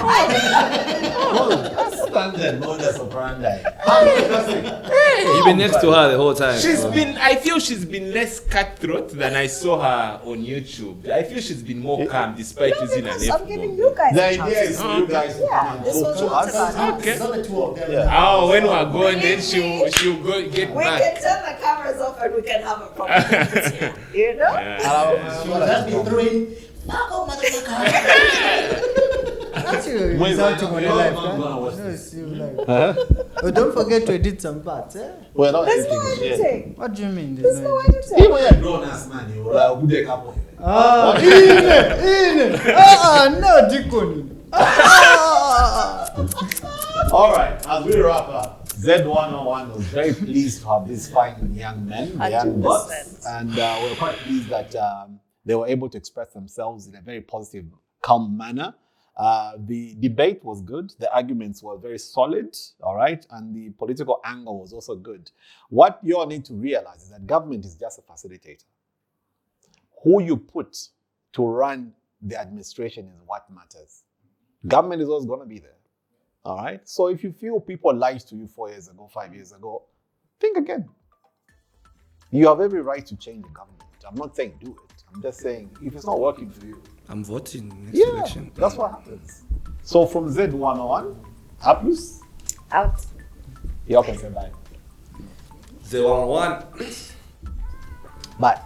Standard modus operandi.
You've been next to her the whole time.
I feel she's been less cutthroat than I saw her on YouTube. I feel she's been more calm despite using an F-bomb.
I'm giving you guys
The
a
idea
chance.
is for you guys to come and
this
talk
was
to
not
us.
about
Okay.
It's not the two of them.
Yeah.
Oh, when we're going, then she'll go get
We
back.
can turn the cameras off and we can have a proper conversation, you know?
She will just be throwing, fuck off, motherfucker.
That's you
Mwiza,
resulting on your life,
not
huh?
gonna watch
No,
this.
it's your life. Oh, don't forget to edit some parts, eh?
We're not
There's no
editing shit.
editing.
What do you mean?
There's no
editing?
editing.
Even when you're grown ass man, you're like, who they couple?
No, Deacon.
All right, as we wrap up, ZED101 was very pleased to have these fine young men, the young bucks, and we're quite pleased that they were able to express themselves in a very positive, calm manner. The debate was good. The arguments were very solid, all right? And the political angle was also good. What you all need to realize is that government is just a facilitator. Who you put to run the administration is what matters. Government is always going to be there, all right? So if you feel people lied to you 4 years ago, 5 years ago, think again. You have every right to change the government. I'm not saying do it. I'm just saying if it's not working for you,
I'm voting next election.
that's what happens. So from ZED101, Apus,
Out.
y'all can say bye.
ZED101.
Bye.